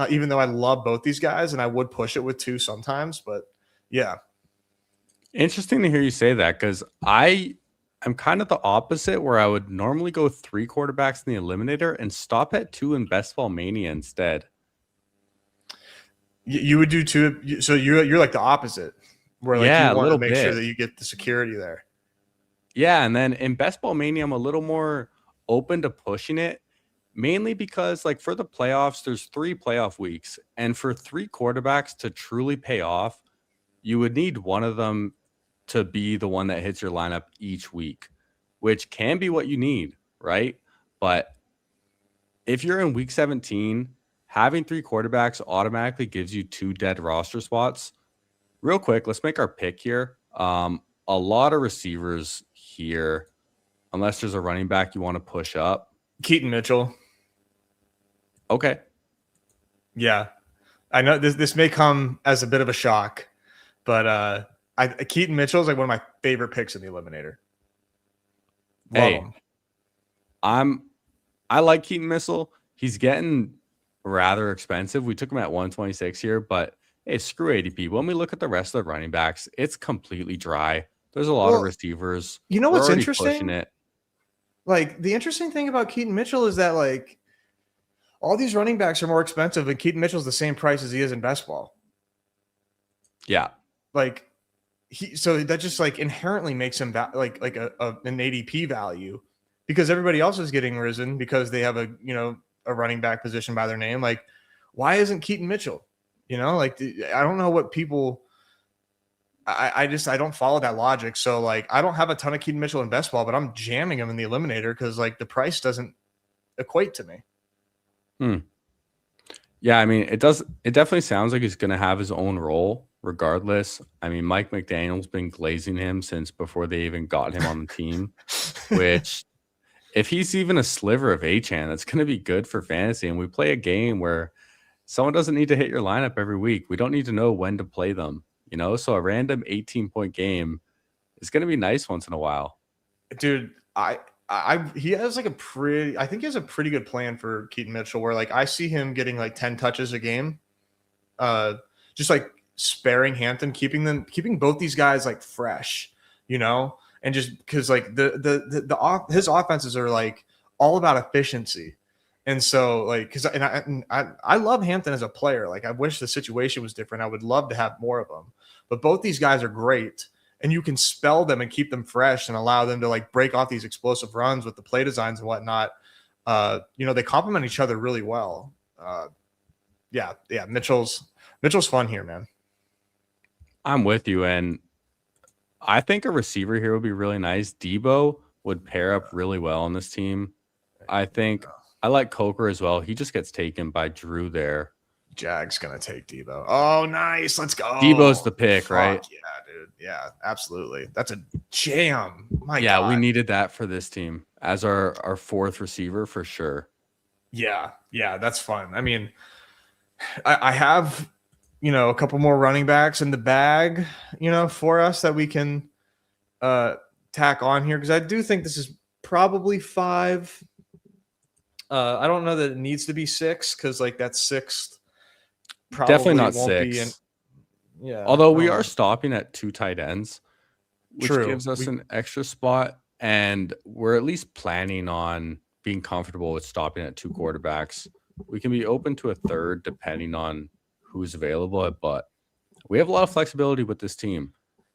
even though I love both these guys and I would push it with 2 sometimes, but yeah. Interesting to hear you say that, because I'm kind of the opposite, where I would normally go 3 quarterbacks in the eliminator and stop at 2 in Best Ball Mania instead. You would do 2, so you're like the opposite, where like you want to make sure that you get the security there. Yeah, and then in Best Ball Mania, I'm a little more open to pushing it, mainly because like for the playoffs, there's 3 playoff weeks, and for 3 quarterbacks to truly pay off, you would need one of them to be the one that hits your lineup each week, which can be what you need, right? But if you're in week 17, having 3 quarterbacks automatically gives you 2 dead roster spots. Real quick, let's make our pick here. A lot of receivers here, unless there's a running back you want to push up. Keaton Mitchell. Okay. Yeah, I know this may come as a bit of a shock, but Keaton Mitchell is like one of my favorite picks in the Eliminator. Love Hey, him. I like Keaton Missile. He's getting rather expensive. We took him at 126 here, but hey, screw ADP. When we look at the rest of the running backs, it's completely dry. There's a lot of Well, receivers. you know We're what's already pushing interesting? it. Like the interesting thing about Keaton Mitchell is that like all these running backs are more expensive, and Keaton Mitchell's the same price as he is in best ball. Yeah. Like so that just like inherently makes him like an ADP value because everybody else is getting risen because they have a running back position by their name. Like, why isn't Keaton Mitchell? Like I don't know what people. I don't follow that logic. So like I don't have a ton of Keaton Mitchell in best ball, but I'm jamming him in the Eliminator because like the price doesn't equate to me. Yeah, I mean, it does. It definitely sounds like he's going to have his own role regardless. I mean, Mike McDaniel's been glazing him since before they even got him on the team, which if he's even a sliver of A-Chan, that's going to be good for fantasy. And we play a game where someone doesn't need to hit your lineup every week. We don't need to know when to play them, So a random 18-point game is going to be nice once in a while. Dude, he has like I think he has a pretty good plan for Keaton Mitchell where like I see him getting like 10 touches a game. Just like sparing Hampton, keeping both these guys like fresh, and just because like his offenses are like all about efficiency. And so like because I love Hampton as a player. Like I wish the situation was different. I would love to have more of them. But both these guys are great. And you can spell them and keep them fresh and allow them to like break off these explosive runs with the play designs and whatnot. They complement each other really well. Yeah. Mitchell's fun here, man. I'm with you. And I think a receiver here would be really nice. Debo would pair up really well on this team. I think I like Coker as well. He just gets taken by Drew there. Jag's going to take Debo. Oh, nice. Let's go. Debo's the pick, right? Yeah, dude. Yeah, absolutely. That's a jam. My yeah, God. We needed that for this team as our fourth receiver for sure. Yeah, that's fun. I mean, I have, a couple more running backs in the bag, for us that we can tack on here because I do think this is probably 5. I don't know that it needs to be 6 because like that 6th probably definitely not won't 6. Be yeah. Although we are stopping at 2 tight ends, which True. gives us an extra spot, and we're at least planning on being comfortable with stopping at 2 quarterbacks. We can be open to a third depending on who's available, but we have a lot of flexibility with this team.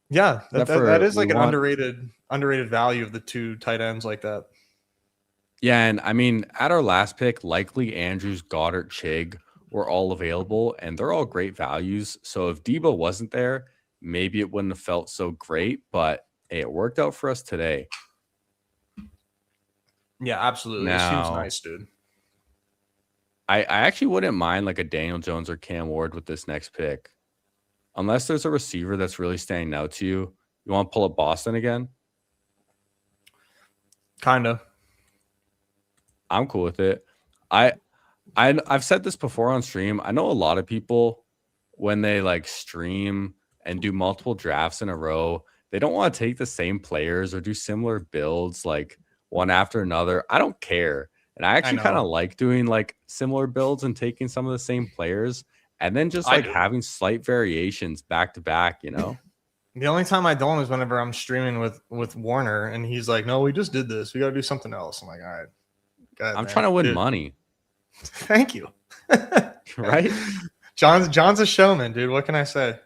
Yeah, that is like an underrated value of the 2 tight ends like that. Yeah, and I mean, at our last pick, likely Andrews, Goddard, Chig were all available, and they're all great values. So if Debo wasn't there, maybe it wouldn't have felt so great, but hey, it worked out for us today. Yeah, absolutely. This seems nice, dude. I actually wouldn't mind like a Daniel Jones or Cam Ward with this next pick. Unless there's a receiver that's really standing out to you. You want to pull up Boston again? Kind of. I'm cool with it. I've said this before on stream. I know a lot of people when they like stream and do multiple drafts in a row, they don't want to take the same players or do similar builds like one after another. I don't care. And I actually kind of like doing like similar builds and taking some of the same players and then just like having slight variations back to back, The only time I don't is whenever I'm streaming with Warner and he's like, no, we just did this. We got to do something else. I'm like, all right. I'm trying to win money. Thank you. Right? John's a showman, dude. What can I say?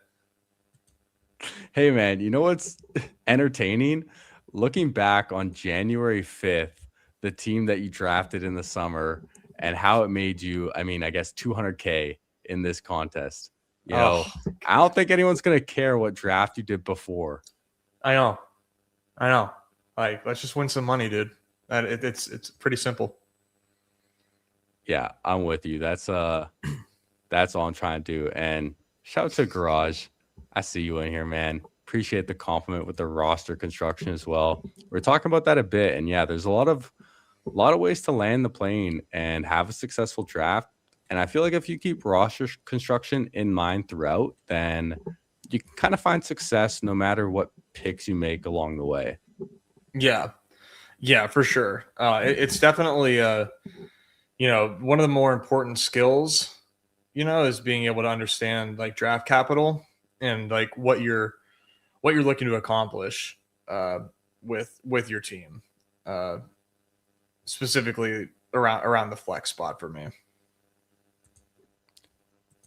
Hey, man, you know what's entertaining? Looking back on January 5th, the team that you drafted in the summer and how it made you, I mean, I guess 200K in this contest. I don't think anyone's going to care what draft you did before. I know. Like, let's just win some money, dude. It's pretty simple. Yeah, I'm with you. That's all I'm trying to do. And shout out to Garage. I see you in here, man. Appreciate the compliment with the roster construction as well. We're talking about that a bit. And yeah, there's a lot of ways to land the plane and have a successful draft. And I feel like if you keep roster construction in mind throughout, then you can kind of find success no matter what picks you make along the way. Yeah. Yeah, for sure. It's definitely, one of the more important skills, is being able to understand like draft capital and like what you're looking to accomplish with your team, specifically around the flex spot for me.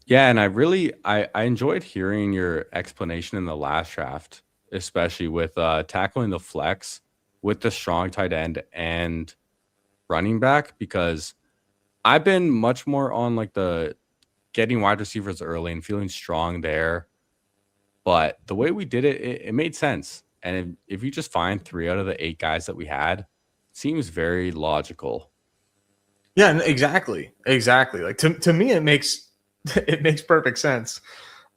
Yeah, and I enjoyed hearing your explanation in the last draft, especially with tackling the flex with the strong tight end and running back, because I've been much more on like the getting wide receivers early and feeling strong there. But the way we did it, it made sense. And if you just find 3 out of the 8 guys that we had, it seems very logical. Yeah, exactly. Like to me, it makes perfect sense.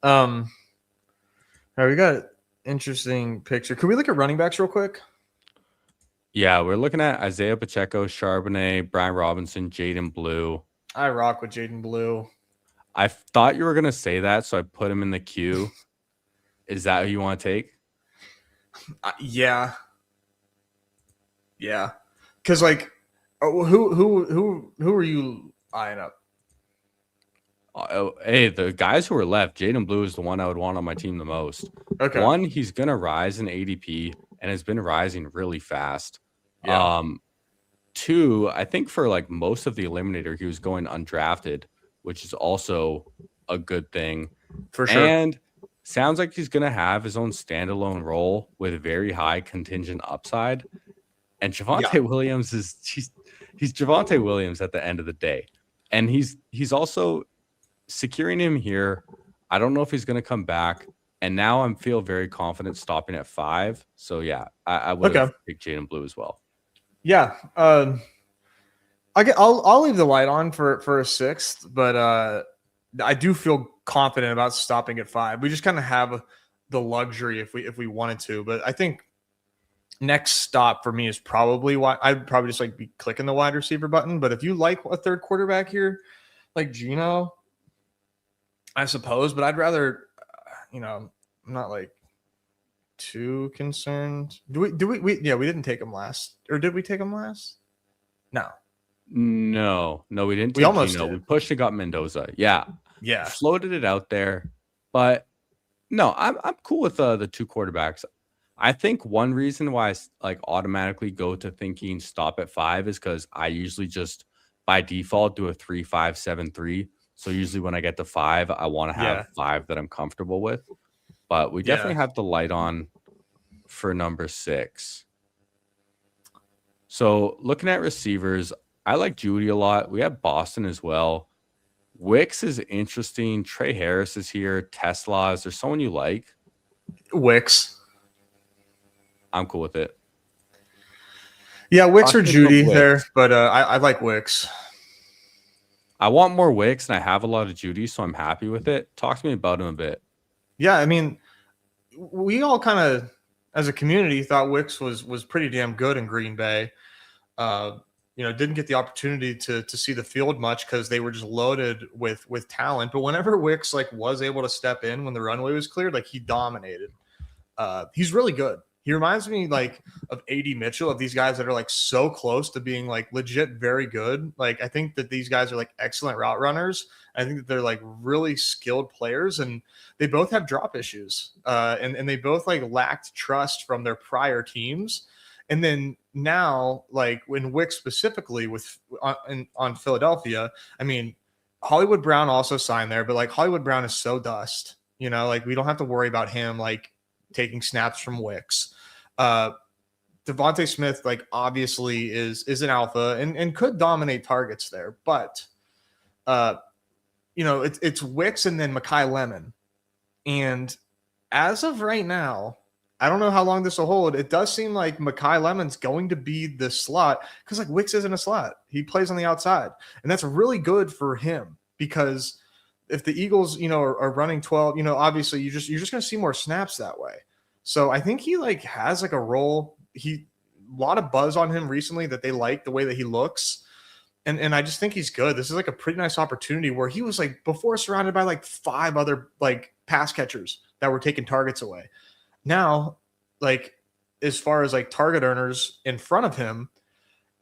All right, we got an interesting picture. Could we look at running backs real quick? Yeah, we're looking at Isaiah Pacheco, Charbonnet, Brian Robinson, Jaden Blue. I rock with Jaden Blue. I thought you were going to say that, so I put him in the queue. Is that who you want to take? Yeah. Because like, who are you eyeing up? Hey, the guys who are left, Jaden Blue is the one I would want on my team the most. Okay. One, he's going to rise in ADP and has been rising really fast. Yeah. 2, I think for like most of the eliminator, he was going undrafted, which is also a good thing. For sure. And sounds like he's going to have his own standalone role with very high contingent upside. And Javonte Williams he's Javonte Williams at the end of the day. And he's also securing him here. I don't know if he's going to come back. And now I feel very confident stopping at 5. So yeah, I would have picked Jaden Blue as well. Yeah. I'll leave the light on for a 6th, but I do feel confident about stopping at 5. We just kind of have the luxury if we wanted to, but I think next stop for me is probably I'd probably just like be clicking the wide receiver button. But if you like a third quarterback here, like Geno, I suppose, but I'd rather, I'm not like too concerned. We didn't take him last, or did we take him last? No, we didn't. We almost Geno. did. We pushed and got Mendoza. Yeah. Floated it out there, but no, I'm cool with the 2 quarterbacks. I think one reason why I like automatically go to thinking stop at 5 is because I usually just by default do a 3-5-7-3. So usually when I get to 5, I want to have 5 that I'm comfortable with. But we definitely have the light on for number 6. So looking at receivers, I like Judy a lot. We have Boston as well. Wicks is interesting. Trey Harris is here. Tesla. Is there someone you like? Wicks. I'm cool with it. Yeah, Wicks or Judy there, but I like Wicks. I want more Wicks, and I have a lot of Judy, so I'm happy with it. Talk to me about him a bit. Yeah, I mean, we all kind of, as a community, thought Wicks was pretty damn good in Green Bay. Didn't get the opportunity to see the field much because they were just loaded with talent. But whenever Wicks like was able to step in when the runway was cleared, like he dominated. He's really good. He reminds me like of AD Mitchell, of these guys that are like so close to being like legit very good. Like I think that these guys are like excellent route runners. I think that they're like really skilled players, and they both have drop issues. And they both like lacked trust from their prior teams. And then now, like when Wick specifically on Philadelphia, I mean, Hollywood Brown also signed there, but like Hollywood Brown is so dust, like we don't have to worry about him like taking snaps from Wicks. Devontae Smith, like obviously is an alpha and could dominate targets there, but it's Wicks and then Mekhi Lemon. And as of right now, I don't know how long this will hold. It does seem like Mekhi Lemon's going to be the slot because like Wicks isn't a slot. He plays on the outside. And that's really good for him because if the Eagles, are running 12, obviously you're just going to see more snaps that way. So I think he like has like a role. A lot of buzz on him recently that they like the way that he looks. And I just think he's good. This is like a pretty nice opportunity where he was like before surrounded by like 5 other like pass catchers that were taking targets away. Now, like as far as like target earners in front of him,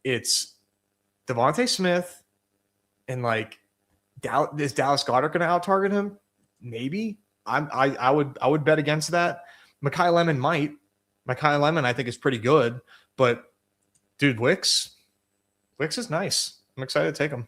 it's Devontae Smith and like is Dallas Goedert going to out target him? Maybe. I would bet against that. Mekhi Lemon might. Mekhi Lemon I think is pretty good, but dude, Wicks is nice. I'm excited to take him.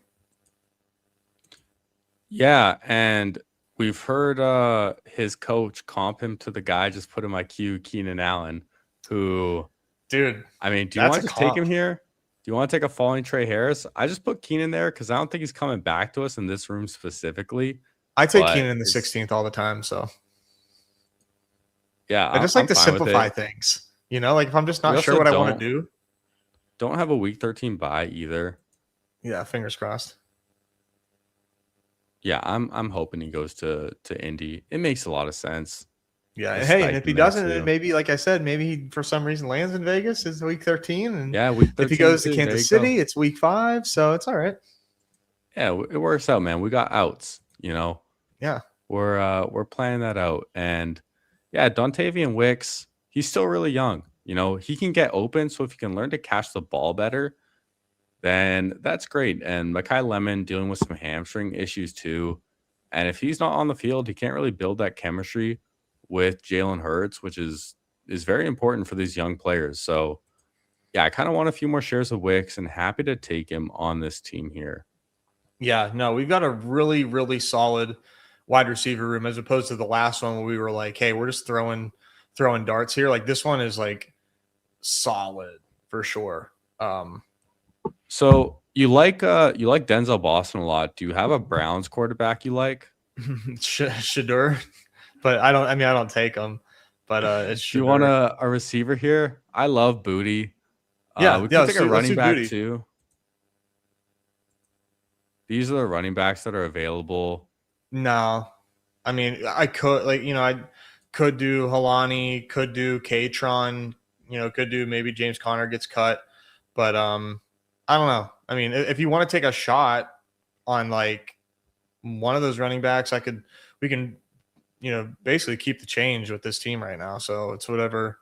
Yeah, and we've heard his coach comp him to the guy just put in my queue, Keenan Allen, who, dude. I mean, do you want to just take him here? Do you want to take a falling Trey Harris? I just put Keenan there because I don't think he's coming back to us in this room specifically. I take Keenan in the 16th all the time, so yeah, I just like to simplify things. You know, like if I'm just not sure what I want to do. Don't have a week 13 bye either. Yeah, fingers crossed. Yeah, I'm hoping he goes to Indy. It makes a lot of sense. Yeah, and hey, and if he doesn't, maybe like I said, maybe he for some reason lands in Vegas. It's week 13, and yeah, week 13 if he goes to Kansas City, it's week 5, so it's all right. Yeah, it works out, man. We got outs, you know. Yeah, we're planning that out, and yeah, Dontavian Wicks, he's still really young. You know, he can get open, so if he can learn to catch the ball better, then that's great. And Mekhi Lemon dealing with some hamstring issues too. And if he's not on the field, he can't really build that chemistry with Jalen Hurts, which is very important for these young players. So yeah, I kind of want a few more shares of Wicks and happy to take him on this team here. Yeah, no, we've got a really, really solid wide receiver room as opposed to the last one where we were like, hey, we're just throwing darts here. Like this one is like solid for sure. So you like Denzel Boston a lot. Do you have a Browns quarterback you like? Shedeur, but I don't take him. But it's Shedeur. Do you want a receiver here? I love Booty. Yeah, we can take a running back too. These are the running backs that are available. No, I mean I could I could do Halani, could do Katron, could do maybe James Conner gets cut, but I don't know. I mean, if you want to take a shot on like one of those running backs, we can, basically keep the change with this team right now. So it's whatever's,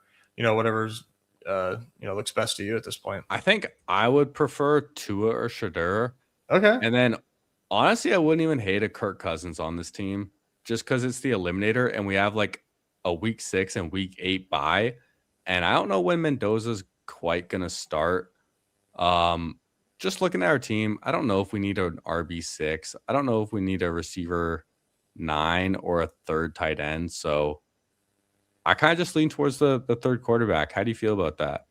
looks best to you at this point. I think I would prefer Tua or Shedeur. Okay. And then honestly, I wouldn't even hate a Kirk Cousins on this team just because it's the eliminator and we have like a week 6 and week 8 bye. And I don't know when Mendoza's quite going to start. Just looking at our team, I don't know if we need an RB6. I don't know if we need a receiver 9 or a third tight end. So I kind of just lean towards the third quarterback. How do you feel about that?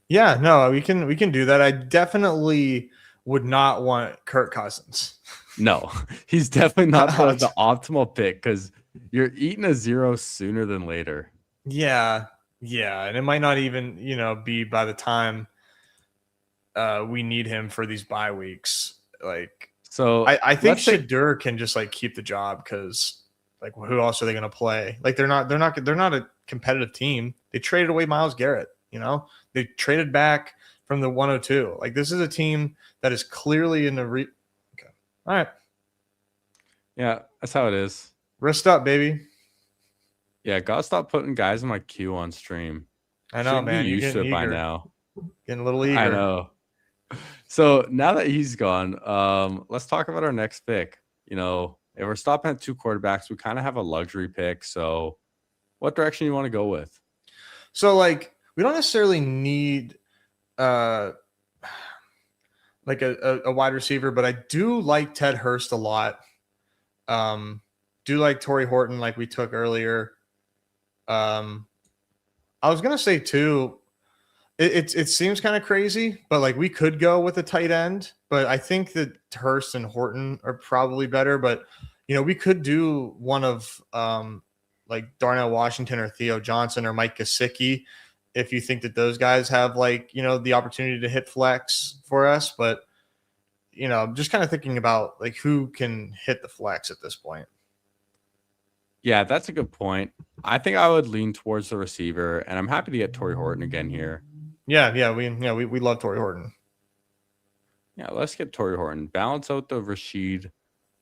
Yeah, no, we can do that. I definitely would not want Kirk Cousins. No, he's definitely not the optimal pick because you're eating a 0 sooner than later. Yeah. And it might not even, be by the time we need him for these bye weeks. Like, so I think Shedeur can just like keep the job because like who else are they going to play? Like they're not a competitive team. They traded away Myles Garrett. They traded back from the 102. Like this is a team that is clearly in the okay. All right. Yeah, that's how it is. Wrist up, baby. Yeah, gotta stop putting guys in my queue on stream. I know, man. You're used to it by now. Getting a little eager. I know. So now that he's gone, let's talk about our next pick. If we're stopping at 2 quarterbacks, we kind of have a luxury pick. So what direction you want to go with? So like we don't necessarily need like a wide receiver, but I do like Ted Hurst a lot. Do like Torrey Horton like we took earlier. I was gonna say too, it seems kind of crazy, but like we could go with a tight end, but I think that Hurst and Horton are probably better. But we could do one of like Darnell Washington or Theo Johnson or Mike Gesicki if you think that those guys have like the opportunity to hit flex for us. But I'm just kind of thinking about like who can hit the flex at this point. Yeah, that's a good point. I think I would lean towards the receiver, and I'm happy to get Torrey Horton again here. Yeah, we love Torrey Horton. Yeah, let's get Torrey Horton. Balance out the Rashid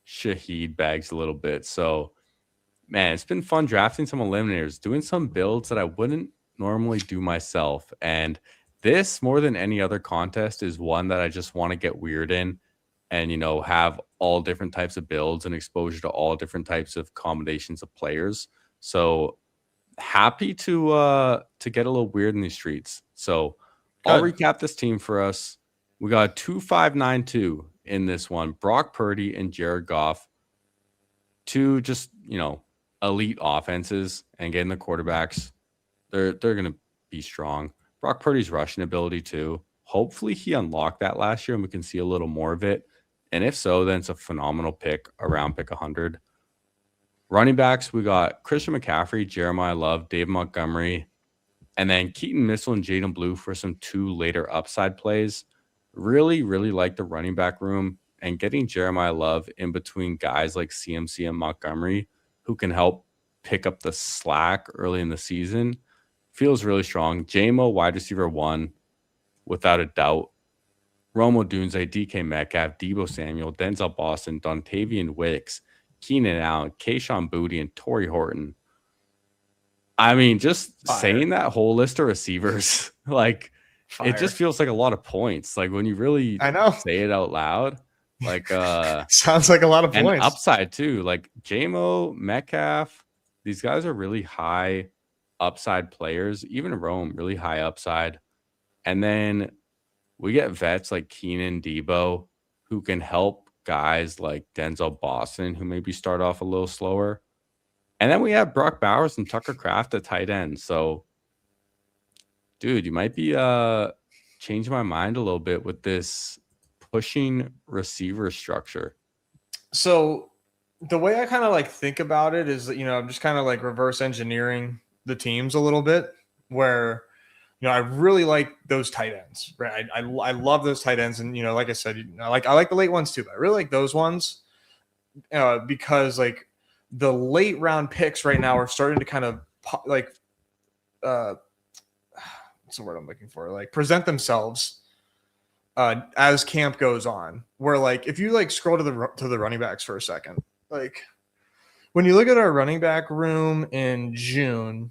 Shaheed bags a little bit. So, man, it's been fun drafting some eliminators, doing some builds that I wouldn't normally do myself. And this, more than any other contest, is one that I just want to get weird in and, have all different types of builds and exposure to all different types of combinations of players. So, happy to get a little weird in these streets. So, I'll Good. recap this team for us. We got 2-5-9-2 in this one. Brock Purdy and Jared Goff. Two just, elite offenses, and getting the quarterbacks. They're gonna be strong. Brock Purdy's rushing ability too. Hopefully he unlocked that last year and we can see a little more of it. And if so, then it's a phenomenal pick, around pick 100. Running backs, we got Christian McCaffrey, Jeremiah Love, Dave Montgomery, and then Keaton Mitchell and Jaden Blue for some 2 later upside plays. Really, really like the running back room, and getting Jeremiah Love in between guys like CMC and Montgomery who can help pick up the slack early in the season feels really strong. JMO, wide receiver 1, without a doubt. Romo Dunze, DK Metcalf, Debo Samuel, Denzel Boston, Dontavian Wicks, Keenan Allen, Kayshon Boutte, and Torrey Horton. I mean, just Fire. saying that whole list of receivers, like, Fire. it just feels like a lot of points. Like, when you really I know. say it out loud, like, Sounds like a lot of and points. upside too. Like JMO, Metcalf, these guys are really high upside players. Even Rome, really high upside. And then we get vets like Keenan, Debo, who can help guys like Denzel Boston, who maybe start off a little slower. And then we have Brock Bowers and Tucker Kraft at tight end. So, dude, you might be changing my mind a little bit with this pushing receiver structure. So the way I kind of like think about it is that, I'm just kind of like reverse engineering the teams a little bit, where, I really like those tight ends, right? I love those tight ends. And, like I said, I like the late ones too, but I really like those ones because like the late round picks right now are starting to kind of what's the word I'm looking for? Like present themselves as camp goes on, where like if you like scroll to the running backs for a second, like when you look at our running back room in June,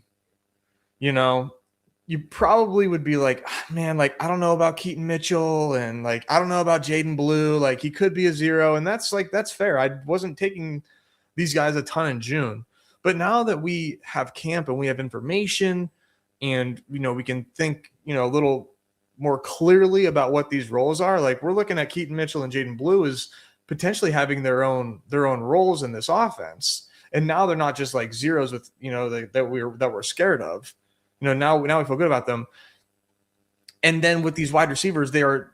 you probably would be like, man, like I don't know about Keaton Mitchell, and like I don't know about Jaden Blue, like he could be a 0, and that's fair. I wasn't taking these guys a ton in June, but now that we have camp and we have information, and we can think a little more clearly about what these roles are. Like we're looking at Keaton Mitchell and Jaden Blue as potentially having their own roles in this offense. And now they're not just like zeros with, that we're scared of, now we feel good about them. And then with these wide receivers, they are,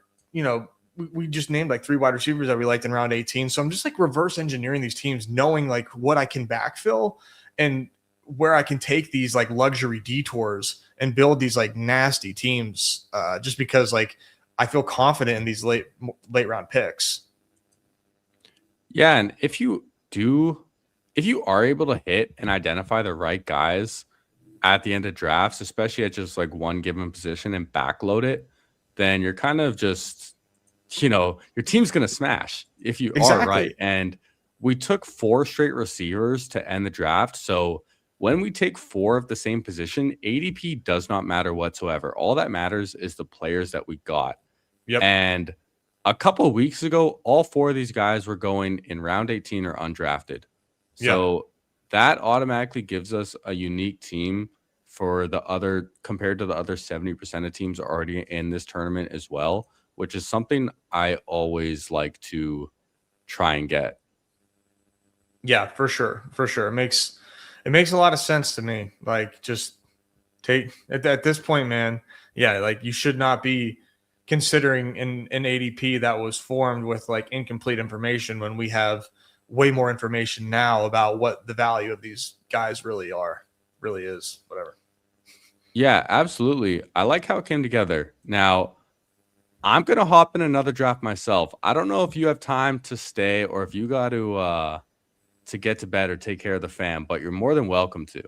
we just named like 3 wide receivers that we liked in round 18. So I'm just like reverse engineering these teams, knowing like what I can backfill and where I can take these like luxury detours and build these like nasty teams, just because like I feel confident in these late round picks. Yeah, and if you are able to hit and identify the right guys at the end of drafts, especially at just like one given position, and backload it, then you're kind of just, your team's gonna smash if you are right. And we took 4 straight receivers to end the draft, so when we take 4 of the same position, ADP does not matter whatsoever. All that matters is the players that we got. Yep. And a couple of weeks ago, all 4 of these guys were going in round 18 or undrafted. So that automatically gives us a unique team for compared to the other 70% of teams already in this tournament as well, which is something I always like to try and get. Yeah, for sure. It makes a lot of sense to me. Like just take at this point, man. Yeah. Like you should not be considering an ADP that was formed with like incomplete information when we have way more information now about what the value of these guys really is, whatever. Yeah, absolutely. I like how it came together. Now, I'm going to hop in another draft myself. I don't know if you have time to stay or if you got to get to bed or take care of the fam, but you're more than welcome to.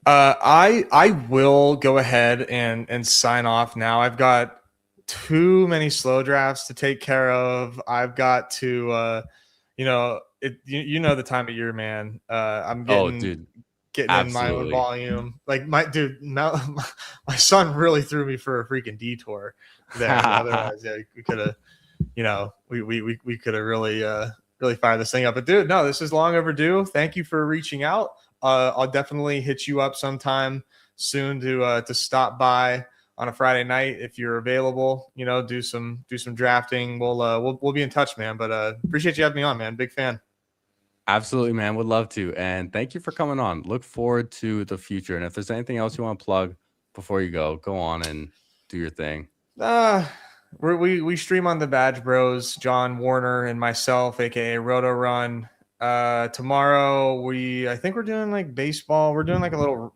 I will go ahead and sign off now. I've got too many slow drafts to take care of. I've got to, you know the time of year, man. I'm Oh, getting dude, in my own absolutely. volume. Like my son really threw me for a freaking detour there. Otherwise, yeah, we could have, we could have really fired this thing up. But dude, no, this is long overdue. Thank you for reaching out. I'll definitely hit you up sometime soon to stop by on a Friday night if you're available. Do some drafting. We'll be in touch, man. But appreciate you having me on, man. Big fan. Absolutely, man. Would love to. And thank you for coming on. Look forward to the future. And if there's anything else you want to plug before you go on and do your thing. We stream on the Badge Bros, John Warner and myself, aka Roto Run. Tomorrow I think we're doing like baseball. We're doing like a little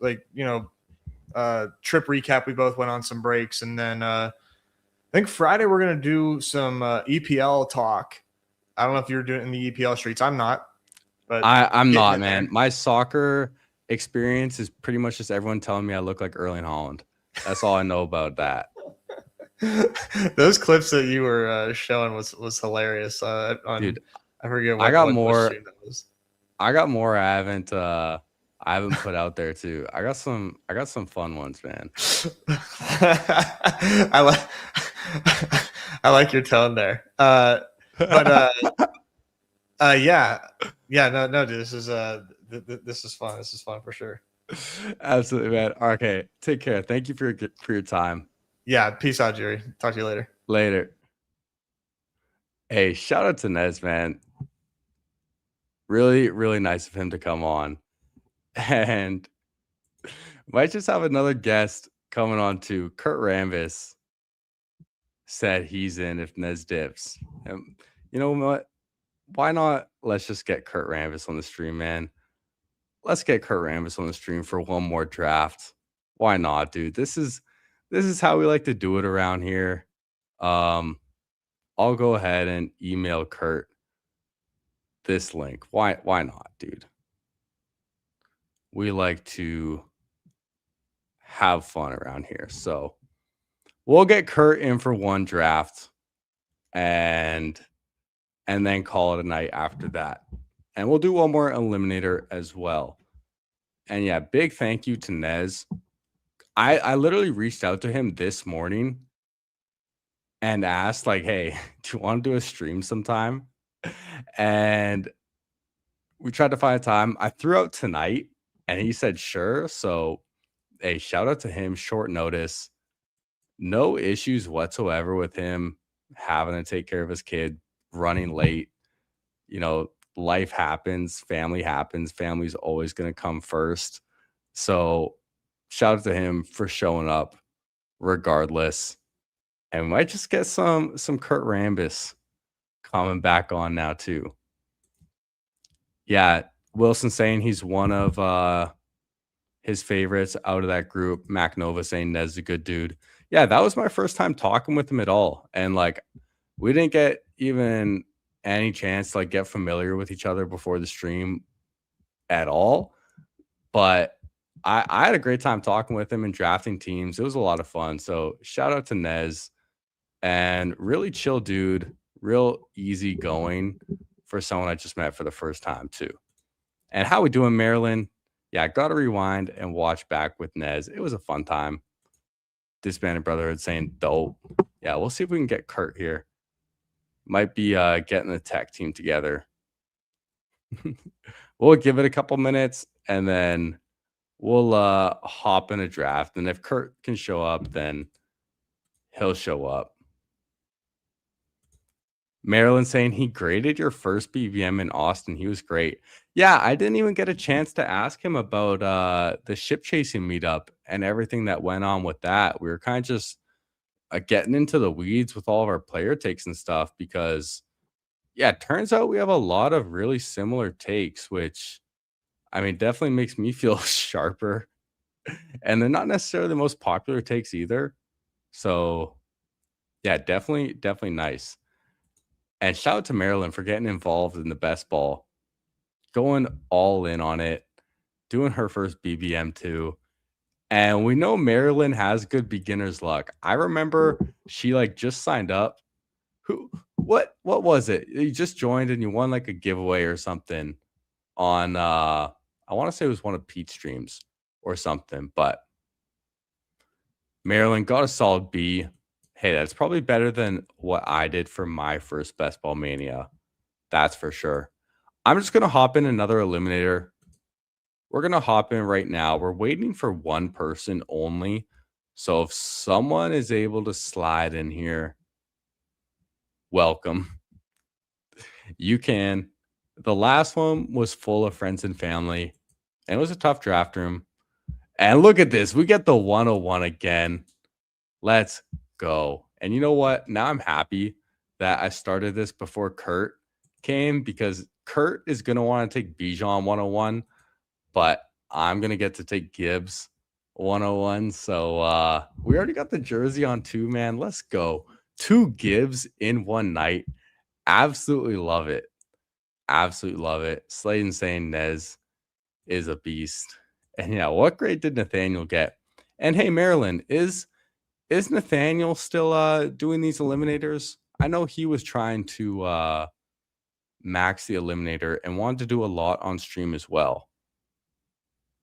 trip recap. We both went on some breaks, and then I think Friday we're gonna do some EPL talk. I don't know if you're doing in the EPL streets. I'm not, but I'm not, in man. there. My soccer experience is pretty much just everyone telling me I look like Erling Haaland. That's all I know about that. Those clips that you were showing was hilarious. Dude, I forget I got what more. stream that was. I got more. I haven't put out there too. I got some fun ones, man. I like your tone there. Yeah, no, dude, this is fun. This is fun for sure. Absolutely, man. Okay, take care. Thank you for your time. Yeah, peace out, Jerry. Talk to you later. Later. Hey, shout out to NEZ, man. Really, really nice of him to come on. And might just have another guest coming on too. Kurt Rambis said he's in if NEZ dips. You know what? Why not? Let's just get Kurt Rambis on the stream, man. Let's get Kurt Rambis on the stream for one more draft. Why not, dude? This is how we like to do it around here. I'll go ahead and email Kurt this link. Why not, dude? We like to have fun around here. So we'll get Kurt in for one draft and then call it a night after that. And we'll do one more eliminator as well. And yeah, big thank you to NEZ. I literally reached out to him this morning and asked, like, hey, do you want to do a stream sometime? And we tried to find a time. I threw out tonight and he said, sure. So, hey, shout out to him. Short notice. No issues whatsoever with him having to take care of his kid, running late. Life happens, family happens. Family's always going to come first. So, shout out to him for showing up regardless. And we might just get some Kurt Rambis coming back on now too. Yeah, Wilson saying he's one of his favorites out of that group. Mac Nova saying Ned's a good dude. Yeah, that was my first time talking with him at all. And like we didn't get even any chance to like get familiar with each other before the stream at all. But I had a great time talking with him and drafting teams. It was a lot of fun. So shout out to NEZ and really chill dude, real easy going for someone I just met for the first time too. And how we doing, Maryland? Yeah, I got to rewind and watch back with NEZ. It was a fun time. Disbanded Brotherhood saying dope. Yeah, we'll see if we can get Kurt here. Might be getting the tech team together. We'll give it a couple minutes and then we'll hop in a draft. And if Kurt can show up, then he'll show up. Maryland saying he graded your first BVM in Austin. He was great. Yeah, I didn't even get a chance to ask him about the ship chasing meetup and everything that went on with that. We were kind of just getting into the weeds with all of our player takes and stuff because, yeah, it turns out we have a lot of really similar takes, which, I mean, definitely makes me feel sharper. And they're not necessarily the most popular takes either. So, yeah, definitely nice. And shout out to Maryland for getting involved in the best ball, going all in on it, doing her first BBM too. And we know Marilyn has good beginner's luck. I remember she like just signed up. What was it? You just joined and you won like a giveaway or something on I want to say it was one of Pete's streams or something, but Maryland got a solid B. Hey, that's probably better than what I did for my first Best Ball Mania. That's for sure. I'm just going to hop in another eliminator. We're going to hop in right now. We're waiting for one person only. So if someone is able to slide in here, welcome. You can. The last one was full of friends and family, and it was a tough draft room. And look at this. We get the 101 again. Let's go. And you know what? Now I'm happy that I started this before Kurt came, because Kurt is going to want to take Bijan 101, but I'm going to get to take Gibbs 101. So we already got the jersey on too, man. Let's go. 2 Gibbs in one night. Absolutely love it. Absolutely love it. Slayton saying NEZ is a beast. And yeah, what grade did Nathaniel get? And hey, Marilyn, is Nathaniel still doing these eliminators? I know he was trying to max the eliminator and wanted to do a lot on stream as well.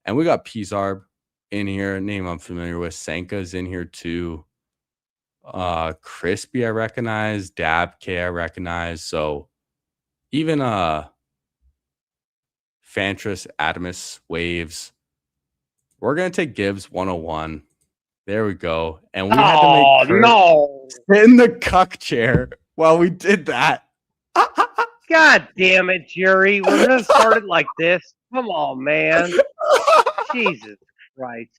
And we got Pizarb in here, a name I'm familiar with. Sanka's in here too. Crispy I recognize, Dab K I recognize. So even Fantras, Adamus, Waves. We're gonna take Gibbs 101. There we go. And we had to make Kurt sit in the cuck chair while we did that. God damn it, Jerry. We're gonna start it like this. Come on, man. Jesus Christ.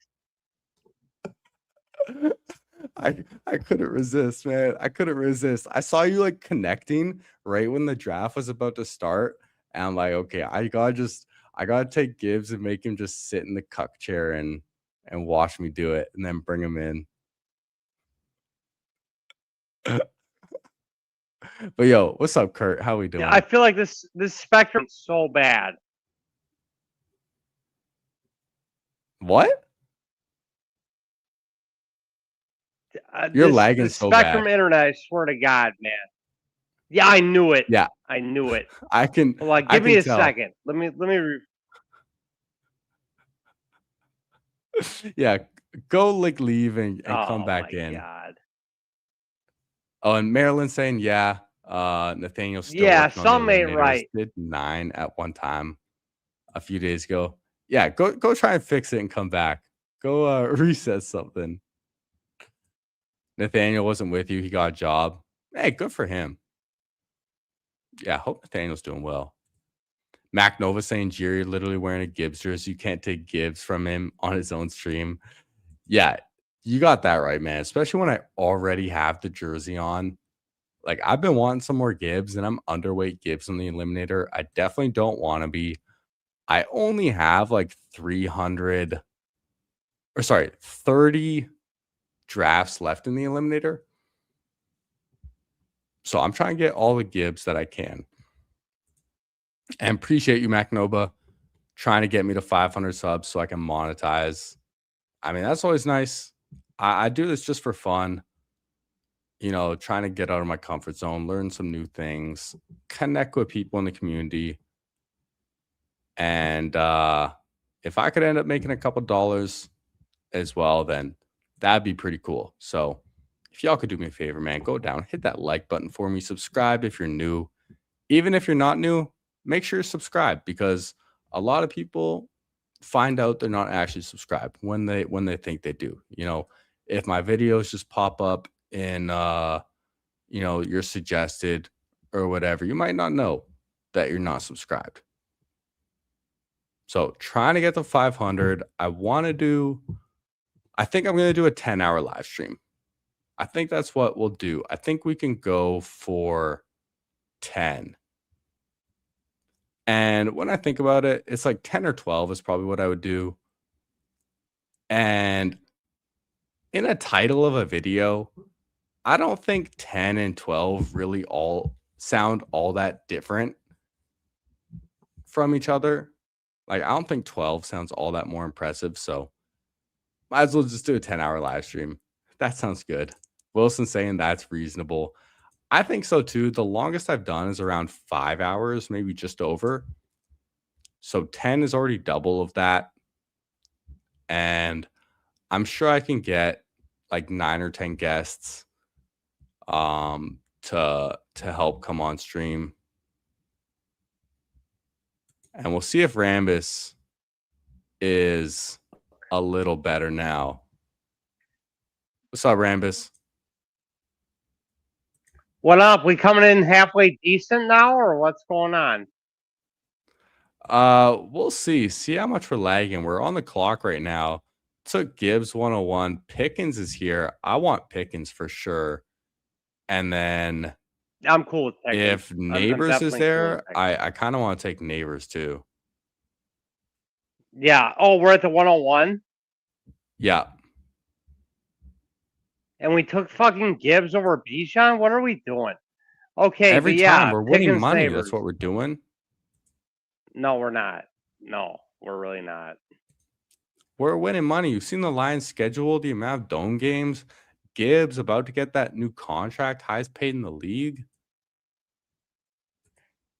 I couldn't resist, man. I couldn't resist. I saw you like connecting right when the draft was about to start. And I'm like, okay, I gotta take Gibbs and make him just sit in the cuck chair and watch me do it and then bring him in. But yo, what's up, Kurt? How we doing? I feel like this spectrum is so bad. What? You're lagging this so Spectrum bad. internet, I swear to God, man. Yeah, I knew it. Yeah. I knew it. I can. Well, like, give me a second. Let me. Yeah, go like leave and come back in. God. Oh, and Marilyn saying, yeah, Nathaniel still Yeah, working on the some ain't eliminators. right. Did 9 at one time a few days ago. Yeah, go try and fix it and come back. Go reset something. Nathaniel wasn't with you. He got a job. Hey, good for him. Yeah, hope Nathaniel's doing well. Mac Nova saying Jerry literally wearing a Gibbs jersey. You can't take Gibbs from him on his own stream. Yeah, you got that right, man. Especially when I already have the jersey on. Like, I've been wanting some more Gibbs, and I'm underweight Gibbs on the eliminator. I definitely don't want to be. I only have like 30 drafts left in the eliminator. So I'm trying to get all the Gibbs that I can. And appreciate you, MacNoba, trying to get me to 500 subs so I can monetize. I mean, that's always nice. I do this just for fun. You know, trying to get out of my comfort zone, learn some new things, connect with people in the community. And if I could end up making a couple dollars as well, then that'd be pretty cool. So if y'all could do me a favor, man, go down, hit that like button for me, subscribe if you're new. Even if you're not new, make sure you're subscribed, because a lot of people find out they're not actually subscribed when they think they do. You know, if my videos just pop up in you know, you're suggested or whatever, you might not know that you're not subscribed. So trying to get to 500. I think I'm going to do a 10-hour live stream. I think that's what we'll do. I think we can go for 10. And when I think about it, it's like 10 or 12 is probably what I would do. And in a title of a video, I don't think 10 and 12 really all sound all that different from each other. Like, I don't think 12 sounds all that more impressive. So Might as well just do a 10-hour live stream. That sounds good. Wilson's saying that's reasonable. I think so too. The longest I've done is around 5 hours, maybe just over. So 10 is already double of that. And I'm sure I can get like 9 or 10 guests to help come on stream. And we'll see if Rambus is a little better now. What's up, Rambus? What up? We coming in halfway decent now, or what's going on? We'll see. See how much we're lagging. We're on the clock right now. Took Gibbs 101. Pickens is here. I want Pickens for sure. And then I'm cool with Pickens. if I'm Neighbors is definitely cool there, with Pickens. I kind of want to take Neighbors too. Yeah. Oh, we're at the 101, Yeah. and we took fucking Gibbs over Bijan. What are we doing? Okay, Every but yeah, time we're winning Pickens, money. Neighbors. That's what we're doing. No, we're not. No, we're really not. We're winning money. You've seen the Lions schedule, the amount of dome games. Gibbs about to get that new contract, highest paid in the league.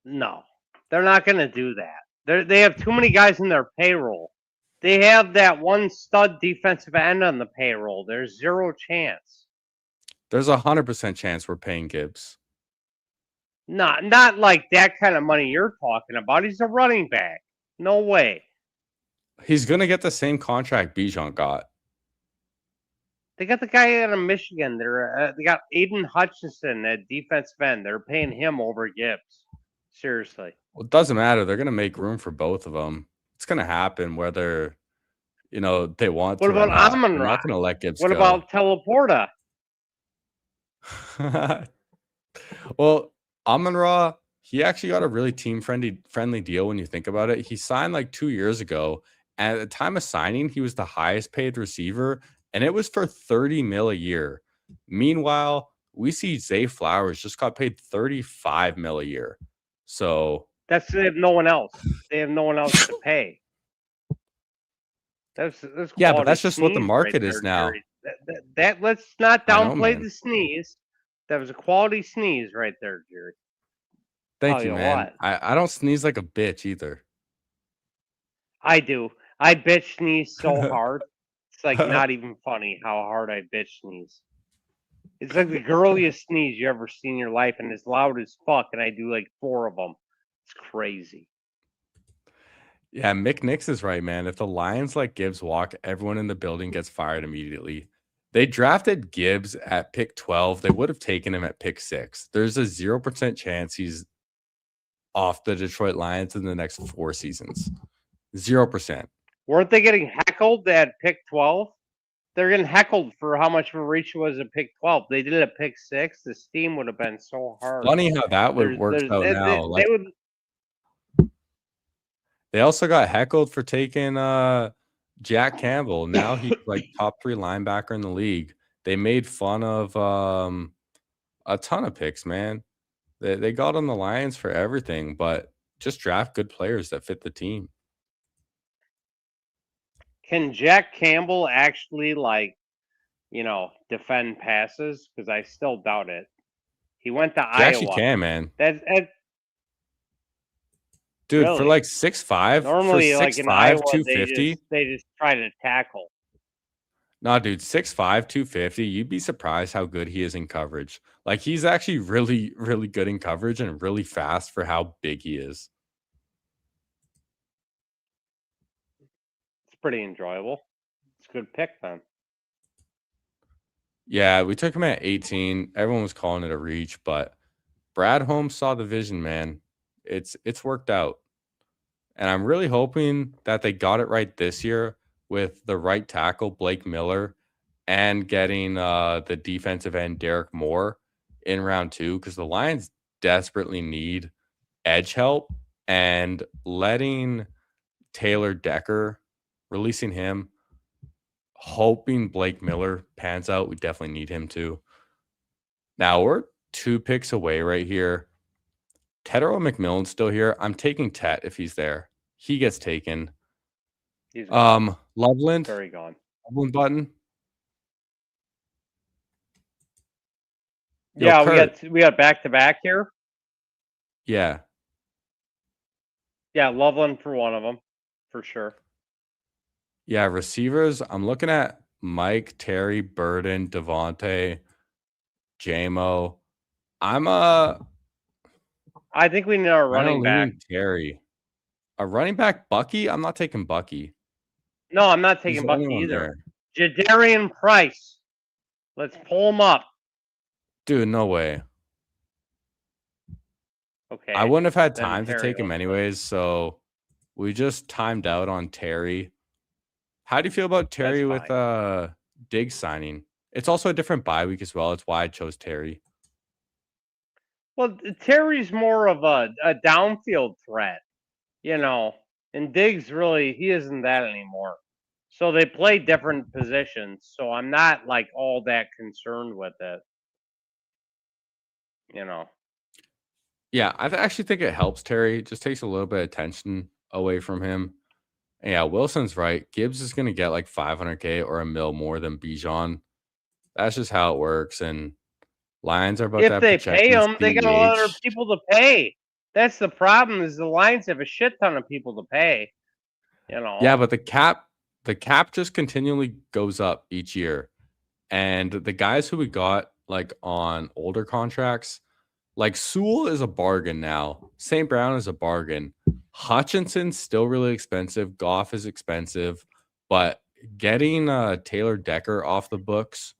No, they're not going to do that. They have too many guys in their payroll. They have that one stud defensive end on the payroll. There's zero chance. There's 100% chance we're paying Gibbs. Not like that kind of money you're talking about. He's a running back. No way. He's going to get the same contract Bijan got. They got the guy out of Michigan. They got Aiden Hutchinson at defensive end. They're paying him over Gibbs. Seriously. Well, it doesn't matter. They're going to make room for both of them. It's going to happen whether, they want What to. about or not. Amon They're Ra? not going to let Gibbs What go. about Teleporta? Well, Amon-Ra, he actually got a really team-friendly deal when you think about it. He signed like 2 years ago, and at the time of signing, he was the highest paid receiver, and it was for $30 million a year. Meanwhile, we see Zay Flowers just got paid $35 million a year. So they have no one else. They have no one else to pay. That's yeah, but that's just what the sneeze market right is there, now. Jerry. That let's not I know, downplay man. the sneeze. That was a quality sneeze right there, Jerry. Thank Tell you, you man. what. I don't sneeze like a bitch either. I do. I bitch sneeze so hard. It's like not even funny how hard I bitch sneeze. It's like the girliest sneeze you ever seen in your life, and it's loud as fuck, and I do like 4 of them. It's crazy. Yeah, Mick Nix is right, man. If the Lions let Gibbs walk, everyone in the building gets fired immediately. They drafted Gibbs at pick 12. They would have taken him at pick 6. There's a 0% chance he's off the Detroit Lions in the next 4 seasons. 0%. Weren't they getting heckled at pick 12? They're getting heckled for how much of a reach it was at pick 12. They did it at pick 6. The steam would have been so hard. Funny how that would work out now. They also got heckled for taking Jack Campbell. Now he's like top 3 linebacker in the league. They made fun of a ton of picks, man. They got on the Lions for everything, but just draft good players that fit the team. Can Jack Campbell actually defend passes? Because I still doubt it. He went to Iowa. He actually can, man. Dude, really? for like 6'5", normally for 6'5", in Iowa, 250. they just try to tackle. Nah, dude, 6'5", 250. You'd be surprised how good he is in coverage. Like, he's actually really, really good in coverage and really fast for how big he is. It's pretty enjoyable. It's a good pick, then. Yeah, we took him at 18. Everyone was calling it a reach, but Brad Holmes saw the vision, man. It's worked out. And I'm really hoping that they got it right this year with the right tackle, Blake Miller, and getting the defensive end, Derek Moore, in round 2, because the Lions desperately need edge help, and letting Taylor Decker, releasing him, hoping Blake Miller pans out. We definitely need him too. Now we're 2 picks away right here. Tetero McMillan's still here. I'm taking Tet if he's there. He gets taken. He's gone. Loveland. Very gone. One button. Yo, Yeah, Kurt. we got back to back here. Yeah. Yeah, Loveland for one of them, for sure. Yeah, receivers. I'm looking at Mike, Terry, Burden, Devontae, JMO. I think we need our running back. leaning Terry. A running back, Bucky? I'm not taking Bucky. No, I'm not He's taking the only Bucky one either. there. Jadarian Price. Let's pull him up. Dude, no way. Okay. I wouldn't have had then time to Terry, take him let's go. anyways, so we just timed out on Terry. How do you feel about Terry with Diggs signing? It's also a different bye week as well. It's why I chose Terry. Well, Terry's more of a downfield threat, you know, and Diggs really, he isn't that anymore. So they play different positions. So I'm not like all that concerned with it, you know. Yeah, I actually think it helps Terry. It just takes a little bit of tension away from him. And yeah, Wilson's right. Gibbs is going to get like 500K or $1 million more than Bijan. That's just how it works. And Lions are about to If have they pay projections them, they got a lot of BEH. people to pay. That's the problem. Is the Lions have a shit ton of people to pay. You know. Yeah, but the cap just continually goes up each year. And the guys who we got like on older contracts, like Sewell is a bargain now. St. Brown is a bargain. Hutchinson's still really expensive. Goff is expensive. But getting Taylor Decker off the books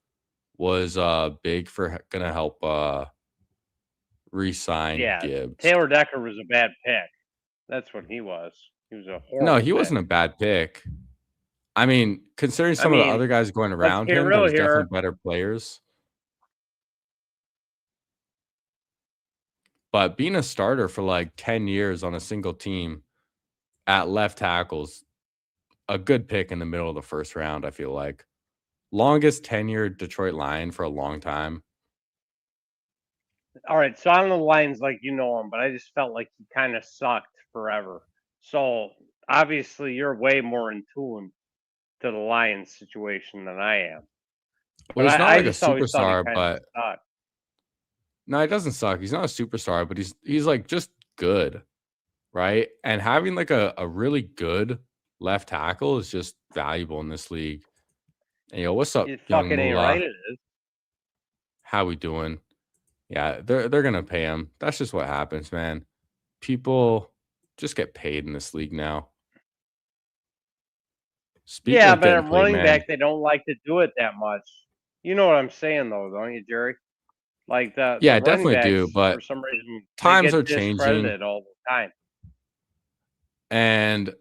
was big for gonna help re-sign Gibbs. Taylor Decker was a bad pick. That's what he was. He was a horrible No, he pick. wasn't a bad pick. I mean, considering some of the other guys going around him, there's definitely better players. But being a starter for like 10 years on a single team at left tackles, a good pick in the middle of the first round, I feel like. Longest tenured Detroit Lion for a long time. All right, so on the Lions, like you know him, but I just felt like he kind of sucked forever. So obviously, you're way more in tune to the Lions situation than I am. Well, but he's not I like a just always thought superstar, he but sucked. no, he doesn't suck. He's not a superstar, but he's like just good, right? And having like a really good left tackle is just valuable in this league. And yo, what's up, It young fucking ain't Moolah? right. It is. How we doing? Yeah, they're gonna pay him. That's just what happens, man. People just get paid in this league now. Speaking Yeah, of but getting at paid, running man, back, they don't like to do it that much. You know what I'm saying, though, don't you, Jerry? Like the yeah, I running definitely backs, do. But for some reason, times they are get changing, discredited all the time. and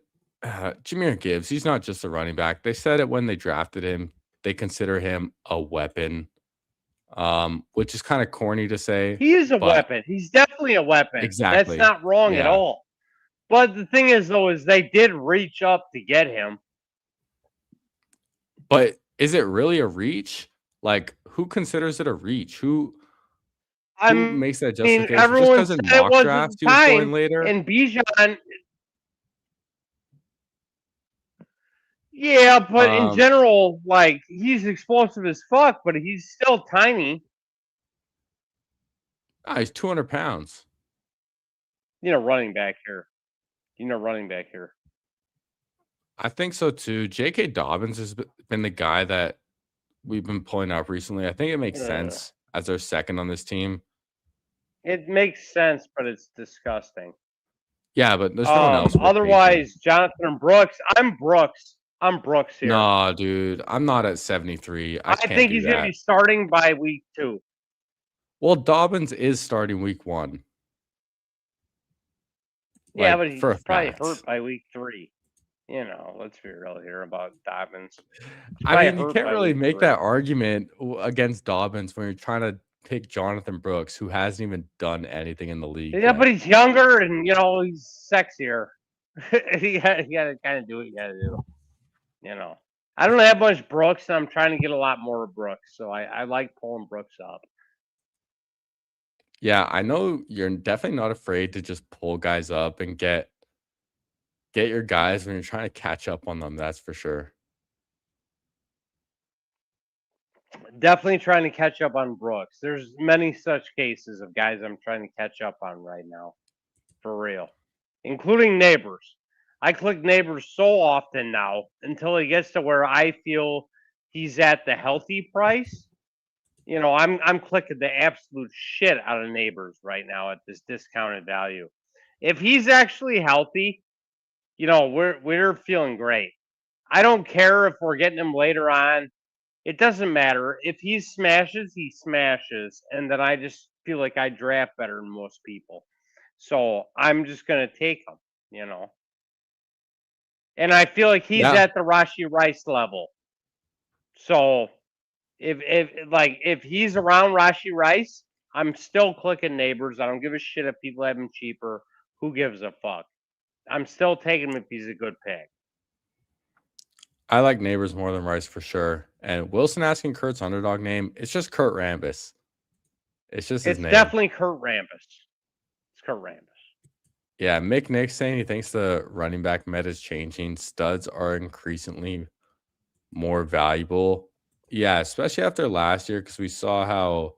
Jahmyr Gibbs, he's not just a running back. They said it when they drafted him. They consider him a weapon, which is kind of corny to say. He is a weapon. He's definitely a weapon. Exactly. That's not wrong at all. But the thing is, though, is they did reach up to get him. But is it really a reach? Like, who considers it a reach? Who makes that justification? Everyone just said because in it mock was drafts at the he was going time, later. and Bijan. Yeah, but in general, like, he's explosive as fuck, but he's still tiny. He's 200 pounds. Running back here. Running back here. I think so too. J.K. Dobbins has been the guy that we've been pulling up recently. I think it makes sense as our second on this team. It makes sense, but it's disgusting. Yeah, but there's no one else. Otherwise, Jonathan and Brooks. I'm Brooks here. No, dude. I'm not at 73. I think he's going to be starting by week 2. Well, Dobbins is starting week 1. Yeah, but he's probably hurt by week 3. Let's be real here about Dobbins. I mean, you can't really make that argument against Dobbins when you're trying to pick Jonathan Brooks, who hasn't even done anything in the league. Yeah, but he's younger and, he's sexier. you got to kind of do what you got to do. I don't have much Brooks, and I'm trying to get a lot more Brooks. So I like pulling Brooks up. Yeah, I know you're definitely not afraid to just pull guys up and get your guys when you're trying to catch up on them. That's for sure. Definitely trying to catch up on Brooks. There's many such cases of guys I'm trying to catch up on right now, for real, including Neighbors. I click Neighbors so often now until he gets to where I feel he's at the healthy price. You know, I'm clicking the absolute shit out of Neighbors right now at this discounted value. If he's actually healthy, you know, we're feeling great. I don't care if we're getting him later on. It doesn't matter. If he smashes, he smashes. And then I just feel like I draft better than most people. So I'm just going to take him, you know. And I feel like he's Yeah. at the Rashi Rice level. So if he's around Rashi Rice, I'm still clicking Neighbors. I don't give a shit if people have him cheaper. Who gives a fuck? I'm still taking him if he's a good pick. I like Neighbors more than Rice for sure. And Wilson asking Kurt's underdog name, it's just Kurt Rambis. It's just his It's name. definitely Kurt Rambis. It's Kurt Rambis. Yeah, Mick Nick saying he thinks the running back meta is changing. Studs are increasingly more valuable. Yeah, especially after last year, because we saw how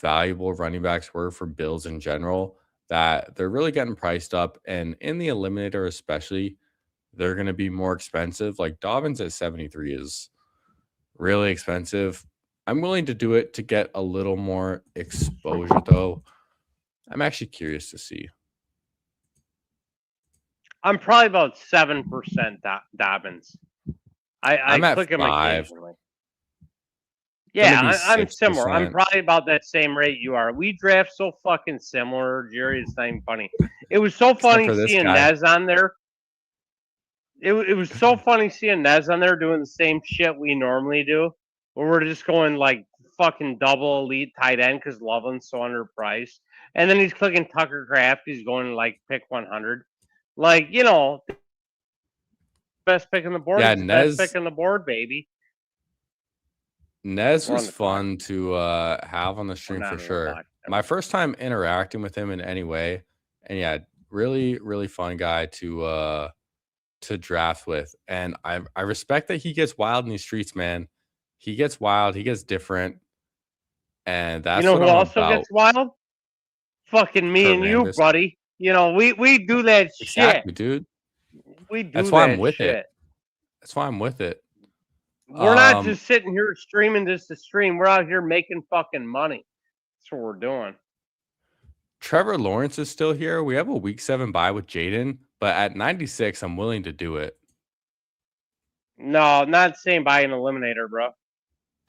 valuable running backs were for Bills in general, that they're really getting priced up. And in the eliminator, especially, they're going to be more expensive. Like Dobbins at 73 is really expensive. I'm willing to do it to get a little more exposure, though. I'm actually curious to see. I'm probably about 7% Dobbins. I'm I at click him 5. occasionally. Gonna Yeah, be I'm similar. I'm 6%. probably about that same rate you are. We draft so fucking similar, Jerry. It's not even funny. It was so funny for this seeing guy. Nez on there. It was so funny seeing Nez on there doing the same shit we normally do, where we're just going like fucking double elite tight end because Loveland's so underpriced, and then he's clicking Tucker Craft. He's going like pick 100, like you know, best pick on the board. Yeah, It's the best Nez pick on the board, baby. Nez We're on was the clock. fun to have on the stream not for on the sure. clock. My first time interacting with him in any way, and yeah, really, really fun guy to draft with. And I respect that he gets wild in these streets, man. He gets wild, he gets different, and that's You know what who I'm also about. gets wild? Fucking me Kurt and you, Rambis. buddy. You know, we do that Exactly, shit. dude. We do That's why I'm that with shit. it. That's why I'm with it. We're not just sitting here streaming just to stream. We're out here making fucking money. That's what we're doing. Trevor Lawrence is still here. We have a week 7 bye with Jaden, but at 96, I'm willing to do it. No, not saying buy an eliminator, bro.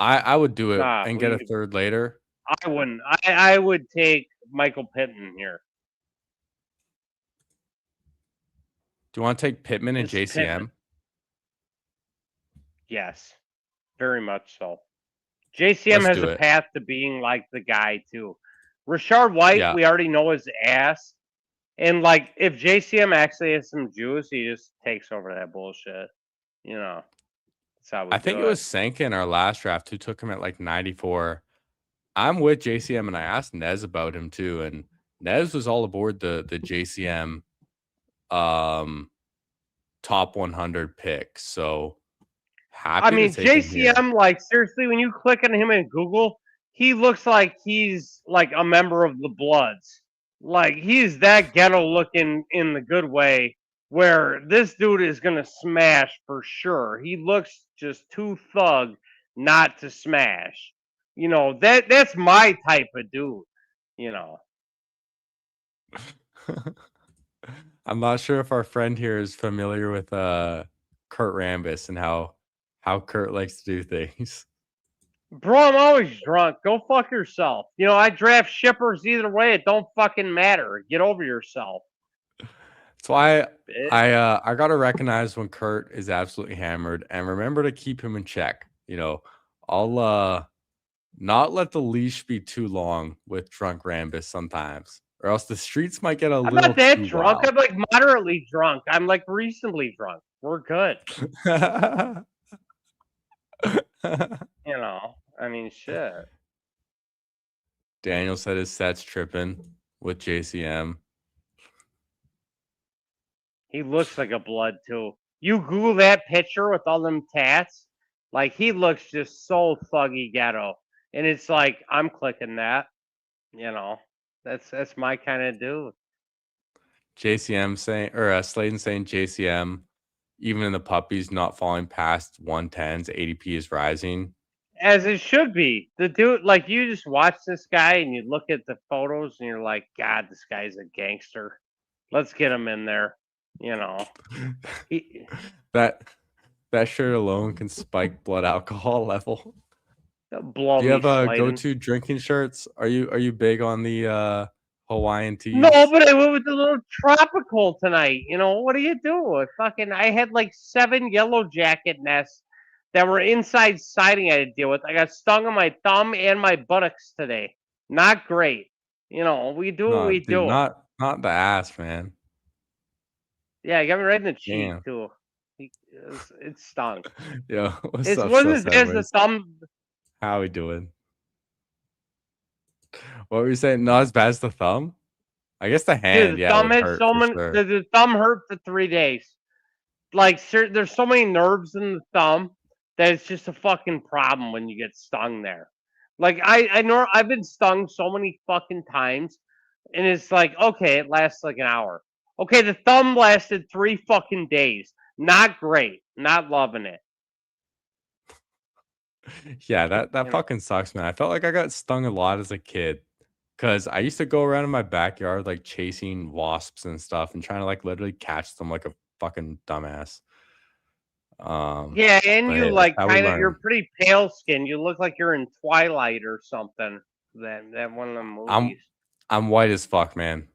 I would do it Nah, and get a third later. I wouldn't. I would take Michael Pittman here. Do you want to take Pittman and Just JCM? Pittman. Yes, very much so. JCM Let's has do a it. path to being like the guy too. Rashard White, Yeah. we already know his ass. And like if JCM actually has some juice, he just takes over that bullshit. You know. That's how we I think it was Sanka in our last draft who took him at like 94. I'm with JCM, and I asked Nez about him too, and Nez was all aboard the JCM top 100 pick. So happy. I mean, to take him here. JCM, like seriously, when you click on him in Google, he looks like he's like a member of the Bloods. Like he's that ghetto looking in the good way, where this dude is gonna smash for sure. He looks just too thug not to smash. You know, that's my type of dude, you know. I'm not sure if our friend here is familiar with Kurt Rambis and how Kurt likes to do things. Bro, I'm always drunk. Go fuck yourself. You know, I draft shippers either way. It don't fucking matter. Get over yourself. That's why Bitch. I gotta recognize when Kurt is absolutely hammered and remember to keep him in check. You know, I'll not let the leash be too long with drunk Rambis sometimes, or else the streets might get a I'm little not that too drunk. wild. I'm like moderately drunk. I'm like reasonably drunk. We're good. You know, I mean, shit. Daniel said his set's tripping with JCM. He looks like a blood too. You Google that picture with all them tats. Like he looks just so thuggy ghetto, and it's like I'm clicking that. You know, that's my kind of dude. JCM saying, or Slayton saying JCM, even in the puppies not falling past 110s, ADP is rising. As it should be. The dude, like you just watch this guy and you look at the photos and you're like, God, this guy's a gangster. Let's get him in there. You know, he, that shirt alone can spike blood alcohol level. blow Do you me have a Slayton. go-to drinking shirts? Are you big on the Hawaiian tees? No, but I went with the little tropical tonight. You know, what do you do? I had like 7 yellow jacket nests that were inside siding I had to deal with. I got stung on my thumb and my buttocks today. Not great. You know, we do what No, we dude, do. not the ass, man. Yeah, I got me right in the cheek Damn. too. It stung. Yo, what's It up, wasn't Show as bad as the Sideways? thumb. How we doing? What were you saying? Not as bad as the thumb? I guess the hand, Dude, the yeah, thumb would had hurt so for many. sure. The thumb hurt for 3 days. Like, there's so many nerves in the thumb that it's just a fucking problem when you get stung there. Like, I know I've been stung so many fucking times, and it's like, okay, it lasts like an hour. Okay, the thumb lasted 3 fucking days. Not great. Not loving it. Yeah, that You know. fucking sucks, man. I felt like I got stung a lot as a kid because I used to go around in my backyard like chasing wasps and stuff and trying to like literally catch them like a fucking dumbass. Yeah, and But you hey, that's like how we kind of learn. you're pretty pale skinned. You look like you're in Twilight or something. That one of them movies. I'm white as fuck, man.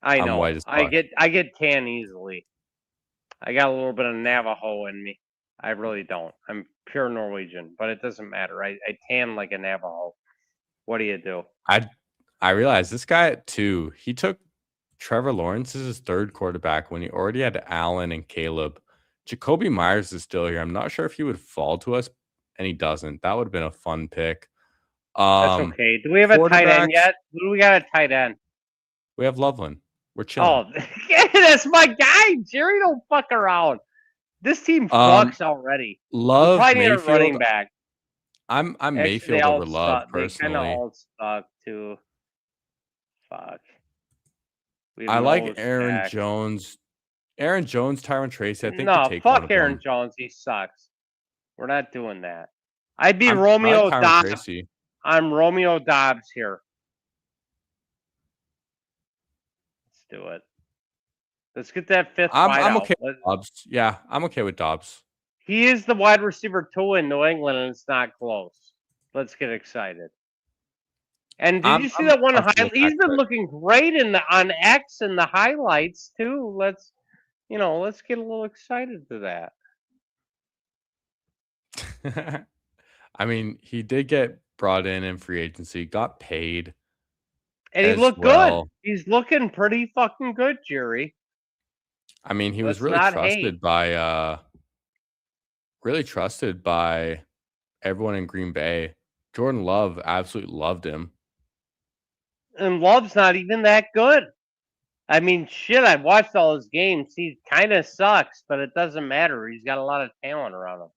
I I'm know. white as I fuck. get tan easily. I got a little bit of Navajo in me. I really don't. I'm pure Norwegian, but it doesn't matter. I tan like a Navajo. What do you do? I realized this guy at 2, he took Trevor Lawrence as his third quarterback when he already had Allen and Caleb. Jacoby Myers is still here. I'm not sure if he would fall to us, and he doesn't. That would have been a fun pick. That's okay. Do we have a tight end quarterbacks, yet? Do we got a tight end? we have Loveland. We're chilling. Oh, that's my guy. Jerry, don't fuck around. This team fucks already. We Love probably need a running Mayfield. back. I'm Actually, Mayfield they all over Love suck. They kind of personally. all suck too. Fuck. We I have like no Aaron stack. Jones. Aaron Jones, Tyron Tracy. I think No, to take one fuck of Aaron them. Jones. He sucks. We're not doing that. I'd be I Romeo like Tyron Dobbs. Tracy. I'm Romeo Dobbs here. Let's do it. Let's get that fifth wide I'm out. okay with Dobbs. Yeah, I'm okay with Dobbs. He is the wide receiver 2 in New England, and it's not close. Let's get excited. And did you see that one comfortable highlight? with He's that been pick. looking great on X and the highlights too. Let's get a little excited to that. I mean, he did get brought in free agency, got paid. And he as looked well. good. He's looking pretty fucking good, Jerry. I mean, he was Let's really not trusted hate. by everyone in Green Bay. Jordan Love absolutely loved him. And Love's not even that good. I mean, shit, I've watched all his games. He kind of sucks, but it doesn't matter. He's got a lot of talent around him.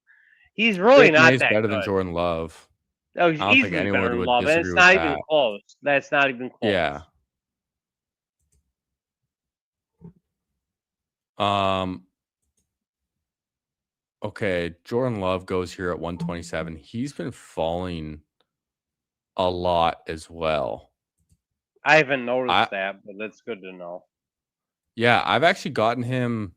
He's really Drake not May's that better good. than Jordan Love. Oh, he's I don't think easily anyone better than would Love, and disagree it's with not that. even close. That's not even close. Yeah. Okay, Jordan Love goes here at 127. He's been falling a lot as well. I haven't noticed that, but that's good to know. Yeah, I've actually gotten him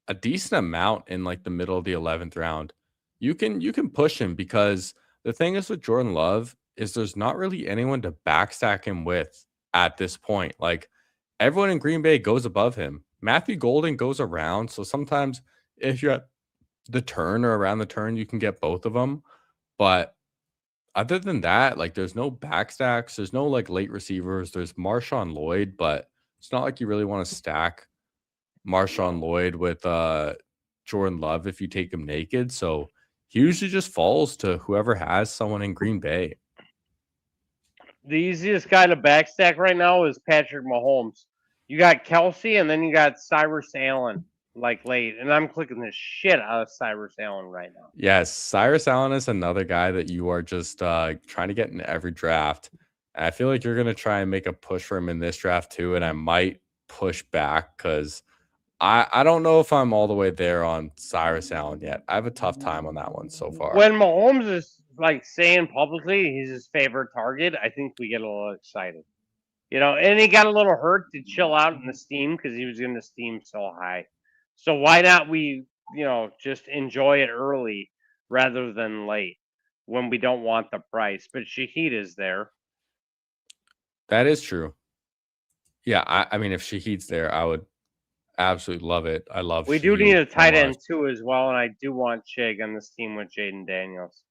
a decent amount in like the middle of the 11th round. You can push him because the thing is with Jordan Love is there's not really anyone to backstack him with at this point. Like everyone in Green Bay goes above him. Matthew Golden goes around, so sometimes if you're at the turn or around the turn, you can get both of them. But other than that, like there's no backstacks, there's no like late receivers. There's Marshawn Lloyd, but it's not like you really want to stack Marshawn Lloyd with Jordan Love if you take him naked. So he usually just falls to whoever has someone in Green Bay. The easiest guy to backstack right now is Patrick Mahomes. You got Kelsey, and then you got Cyrus Allen. like late, and I'm clicking the shit out of Cyrus Allen right now. Yes, Cyrus Allen is another guy that you are just trying to get in every draft. And I feel like you're going to try and make a push for him in this draft too. And I might push back because I don't know if I'm all the way there on Cyrus Allen yet. I have a tough time on that one so far. When Mahomes is like saying publicly he's his favorite target, I think we get a little excited. You know, and he got a little hurt to chill out in the steam because he was in the steam so high. So why not we, just enjoy it early rather than late when we don't want the price? But Shahid is there. That is true. Yeah, I mean, if Shahid's there, I would absolutely love it. I love. We do Shaheed need a so tight end much. too as well, and I do want Chig on this team with Jaden Daniels.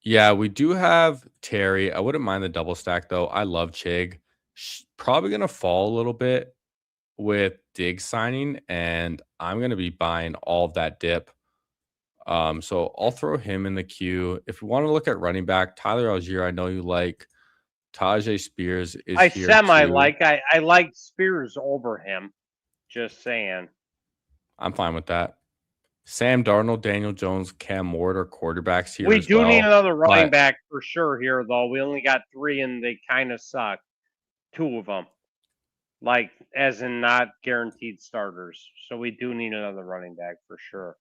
Yeah, we do have Terry. I wouldn't mind the double stack though. I love Chig. Probably gonna fall a little bit with Diggs signing, and I'm gonna be buying all of that dip. So I'll throw him in the queue. If you want to look at running back, Tyler Algier, I know you like. Tajay Spears is I here semi too. like I like Spears over him. Just saying. I'm fine with that. Sam Darnold, Daniel Jones, Cam Ward are quarterbacks here. We as do well, need another running but- back for sure here, though. We only got 3, and they kind of suck. 2 of them, like as in not guaranteed starters. So we do need another running back for sure.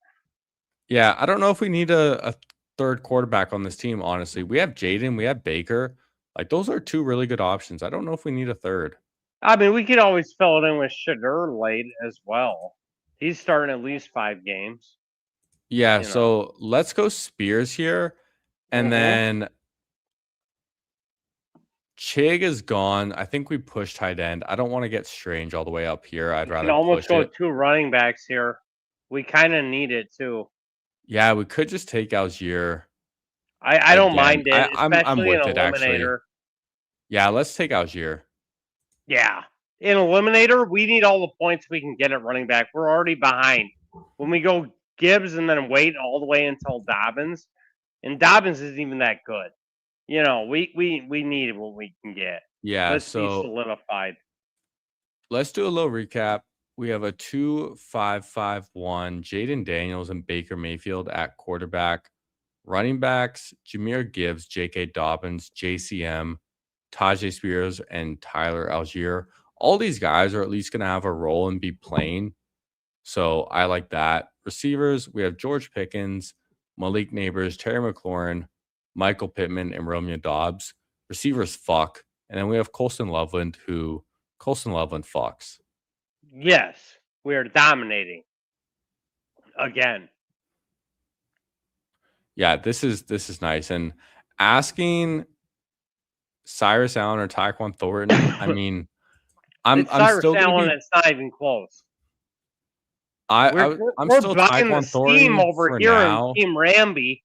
Yeah, I don't know if we need a third quarterback on this team. Honestly, we have Jaden, we have Baker. Like those are 2 really good options. I don't know if we need a third. I mean, we could always fill it in with Shadur late as well. He's starting at least 5 games. Yeah, You know. so let's go Spears here, and Mhm. then Chig is gone. I think we push tight end. I don't want to get Strange all the way up here. I'd We rather can almost push go it. 2 running backs here. We kind of need it too. Yeah, we could just take Algier. I don't Again, mind it, I'm especially in with it, actually. Eliminator. Yeah, let's take Algier. Yeah. In Eliminator, we need all the points we can get at running back. We're already behind. When we go Gibbs and then wait all the way until Dobbins, and Dobbins isn't even that good. You know, we need what we can get. Yeah, Let's be so solidified. let's do a little recap. We have a 2-5-5-1, Jaden Daniels and Baker Mayfield at quarterback. Running backs, Jahmyr Gibbs, J.K. Dobbins, JCM, Tajay Spears, and Tyler Algier. All these guys are at least going to have a role and be playing. So I like that. Receivers, we have George Pickens, Malik Neighbors, Terry McLaurin, Michael Pittman, and Romeo Dobbs. Receivers fuck. And then we have Colson Loveland, who Colson Loveland fucks. Yes, we are dominating again. Yeah, this is nice. And asking Cyrus Allen or Tyquan Thornton, I mean, I'm Cyrus still Allen, gonna be, it's not even close. I'm We're still buying the Tyquan steam Thornton over for here now. in Team Ramby.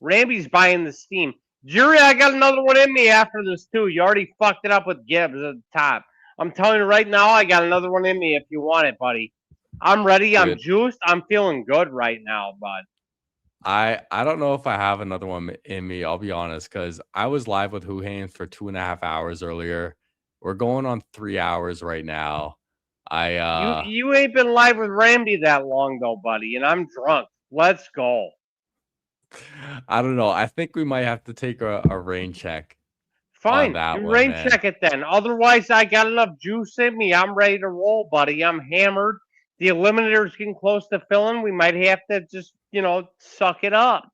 Ramby's buying the steam. Jury, I got another one in me after this too. You already fucked it up with Gibbs at the top. I'm telling you right now, I got another one in me if you want it, buddy. I'm ready. I'm Good. juiced. I'm feeling good right now, bud. I don't know if I have another one in me, I'll be honest, because I was live with Who Hands for 2.5 hours earlier. We're going on 3 hours right now. You ain't been live with Ramby that long though, buddy, and I'm drunk. Let's go. I don't know. I think we might have to take a rain check. Fine, that you one, rain man. check it then. Otherwise, I got enough juice in me. I'm ready to roll, buddy. I'm hammered. The eliminator's getting close to filling. We might have to just, suck it up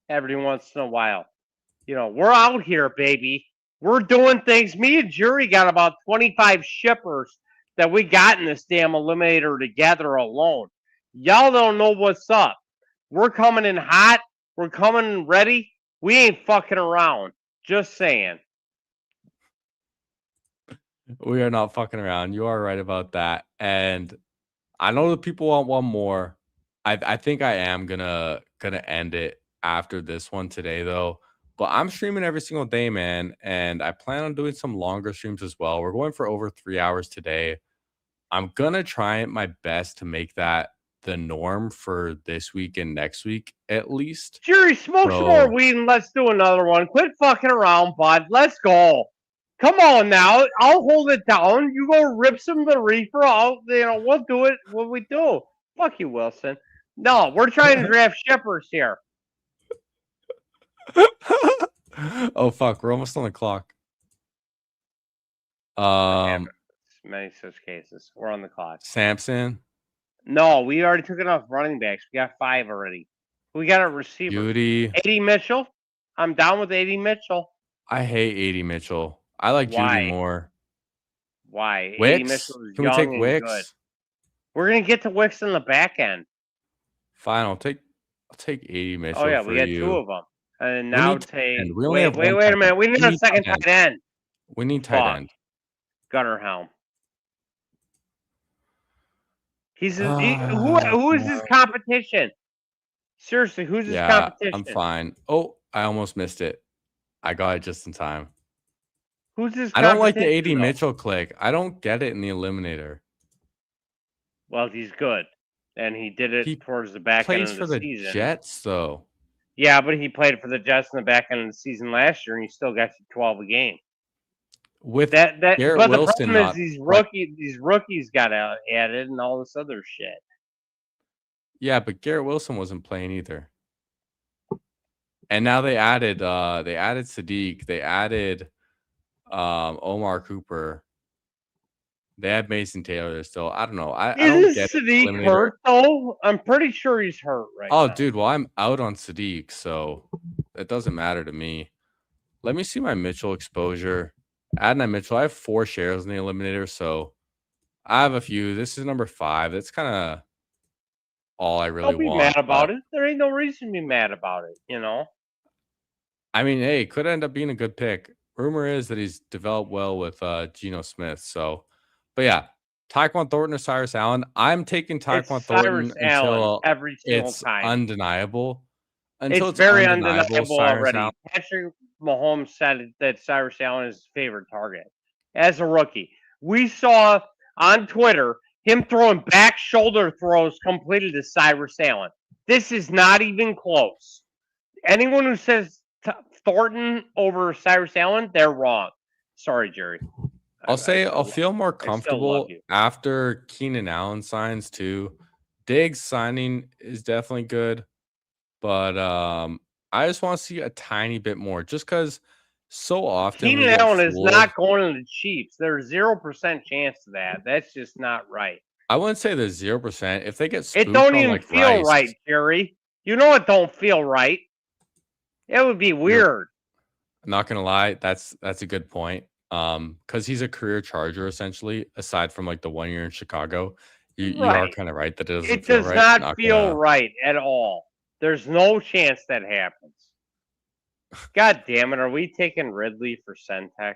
every once in a while. We're out here, baby. We're doing things. Me and Jury got about 25 shippers that we got in this damn eliminator together alone. Y'all don't know what's up. We're coming in hot. We're coming in ready. We ain't fucking around. Just saying. We are not fucking around. You are right about that. And I know that people want one more. I think I am gonna end it after this one today though. But I'm streaming every single day, man, and I plan on doing some longer streams as well. We're going for over 3 hours today. I'm gonna try my best to make that the norm for this week and next week at least. Jerry, smoke some more weed and let's do another one. Quit fucking around, bud. Let's go. Come on now. I'll hold it down. You go rip some of the reefer out. We'll do it when we do. Fuck you, Wilson. No, we're trying to draft shippers here. Oh fuck, we're almost on the clock. Many such cases. We're on the clock. Samson, No, we already took enough running backs. We got 5 already. We got a receiver. Judy. 80 Mitchell. I'm down with 80 Mitchell. I hate 80 Mitchell. I like Why? Judy more. Why? 80 Wicks? Mitchell is Can we young take and Wicks? good. We're gonna get to Wicks in the back end. Fine, I'll take 80 Mitchell. Oh yeah, for we got you. 2 of them. And We now need tight take. end. We only have Wait one a tight minute. end. We need We a need second tight tight end. We need tight Fuck. end. Gunnar Helm. He's who is his competition? Seriously, who's his Yeah, competition? I'm fine. Oh, I almost missed it. I got it just in time. Who's his I competition? don't like the 80 though? Mitchell click. I don't get it in the eliminator. Well, he's good, and he did it He towards the back end Plays of for the the season. Jets though. Yeah, but he played for the Jets in the back end of the season last year, and he still got you 12 a game. With That Garrett but the Wilson problem not is playing. these rookies got added and all this other shit. Yeah, but Garrett Wilson wasn't playing either. And now they added Sadiq, they added Omar Cooper. They have Mason Taylor still. I don't know. I don't Isn't get Sadiq eliminator. hurt though? I'm pretty sure he's hurt right now. Oh, dude, well, I'm out on Sadiq, so it doesn't matter to me. Let me see my Mitchell exposure. Adonai Mitchell, I have 4 shares in the eliminator, so I have a few. This is number 5. That's kind of all I really Don't be want. mad about it. There ain't no reason to be mad about it, you know? I mean, hey, it could end up being a good pick. Rumor is that he's developed well with Geno Smith. So, but yeah, Tyquan Thornton or Cyrus Allen. I'm taking Tyquan It's Thornton Cyrus Allen until every single it's time. undeniable. Until It's very undeniable, undeniable Cyrus already. Allen. Patrick Mahomes said that Cyrus Allen is his favorite target as a rookie. We saw on Twitter him throwing back shoulder throws completed to Cyrus Allen. This is not even close. Anyone who says Thornton over Cyrus Allen, they're wrong. Sorry, Jerry. I'll feel more I still love comfortable you. after Keenan Allen signs too. Diggs signing is definitely good, but I just want to see a tiny bit more, just because so often we Keenan get Allen is fooled. not going to the Chiefs. There's 0% chance of that. That's just not right. I wouldn't say there's 0%. If they get It spooked don't on even like feel Rice, right, Jerry. You know it don't feel right. It would be weird. I'm not gonna lie, that's a good point. Because he's a career Charger essentially, aside from like the 1 year in Chicago. You are Right. kind of right that it doesn't It feel does right. not feel right at all. There's no chance that happens. God damn it. Are we taking Ridley for Centex?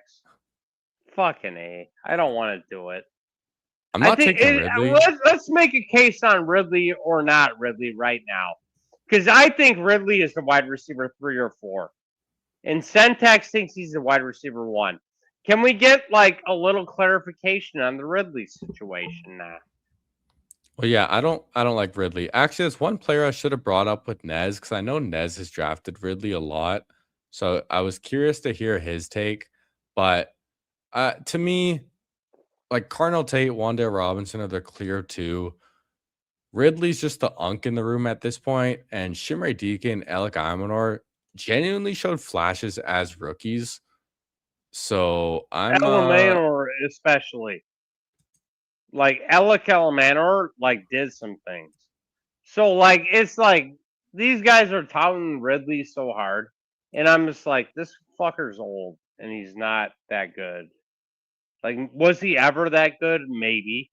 Fucking A. I don't want to do it. I'm not taking Ridley. Let's make a case on Ridley or not Ridley right now. Because I think Ridley is the wide receiver 3 or 4. And Centex thinks he's the wide receiver 1. Can we get like a little clarification on the Ridley situation now? Well, yeah, I don't like Ridley. Actually, there's one player I should have brought up with NEZ, because I know NEZ has drafted Ridley a lot. So I was curious to hear his take. But to me, like Cardinal Tate, Wan'Dale Robinson are the clear 2. Ridley's just the unk in the room at this point, and Shimray Deacon, Alec Imanor genuinely showed flashes as rookies. So I'm Elemanor especially. Like Alec Elemanor like did some things. So like it's like these guys are touting Ridley so hard, and I'm just like, this fucker's old and he's not that good. Like, was he ever that good? Maybe.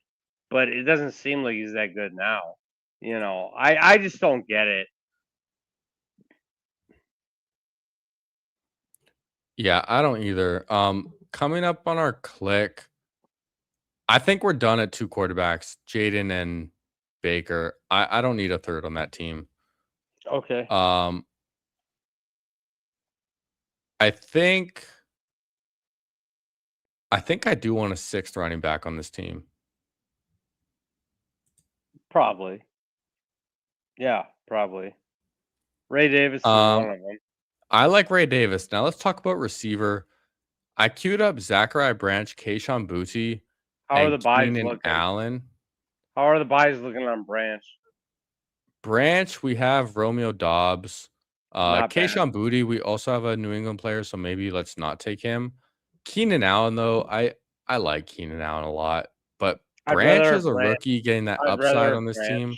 But it doesn't seem like he's that good now. You know, I just don't get it. Yeah, I don't either. Coming up on our click, I think we're done at 2 quarterbacks, Jaden and Baker. I don't need a third on that team. Okay. I think I do want a 6th running back on this team. Probably. Yeah, probably. Ray Davis is one of them. I like Ray Davis. Now let's talk about receiver. I queued up Zachariah Branch, Kayshon Boutte, How are and the buys Keenan looking? Allen. How are the buys looking on Branch? Branch, we have Romeo Dobbs. Not bad. Keishon Boutte, we also have a New England player, so maybe let's not take him. Keenan Allen, though, I like Keenan Allen a lot, but I'd Branch rather is a Branch. rookie getting that I'd upside rather on this Branch. team.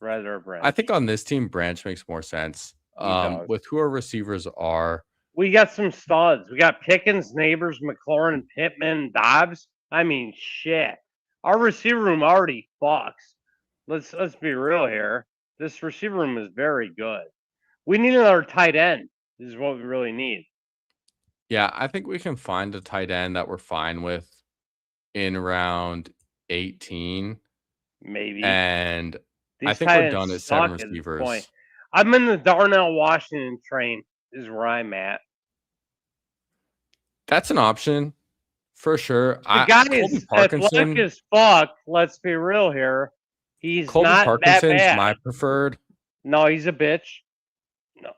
Rather Branch. I think on this team, Branch makes more sense. does. With who our receivers are. We got some studs. We got Pickens, Neighbors, McLaurin, Pittman, Dobbs. I mean, shit. Our receiver room already fucks. Let's be real here. This receiver room is very good. We need another tight end. This is what we really need. Yeah, I think we can find a tight end that we're fine with in round 18. Maybe. And I These think tight we're ends done at suck 7 this receivers. point. I'm in the Darnell Washington train. Is where I'm at. That's an option for sure. The guy Colby is athletic as fuck. Let's be real here. He's Colby not Parkinson's that bad. my preferred. No, he's a bitch.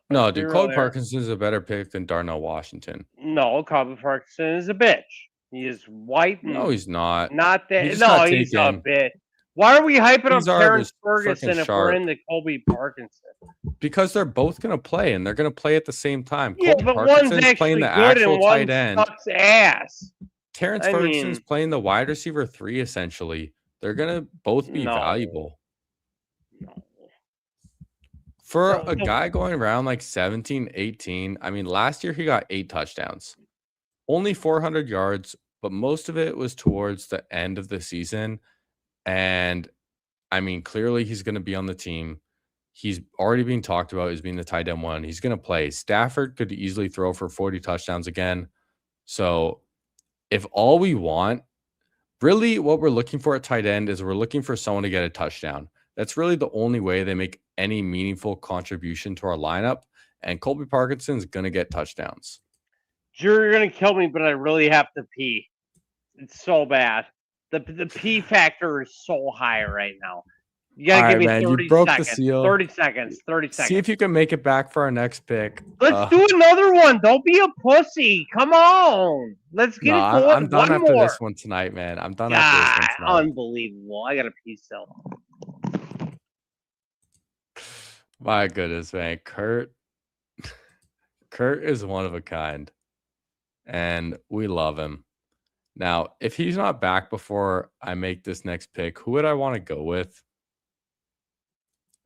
No, let's be dude, real Colby here. Parkinson is a better pick than Darnell Washington. No, Colby Parkinson is a bitch. He is white. And No, he's not. not that. He's No, not he's a taken. bitch. Why are we hyping up These are Terrence just Ferguson frickin' if we're sharp. into Colby Parkinson? Because they're both going to play, and they're going to play at the same time. Yeah, Colby but one's Parkinson's actually playing the good actual and one tight end. sucks ass. Terrence I Ferguson's mean- playing the wide receiver 3, essentially. They're going to both be No. valuable. No. For No, a no. guy going around like 17, 18, I mean, last year he got 8 touchdowns, only 400 yards, but most of it was towards the end of the season. And I mean, clearly he's going to be on the team. He's already being talked about as being the tight end 1. He's going to play. Stafford could easily throw for 40 touchdowns again. So if all we want, really what we're looking for at tight end is we're looking for someone to get a touchdown. That's really the only way they make any meaningful contribution to our lineup. And Colby Parkinson's going to get touchdowns. You're gonna kill me, but I really have to pee. It's so bad. The pee factor is so high right now. You gotta All give me right, man, you 30 broke the seconds. seal. 30 seconds. 30 seconds. See if you can make it back for our next pick. Let's do another one. Don't be a pussy. Come on. Let's get No, it going. I'm done one after more. this one tonight, man. I'm done after this one tonight. Unbelievable. I gotta pee still. My goodness, man. Kurt is one of a kind. And we love him. Now, if he's not back before I make this next pick, who would I want to go with?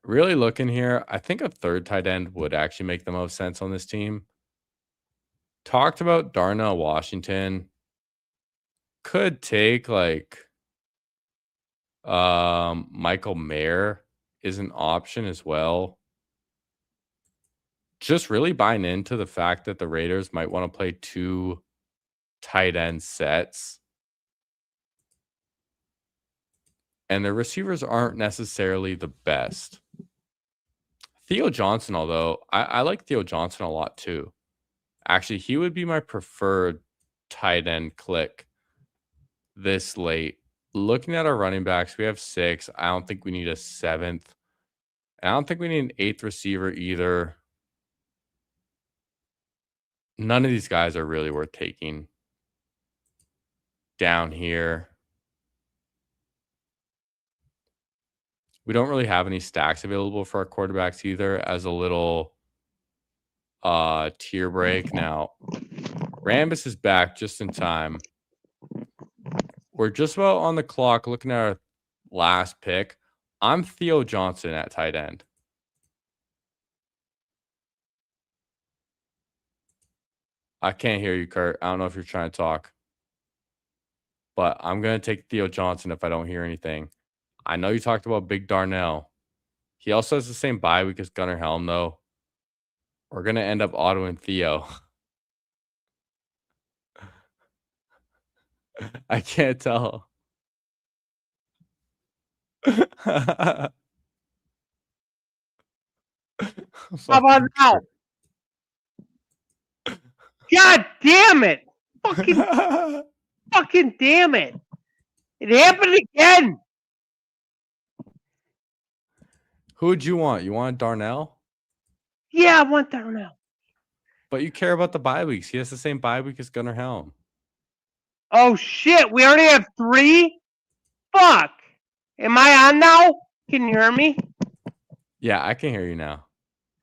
Really looking here, I think a third tight end would actually make the most sense on this team. Talked about Darnell Washington. Could take like Michael Mayer is an option as well. Just really buying into the fact that the Raiders might want to play 2 tight end sets. And the receivers aren't necessarily the best. Theo Johnson, although, I like Theo Johnson a lot too. Actually, he would be my preferred tight end click this late. Looking at our running backs, we have 6. I don't think we need a 7th. I don't think we need an 8th receiver either. None of these guys are really worth taking down here. We don't really have any stacks available for our quarterbacks either as a little tier break. Now, Rambus is back just in time. We're just about on the clock looking at our last pick. I'm Theo Johnson at tight end. I can't hear you, Kurt. I don't know if you're trying to talk. But I'm going to take Theo Johnson if I don't hear anything. I know you talked about Big Darnell. He also has the same bye week as Gunnar Helm, though. We're going to end up autoing Theo. I can't tell. How about now? God damn it! Fucking damn it! It happened again. Who would you want? You want Darnell? Yeah, I want that now. But you care about the bye weeks. He has the same bye week as Gunnar Helm. Oh shit! We already have 3. Fuck! Am I on now? Can you hear me? Yeah, I can hear you now.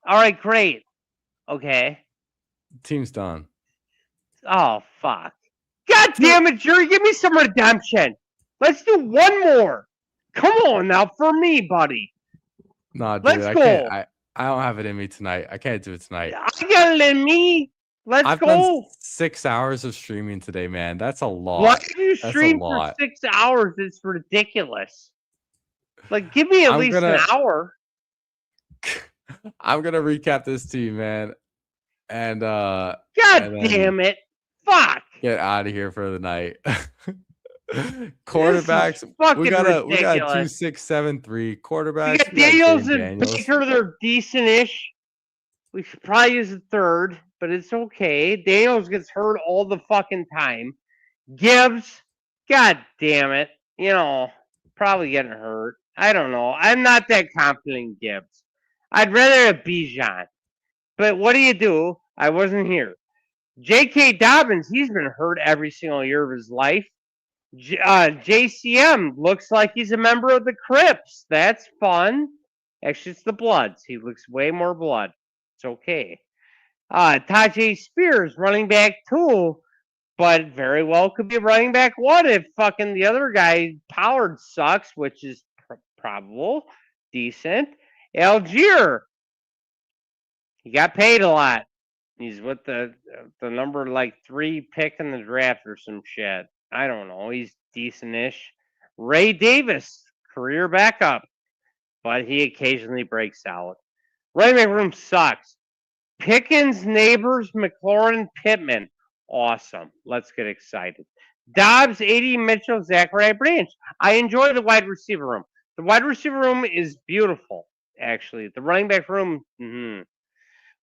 All right, great. Okay. Team's done. Oh, fuck. God damn it, Jerry. Give me some redemption. Let's do one more. Come on now for me, buddy. Nah, dude, Let's I go. can't. I don't have it in me tonight. I can't do it tonight. I got it in me. Let's I've done go. 6 hours of streaming today, man. That's a lot. Why do you That's a stream for lot. 6 hours? It's ridiculous. Like, give me at I'm least gonna- an hour. I'm gonna recap this to you, man, and God and then damn it. Fuck. get out of here for the night. Quarterbacks, fucking we got a ridiculous. 2-6-7-3 We quarterbacks. got we got Daniels Jane and Daniels. Baker. They're decent-ish. We should probably use a third, but it's okay. Daniels gets hurt all the fucking time. Gibbs, god damn it. You know, probably getting hurt. I don't know. I'm not that confident in Gibbs. I'd rather have Bijan. But what do? I wasn't here. J.K. Dobbins, he's been hurt every single year of his life. JCM looks like he's a member of the Crips. That's fun. Actually, it's the Bloods. He looks way more blood. It's okay. Tajay Spears, running back 2, but very well could be running back 1 if fucking the other guy, Pollard, sucks, which is probable. Decent. Algier, he got paid a lot. He's with the number like 3 pick in the draft or some shit. I don't know. He's decent-ish. Ray Davis, career backup, but he occasionally breaks out. Running back room sucks. Pickens, Neighbors, McLaurin, Pittman. Awesome. Let's get excited. Dobbs, 80, Mitchell, Zachariah Branch. I enjoy the wide receiver room. The wide receiver room is beautiful, actually. The running back room,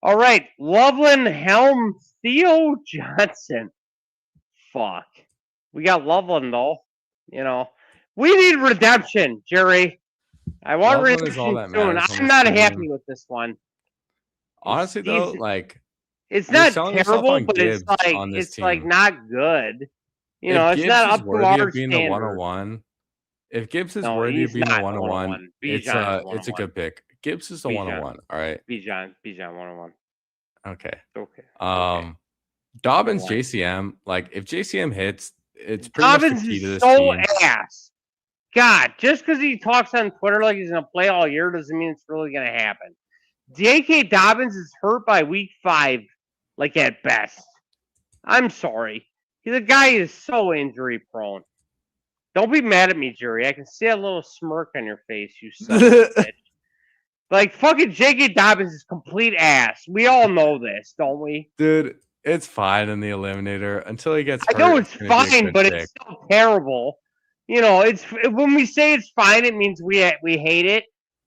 All right. Loveland, Helm, Theo Johnson. Fuck. We got Loveland, though. You know, we need redemption, Jerry. I want Loveland is all redemption that soon. matters on I'm this not team. happy with this one. Honestly, though, decent. like It's You're not selling yourself terrible, on but it's Gibbs like on this like team. not good. You if know, it's Gibbs not is up to worthy our of being the standard. 101, if Gibbs is No, worthy he's of being the not 101, it's Bijan's it's a good pick. Gibbs is the Bijan. 101. All right. Bijan 101. Okay. Okay. Dobbins, One. JCM. Like if JCM hits, it's pretty Dobbins much the key to is this so team. ass. God, just because he talks on Twitter like he's gonna play all year doesn't mean it's really gonna happen. J.K. Dobbins is hurt by week 5, like at best. I'm sorry. The guy is so injury prone. Don't be mad at me, Jerry. I can see a little smirk on your face, you son of a bitch. Like, fucking J.K. Dobbins is complete ass. We all know this, don't we? Dude, it's fine in the eliminator until he gets I hurt. know it's gonna be a fine, good but pick. it's so terrible. You know, it's when we say it's fine, it means we hate it,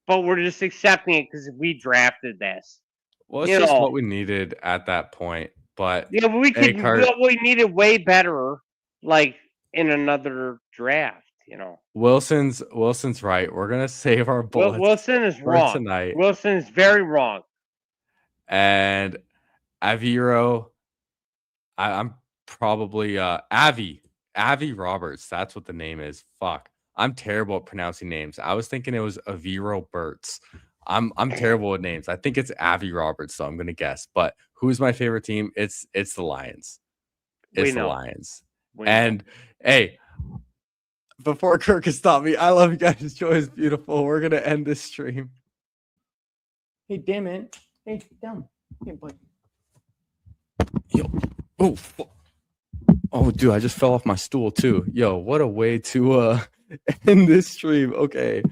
but we're just accepting it because we drafted this. Well, it's you just know. what we needed at that point. But Yeah, we Hey, could. Kurt. We need it way better, like in another draft. You know, Wilson's right. We're gonna save our bullets Wilson is for wrong. tonight. Wilson is very wrong. And Aviro, I'm probably Avi Roberts. That's what the name is. Fuck, I'm terrible at pronouncing names. I was thinking it was Aviro Burtz. I'm terrible at names. I think it's Avi Roberts, so I'm gonna guess. But who's my favorite team? It's the Lions. We It's the know. Lions. We know. And hey, before Kirk can stop me, I love you guys. Joy is beautiful. We're gonna end this stream. Hey, damn it. Hey, down. Hey, boy. Yo. Oh, oh, dude, I just fell off my stool too. Yo, what a way to end this stream. Okay.